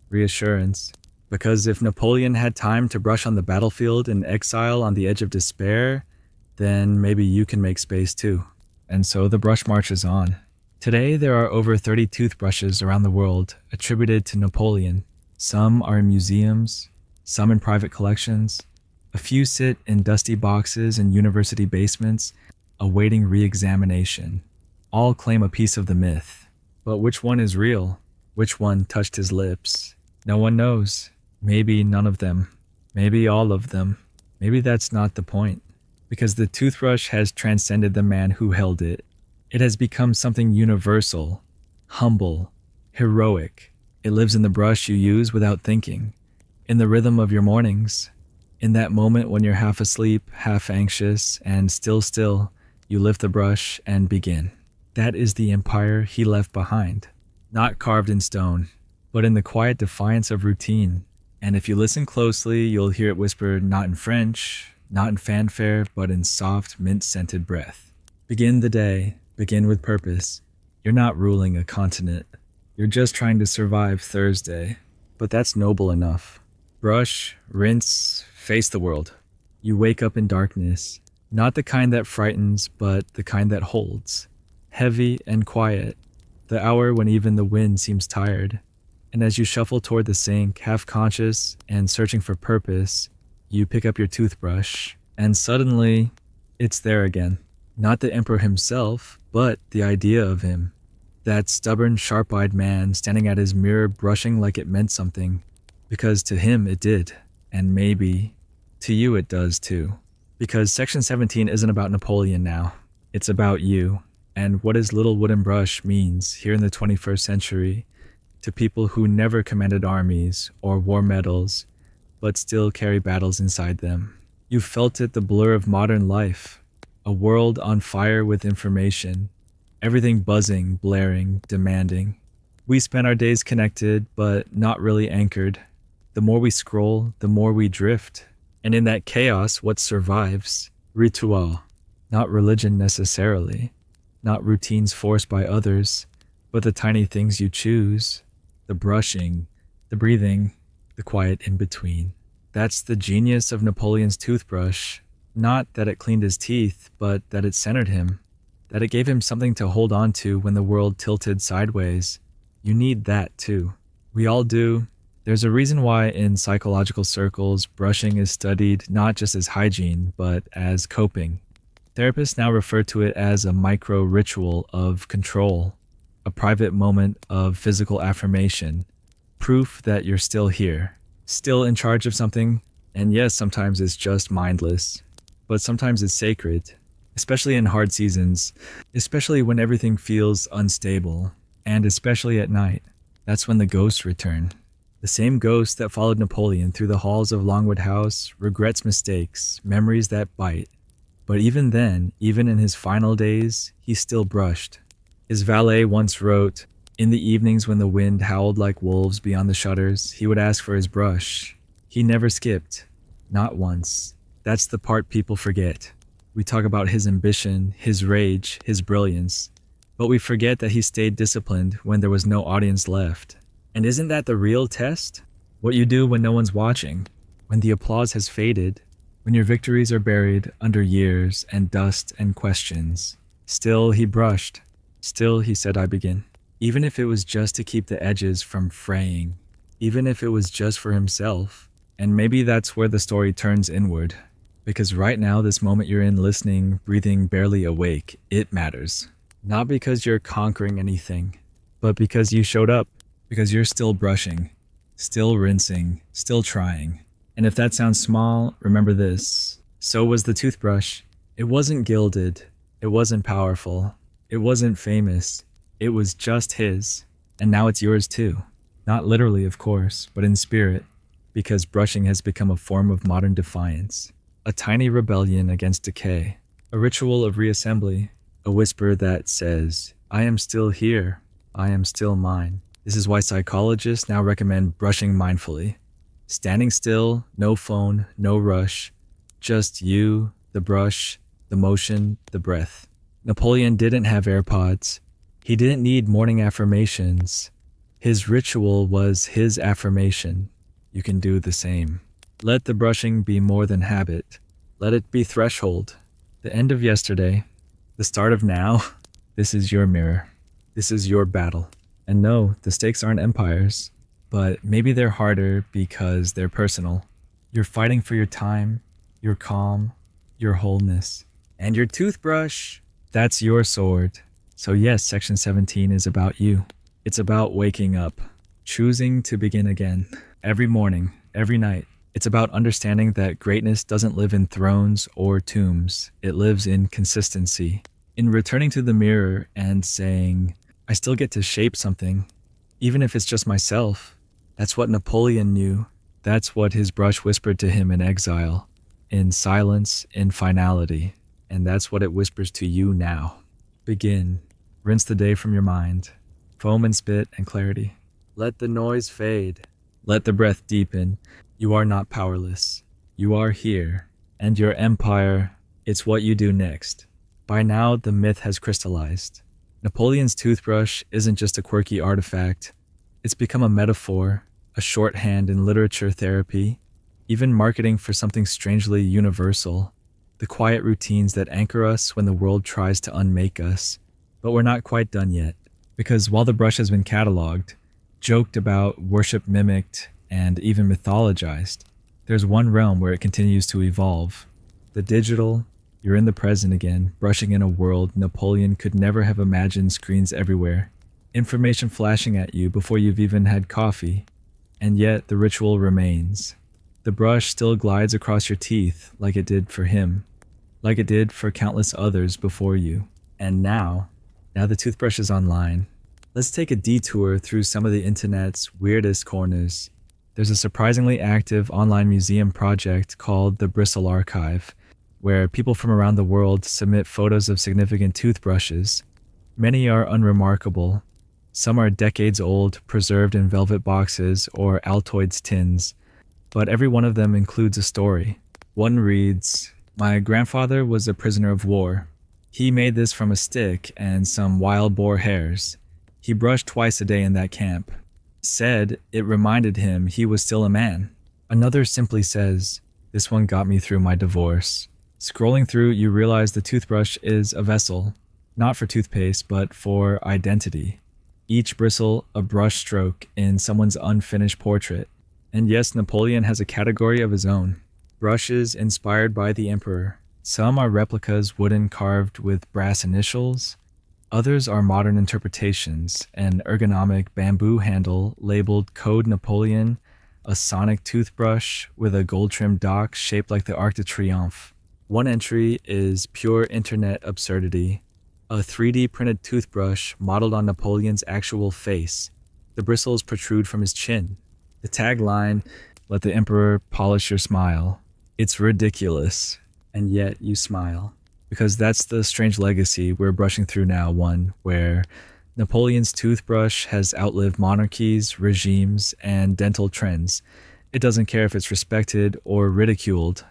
reassurance. Because if Napoleon had time to brush on the battlefield in exile on the edge of despair, then maybe you can make space too. And so the brush marches on. Today there are over 30 toothbrushes around the world attributed to Napoleon. Some are in museums, some in private collections. A few sit in dusty boxes in university basements, awaiting re-examination. All claim a piece of the myth. But which one is real? Which one touched his lips? No one knows. Maybe none of them. Maybe all of them. Maybe that's not the point. Because the toothbrush has transcended the man who held it. It has become something universal, humble, heroic. It lives in the brush you use without thinking, in the rhythm of your mornings, in that moment when you're half asleep, half anxious, and still, you lift the brush and begin. That is the empire he left behind, not carved in stone, but in the quiet defiance of routine. And if you listen closely, you'll hear it whisper not in French, not in fanfare, but in soft, mint-scented breath. Begin the day, begin with purpose. You're not ruling a continent. You're just trying to survive Thursday. But that's noble enough. Brush, rinse, face the world. You wake up in darkness, not the kind that frightens, but the kind that holds. Heavy and quiet, the hour when even the wind seems tired. And as you shuffle toward the sink, half-conscious and searching for purpose, you pick up your toothbrush, and suddenly, it's there again. Not the emperor himself, but the idea of him. That stubborn, sharp-eyed man standing at his mirror brushing like it meant something. Because to him it did, and maybe to you it does too. Because Section 17 isn't about Napoleon now. It's about you, and what his little wooden brush means here in the 21st century to people who never commanded armies or wore medals, but still carry battles inside them. You felt it, the blur of modern life, a world on fire with information, everything buzzing, blaring, demanding. We spend our days connected, but not really anchored. The more we scroll, the more we drift. And in that chaos, what survives? Ritual. Not religion necessarily, not routines forced by others, but the tiny things you choose. The brushing, the breathing, the quiet in between. That's the genius of Napoleon's toothbrush. Not that it cleaned his teeth, but that it centered him. That it gave him something to hold on to when the world tilted sideways. You need that too. We all do. There's a reason why in psychological circles, brushing is studied not just as hygiene, but as coping. Therapists now refer to it as a micro-ritual of control, a private moment of physical affirmation, proof that you're still here, still in charge of something, and yes, sometimes it's just mindless, but sometimes it's sacred, especially in hard seasons, especially when everything feels unstable, and especially at night. That's when the ghosts return. The same ghost that followed Napoleon through the halls of Longwood House, regrets mistakes, memories that bite. But even then, even in his final days, he still brushed. His valet once wrote, "In the evenings when the wind howled like wolves beyond the shutters, he would ask for his brush. He never skipped. Not once." That's the part people forget. We talk about his ambition, his rage, his brilliance, but we forget that he stayed disciplined when there was no audience left. And isn't that the real test? What you do when no one's watching, when the applause has faded, when your victories are buried under years and dust and questions. Still, he brushed. Still, he said, "I begin." Even if it was just to keep the edges from fraying. Even if it was just for himself. And maybe that's where the story turns inward. Because right now, this moment you're in, listening, breathing, barely awake, it matters. Not because you're conquering anything, but because you showed up. Because you're still brushing, still rinsing, still trying. And if that sounds small, remember this. So was the toothbrush. It wasn't gilded. It wasn't powerful. It wasn't famous. It was just his. And now it's yours too. Not literally, of course, but in spirit. Because brushing has become a form of modern defiance. A tiny rebellion against decay. A ritual of reassembly. A whisper that says, I am still here. I am still mine. This is why psychologists now recommend brushing mindfully. Standing still, no phone, no rush. Just you, the brush, the motion, the breath. Napoleon didn't have AirPods. He didn't need morning affirmations. His ritual was his affirmation. You can do the same. Let the brushing be more than habit. Let it be threshold. The end of yesterday. The start of now. This is your mirror. This is your battle. And no, the stakes aren't empires, but maybe they're harder because they're personal. You're fighting for your time, your calm, your wholeness. And your toothbrush, that's your sword. So yes, Section 17 is about you. It's about waking up, choosing to begin again. Every morning, every night. It's about understanding that greatness doesn't live in thrones or tombs. It lives in consistency. In returning to the mirror and saying, I still get to shape something, even if it's just myself. That's what Napoleon knew. That's what his brush whispered to him in exile, in silence, in finality. And that's what it whispers to you now. Begin. Rinse the day from your mind. Foam and spit and clarity. Let the noise fade. Let the breath deepen. You are not powerless. You are here. And your empire, it's what you do next. By now, the myth has crystallized. Napoleon's toothbrush isn't just a quirky artifact. It's become a metaphor, a shorthand in literature therapy, even marketing for something strangely universal. The quiet routines that anchor us when the world tries to unmake us. But we're not quite done yet. Because while the brush has been cataloged, joked about, worship mimicked, and even mythologized, there's one realm where it continues to evolve. The digital. You're in the present again, brushing in a world Napoleon could never have imagined. Screens everywhere. Information flashing at you before you've even had coffee. And yet the ritual remains. The brush still glides across your teeth like it did for him. Like it did for countless others before you. And now the toothbrush is online. Let's take a detour through some of the internet's weirdest corners. There's a surprisingly active online museum project called the Bristle Archive, where people from around the world submit photos of significant toothbrushes. Many are unremarkable. Some are decades old, preserved in velvet boxes or Altoids tins. But every one of them includes a story. One reads, My grandfather was a prisoner of war. He made this from a stick and some wild boar hairs. He brushed twice a day in that camp. Said it reminded him he was still a man. Another simply says, This one got me through my divorce. Scrolling through, you realize the toothbrush is a vessel, not for toothpaste, but for identity. Each bristle a brush stroke in someone's unfinished portrait. And yes, Napoleon has a category of his own. Brushes inspired by the emperor. Some are replicas, wooden carved with brass initials. Others are modern interpretations, an ergonomic bamboo handle labeled Code Napoleon, a sonic toothbrush with a gold-trimmed dock shaped like the Arc de Triomphe. One entry is pure internet absurdity. A 3D printed toothbrush modeled on Napoleon's actual face. The bristles protrude from his chin. The tagline, Let the Emperor polish your smile. It's ridiculous, and yet you smile. Because that's the strange legacy we're brushing through now, one where Napoleon's toothbrush has outlived monarchies, regimes, and dental trends. It doesn't care if it's respected or ridiculed.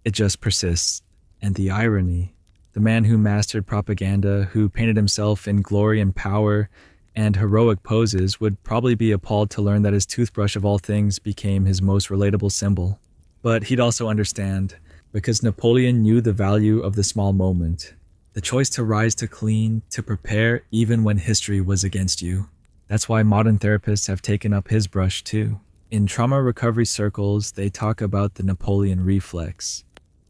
It just persists. And the irony, the man who mastered propaganda, who painted himself in glory and power and heroic poses, would probably be appalled to learn that his toothbrush of all things became his most relatable symbol. But he'd also understand, because Napoleon knew the value of the small moment, the choice to rise to clean, to prepare even when history was against you. That's why modern therapists have taken up his brush too. In trauma recovery circles, they talk about the Napoleon reflex.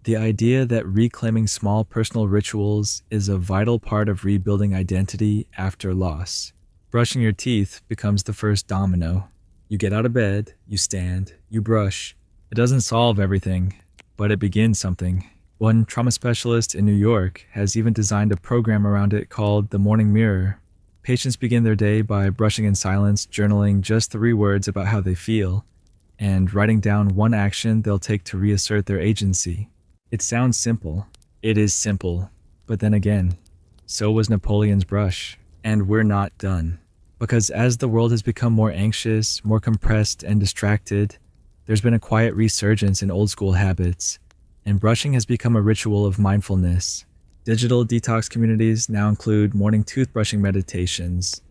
The idea that reclaiming small personal rituals is a vital part of rebuilding identity after loss. Brushing your teeth becomes the first domino. You get out of bed, you stand, you brush. It doesn't solve everything, but it begins something. One trauma specialist in New York has even designed a program around it called the Morning Mirror. Patients begin their day by brushing in silence, journaling just 3 words about how they feel, and writing down one action they'll take to reassert their agency. It sounds simple. It is simple. But then again, so was Napoleon's brush. And we're not done. Because as the world has become more anxious, more compressed, and distracted, there's been a quiet resurgence in old school habits, and brushing has become a ritual of mindfulness. Digital detox communities now include morning toothbrushing meditations.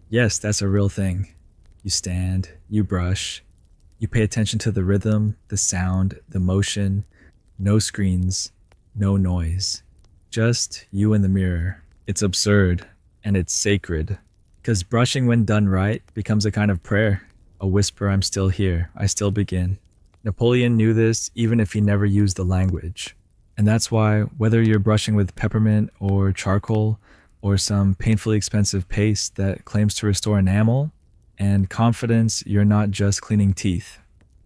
Yes, that's a real thing. You stand, you brush, you pay attention to the rhythm, the sound, the motion, no screens, no noise. Just you and the mirror. It's absurd. And it's sacred. Because brushing, when done right, becomes a kind of prayer. A whisper, I'm still here, I still begin. Napoleon knew this even if he never used the language. And that's why, whether you're brushing with peppermint or charcoal, or some painfully expensive paste that claims to restore enamel, and confidence, you're not just cleaning teeth.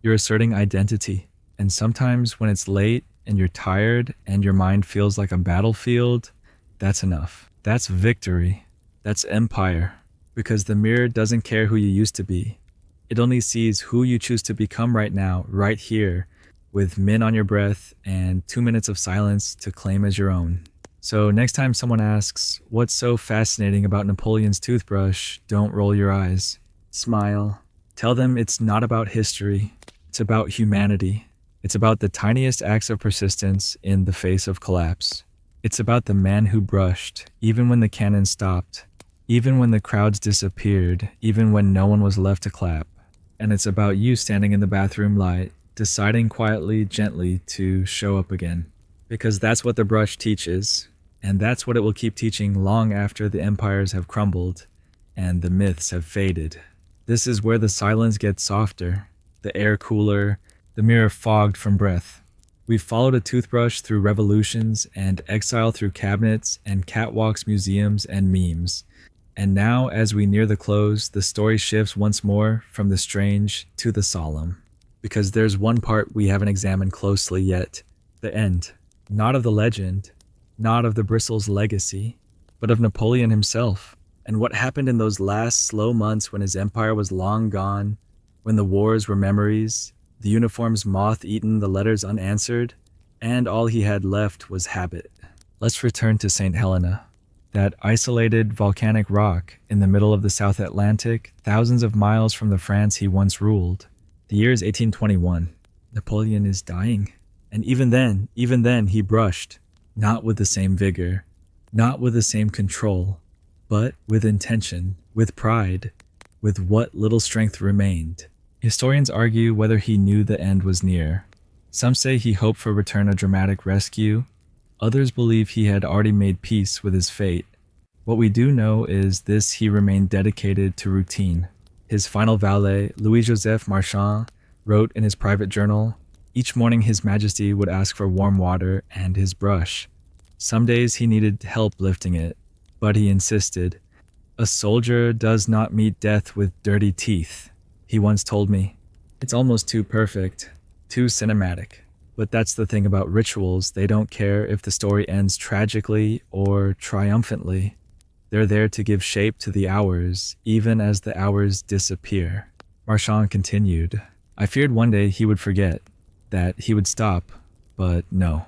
You're asserting identity. And sometimes when it's late and you're tired and your mind feels like a battlefield, that's enough. That's victory. That's empire. Because the mirror doesn't care who you used to be. It only sees who you choose to become right now, right here, with mint on your breath and 2 minutes of silence to claim as your own. So next time someone asks, what's so fascinating about Napoleon's toothbrush, don't roll your eyes. Smile. Tell them it's not about history. It's about humanity. It's about the tiniest acts of persistence in the face of collapse. It's about the man who brushed, even when the cannon stopped, even when the crowds disappeared, even when no one was left to clap. And it's about you standing in the bathroom light, deciding quietly, gently to show up again. Because that's what the brush teaches, and that's what it will keep teaching long after the empires have crumbled and the myths have faded. This is where the silence gets softer, the air cooler, the mirror fogged from breath. We've followed a toothbrush through revolutions and exile through cabinets and catwalks, museums, and memes. And now, as we near the close, the story shifts once more from the strange to the solemn. Because there's one part we haven't examined closely yet, the end. Not of the legend, not of the bristles' legacy, but of Napoleon himself, and what happened in those last slow months when his empire was long gone, when the wars were memories, the uniforms moth-eaten, the letters unanswered, and all he had left was habit. Let's return to St. Helena, that isolated volcanic rock in the middle of the South Atlantic, thousands of miles from the France he once ruled. The year is 1821. Napoleon is dying. And even then, he brushed, not with the same vigor, not with the same control, but with intention, with pride, with what little strength remained. Historians argue whether he knew the end was near. Some say he hoped for return a dramatic rescue. Others believe he had already made peace with his fate. What we do know is this: he remained dedicated to routine. His final valet, Louis-Joseph Marchand, wrote in his private journal, each morning His Majesty would ask for warm water and his brush. Some days he needed help lifting it, but he insisted. A soldier does not meet death with dirty teeth. He once told me, it's almost too perfect, too cinematic. But that's the thing about rituals, they don't care if the story ends tragically or triumphantly. They're there to give shape to the hours, even as the hours disappear. Marchand continued, I feared one day he would forget, that he would stop, but no.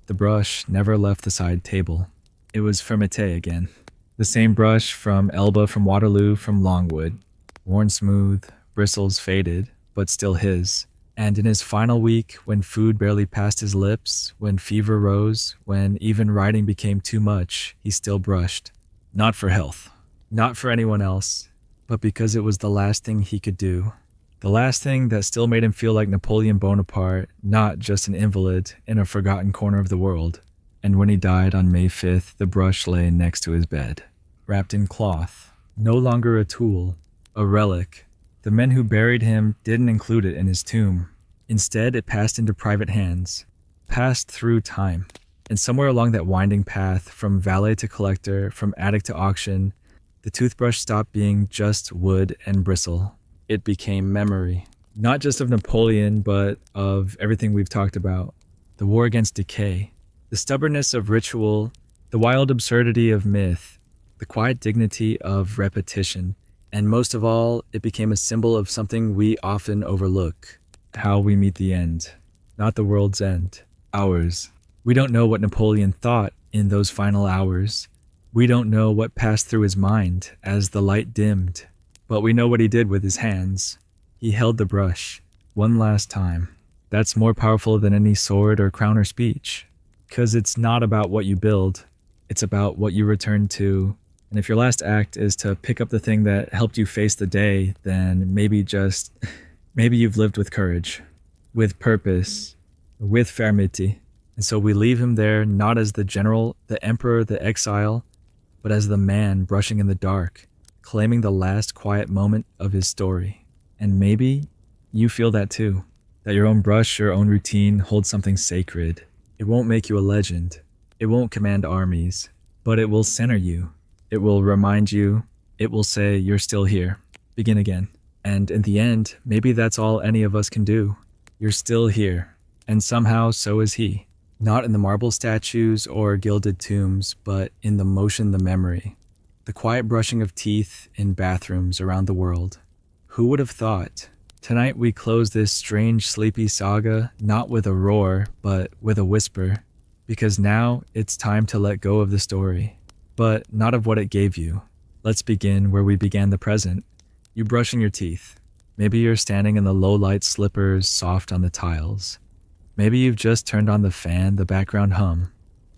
The brush never left the side table. It was Fermeté again. The same brush from Elba, from Waterloo, from Longwood. Worn smooth, bristles faded, but still his. And in his final week, when food barely passed his lips, when fever rose, when even writing became too much, he still brushed. Not for health, not for anyone else, but because it was the last thing he could do. The last thing that still made him feel like Napoleon Bonaparte, not just an invalid in a forgotten corner of the world. And when he died on May 5th, the brush lay next to his bed, wrapped in cloth, no longer a tool, a relic. The men who buried him didn't include it in his tomb. Instead, it passed into private hands, passed through time. And somewhere along that winding path, from valet to collector, from attic to auction, The toothbrush stopped being just wood and bristle. It became memory, not just of Napoleon, but of everything we've talked about. The war against decay, the stubbornness of ritual, the wild absurdity of myth, the quiet dignity of repetition, and most of all, it became a symbol of something we often overlook: how we meet the end. Not the world's end, ours. We don't know what Napoleon thought in those final hours. We don't know what passed through his mind as the light dimmed, but we know what he did with his hands. He held the brush one last time. That's more powerful than any sword or crown or speech, because it's not about what you build, it's about what you return to. And if your last act is to pick up the thing that helped you face the day, then maybe you've lived with courage, with purpose, with fermeté. And so we leave him there not as the general, the emperor, the exile, but as the man brushing in the dark, claiming the last quiet moment of his story. And maybe you feel that too, that your own brush, your own routine holds something sacred. It won't make you a legend. It won't command armies, but it will center you. It will remind you. It will say, you're still here. Begin again. And in the end, maybe that's all any of us can do. You're still here. And somehow so is he. Not in the marble statues or gilded tombs, but in the motion, the memory. The quiet brushing of teeth in bathrooms around the world. Who would have thought? Tonight we close this strange, sleepy saga not with a roar, but with a whisper. Because now it's time to let go of the story. But not of what it gave you. Let's begin where we began the present. You brushing your teeth. Maybe you're standing in the low-light slippers soft on the tiles. Maybe you've just turned on the fan, the background hum,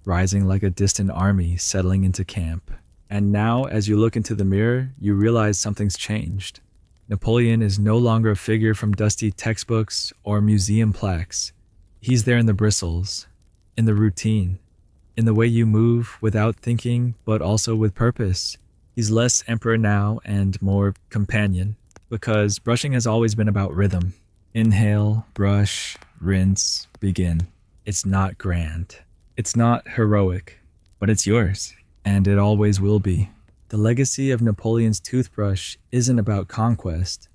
rising like a distant army settling into camp. And now, as you look into the mirror, you realize something's changed. Napoleon is no longer a figure from dusty textbooks or museum plaques. He's there in the bristles, in the routine, in the way you move without thinking, but also with purpose. He's less emperor now and more companion, because brushing has always been about rhythm. Inhale, brush, rinse, begin. It's not grand. It's not heroic, but it's yours, and it always will be. The legacy of Napoleon's toothbrush isn't about conquest.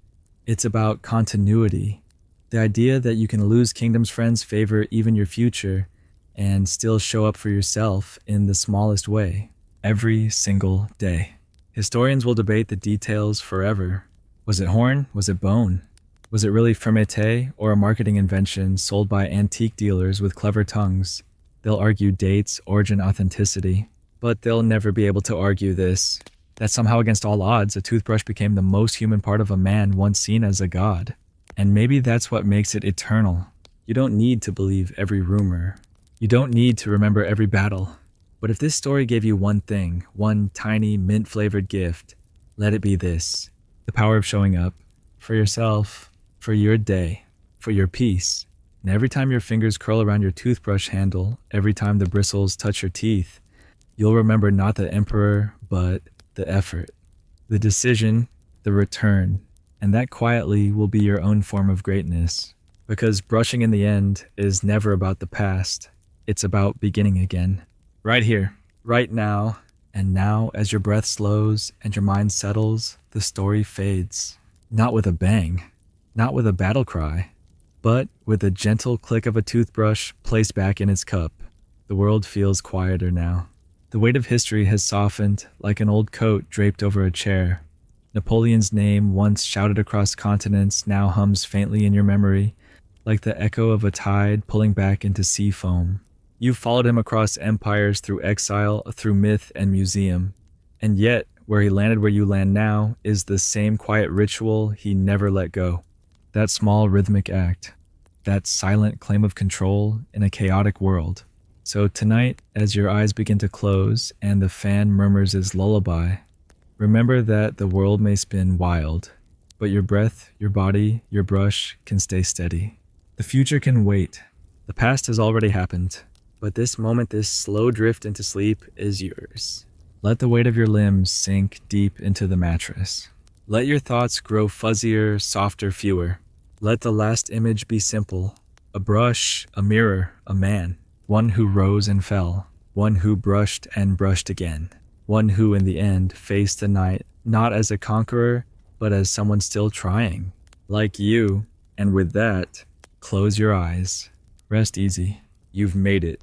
It's about continuity. The idea that you can lose kingdoms, friends, favor, even your future, and still show up for yourself in the smallest way, every single day. Historians will debate the details forever. Was it horn? Was it bone? Was it really fermeté or a marketing invention sold by antique dealers with clever tongues? They'll argue dates, origin, authenticity, but they'll never be able to argue this, that somehow against all odds, a toothbrush became the most human part of a man once seen as a god. And maybe that's what makes it eternal. You don't need to believe every rumor. You don't need to remember every battle. But if this story gave you one thing, one tiny mint-flavored gift, let it be this: the power of showing up for yourself, for your day, for your peace. And every time your fingers curl around your toothbrush handle, every time the bristles touch your teeth, you'll remember not the emperor, but the effort, the decision, the return. And that quietly will be your own form of greatness. Because brushing in the end is never about the past. It's about beginning again. Right here, right now. And now, as your breath slows and your mind settles, the story fades. Not with a bang. Not with a battle cry, but with a gentle click of a toothbrush placed back in its cup. The world feels quieter now. The weight of history has softened like an old coat draped over a chair. Napoleon's name, once shouted across continents, now hums faintly in your memory, like the echo of a tide pulling back into sea foam. You've followed him across empires, through exile, through myth and museum. And yet, where he landed where you land now is the same quiet ritual he never let go. That small rhythmic act, that silent claim of control in a chaotic world. So tonight, as your eyes begin to close and the fan murmurs his lullaby, remember that the world may spin wild, but your breath, your body, your brush can stay steady. The future can wait. The past has already happened, but this moment, this slow drift into sleep is yours. Let the weight of your limbs sink deep into the mattress. Let your thoughts grow fuzzier, softer, fewer. Let the last image be simple: a brush, a mirror, a man, one who rose and fell, one who brushed and brushed again. one who, in the end, faced the night not as a conqueror, but as someone still trying, like you. And with that, close your eyes. Rest easy. You've made it.